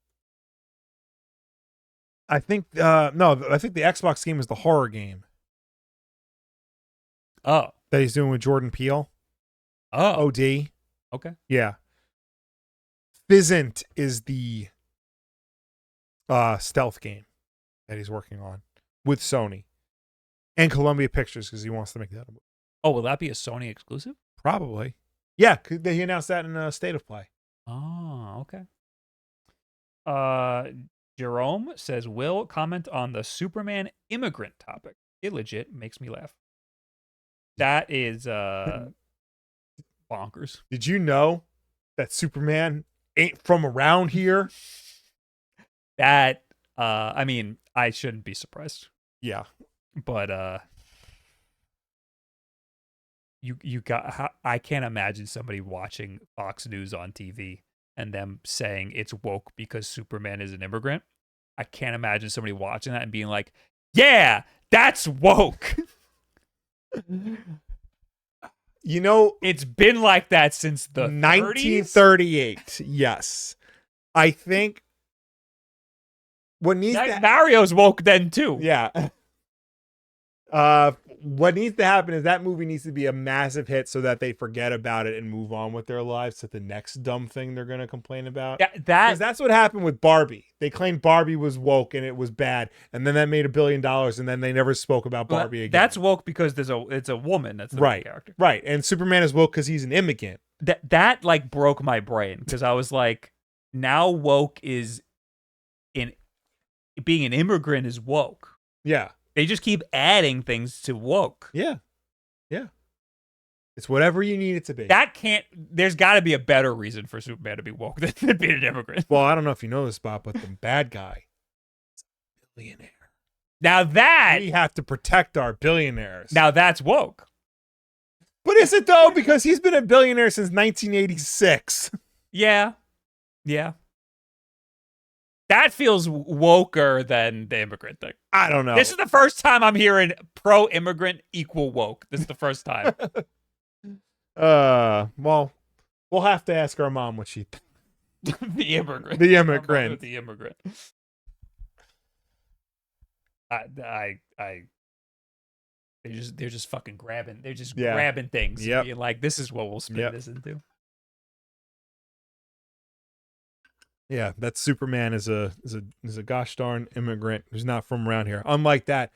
I think no, I think the Xbox game is the horror game Oh. that he's doing with Jordan Peele. Oh. OD. Okay. Yeah. Fizzant is the stealth game that he's working on with Sony and Columbia Pictures because he wants to make that a movie. Oh, will that be a Sony exclusive? Probably. Yeah, he announced that in State of Play. Oh, okay. Jerome says, will comment on the Superman immigrant topic. Illegit makes me laugh. That is bonkers. Did you know that Superman ain't from around here? That I mean, I shouldn't be surprised. Yeah. But you got I can't imagine somebody watching Fox News on TV and them saying it's woke because Superman is an immigrant. I can't imagine somebody watching that and being like, "Yeah, that's woke." You know, It's been like that since the 30s. 1938. Yes. I think what needs to Mario's woke then too. yeah. What needs to happen is that movie needs to be a massive hit so that they forget about it and move on with their lives to the next dumb thing they're going to complain about. Yeah, Because that's what happened with Barbie. They claimed Barbie was woke and it was bad, and then that made $1 billion, and then they never spoke about Barbie again. That's woke because it's a woman that's the main character. Right. And Superman is woke because he's an immigrant. That like broke my brain because I was like, now woke is in being an immigrant is woke. Yeah. They just keep adding things to woke. Yeah. Yeah. It's whatever you need it to be. That can't. There's got to be a better reason for Superman to be woke than being an immigrant. Well, I don't know if you know this, Bob, but the bad guy is a billionaire. Now that We have to protect our billionaires. now that's woke. But is it though? Because he's been a billionaire since 1986. Yeah. That feels woker than the immigrant thing. I don't know. This is the first time I'm hearing pro-immigrant equal woke. This is the first time. Well, we'll have to ask our mom what she thinks. The immigrant. The I'm immigrant. with the immigrant. They're just fucking grabbing. They're just grabbing things. Yep. Being like, this is what we'll spin Yep. this into. Yeah, that Superman is a gosh darn immigrant who's not from around here. Unlike that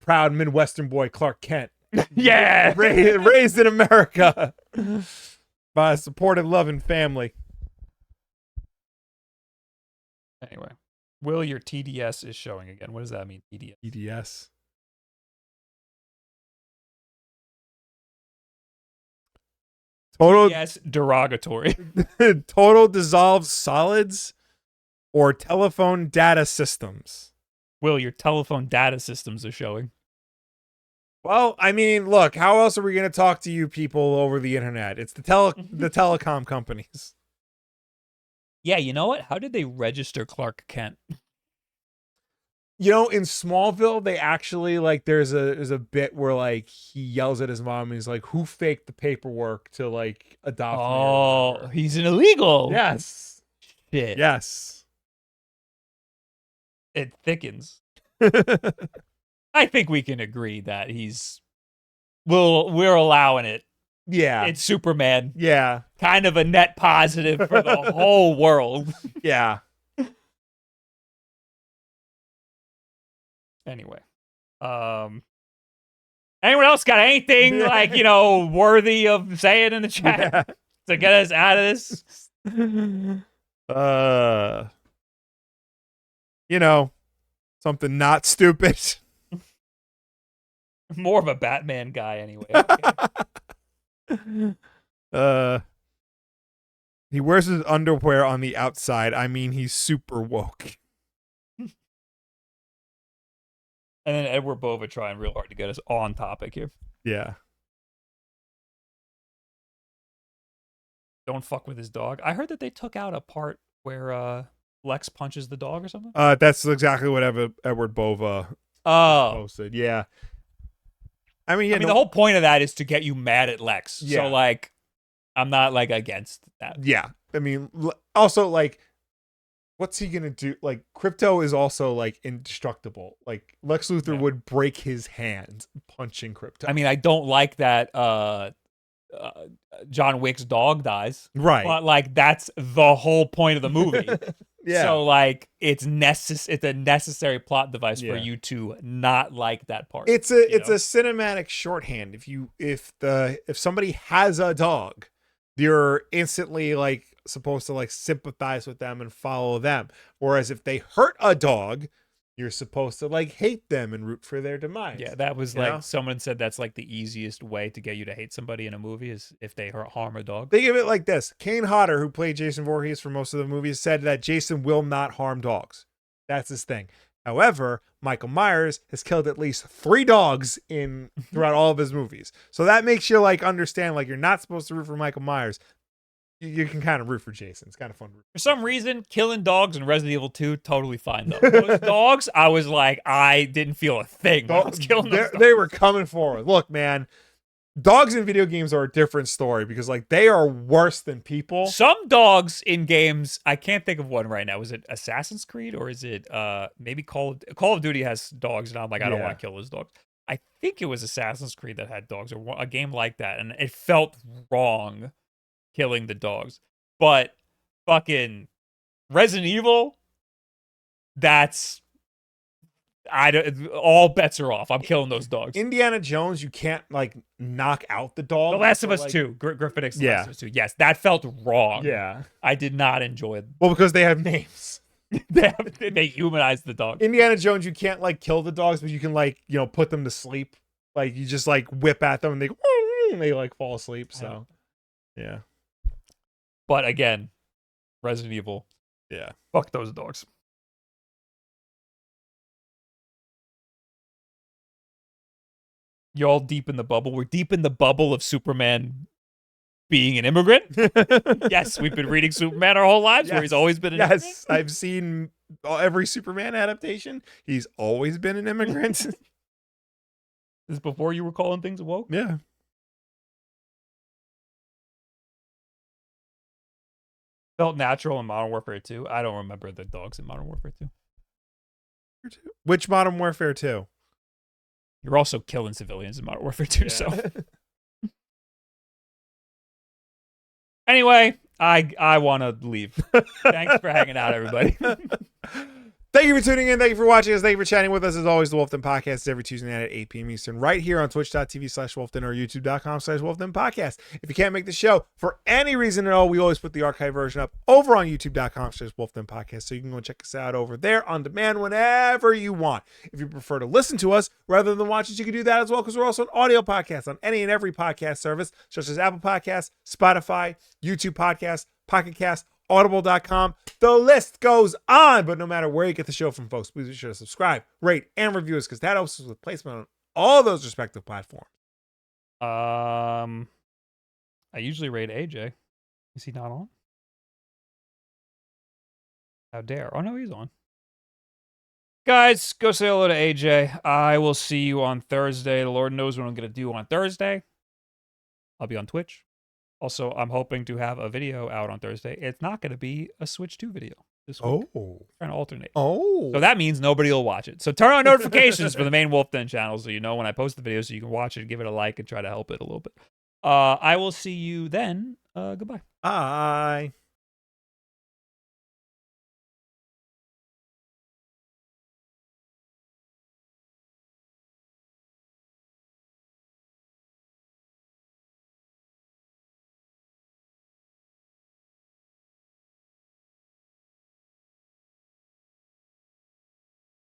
proud Midwestern boy Clark Kent. Yeah. raised in America by a supportive, loving family. Anyway, Will, your TDS is showing again. What does that mean, TDS? EDS. Total TDS derogatory. total dissolved solids or telephone data systems. Will, your telephone data systems are showing. Well, I mean, look, how else are we going to talk to you people over the internet? It's the telecom companies. Yeah, you know what? How did they register Clark Kent? You know, in Smallville, they actually like there's a bit where like he yells at his mom and he's like, "Who faked the paperwork to like adopt me?" or Oh, whatever?" he's an illegal. Yes. Shit. Yes. It thickens. I think we can agree that we're allowing it. Yeah. It's Superman. Yeah. Kind of a net positive for the whole world. Yeah. Anyway. Anyone else got anything like, worthy of saying in the chat to get us out of this? Something not stupid. More of a Batman guy anyway. Okay. He wears his underwear on the outside. I mean, he's super woke. And then Edward Bova trying real hard to get us on topic here. Yeah. Don't fuck with his dog. I heard that they took out a part where Lex punches the dog or something. That's exactly what Edward Bova posted. Yeah. I mean, the whole point of that is to get you mad at Lex. Yeah. So, like, I'm not, like, against that. Yeah. I mean, also, like, what's he gonna do? Like, Crypto is also, like, indestructible. Like, Lex Luthor would break his hand punching Crypto. I mean, I don't like that John Wick's dog dies. Right. But, like, that's the whole point of the movie. Yeah. So, like, it's a necessary plot device for you to not like that part. It's a cinematic shorthand. If somebody has a dog, you're instantly like supposed to like sympathize with them and follow them. Whereas if they hurt a dog, you're supposed to like hate them and root for their demise. Yeah, that was someone said that's like the easiest way to get you to hate somebody in a movie is if they harm a dog. Think of it like this. Kane Hodder, who played Jason Voorhees for most of the movies, said that Jason will not harm dogs. That's his thing. However, Michael Myers has killed at least 3 dogs throughout all of his movies. So that makes you like understand like you're not supposed to root for Michael Myers. You can kind of root for Jason. It's kind of fun. For some reason, killing dogs in Resident Evil 2, totally fine though. Those dogs, I was like, I didn't feel a thing when I was killing those dogs. They were coming forward. Look, man, dogs in video games are a different story because like they are worse than people. Some dogs in games, I can't think of one right now. Is it Assassin's Creed or is it maybe Call of Duty has dogs and I'm like, I don't want to kill those dogs. I think it was Assassin's Creed that had dogs or a game like that, and it felt wrong killing the dogs. But fucking Resident Evil, all bets are off. I'm killing those dogs. Indiana Jones, you can't like knock out the dog. The Last of Us 2, Griffin X. The Last of Us 2. Yes, that felt wrong. Yeah, I did not enjoy it. Well, because they have names. they humanize the dog. Indiana Jones, you can't like kill the dogs, but you can like put them to sleep. Like you just like whip at them and they like fall asleep. So yeah. But again, Resident Evil. Yeah. Fuck those dogs. Y'all deep in the bubble. We're deep in the bubble of Superman being an immigrant. Yes, we've been reading Superman our whole lives where he's always been an immigrant. Yes, I've seen every Superman adaptation. He's always been an immigrant. This is before you were calling things woke? Yeah. Felt natural in Modern Warfare 2. I don't remember the dogs in Modern Warfare 2. Which Modern Warfare 2? You're also killing civilians in Modern Warfare 2, so. Anyway, I want to leave. Thanks for hanging out, everybody. Thank you for tuning in. Thank you for watching us. Thank you for chatting with us. As always, the WULFF DEN Podcast is every Tuesday night at 8 p.m. Eastern, right here on twitch.tv/WULFDEN or youtube.com/WULFDEN Podcast. If you can't make the show for any reason at all, we always put the archive version up over on youtube.com/WULFDEN Podcast. So you can go check us out over there on demand whenever you want. If you prefer to listen to us rather than watch us, you can do that as well because we're also an audio podcast on any and every podcast service, such as Apple Podcasts, Spotify, YouTube Podcasts, Pocket Cast, Audible.com. The list goes on. But no matter where you get the show from, folks, please be sure to subscribe, rate, and review us because that helps us with placement on all those respective platforms. I usually rate AJ. Is he not on? How dare. Oh, no, he's on. Guys, go say hello to AJ. I will see you on Thursday. The Lord knows what I'm going to do on Thursday. I'll be on Twitch. Also, I'm hoping to have a video out on Thursday. It's not going to be a Switch 2 video this week. Oh. Trying to alternate. Oh. So that means nobody will watch it. So turn on notifications for the main WULFF DEN channel so you know when I post the video so you can watch it, give it a like, and try to help it a little bit. I will see you then. Goodbye. Bye.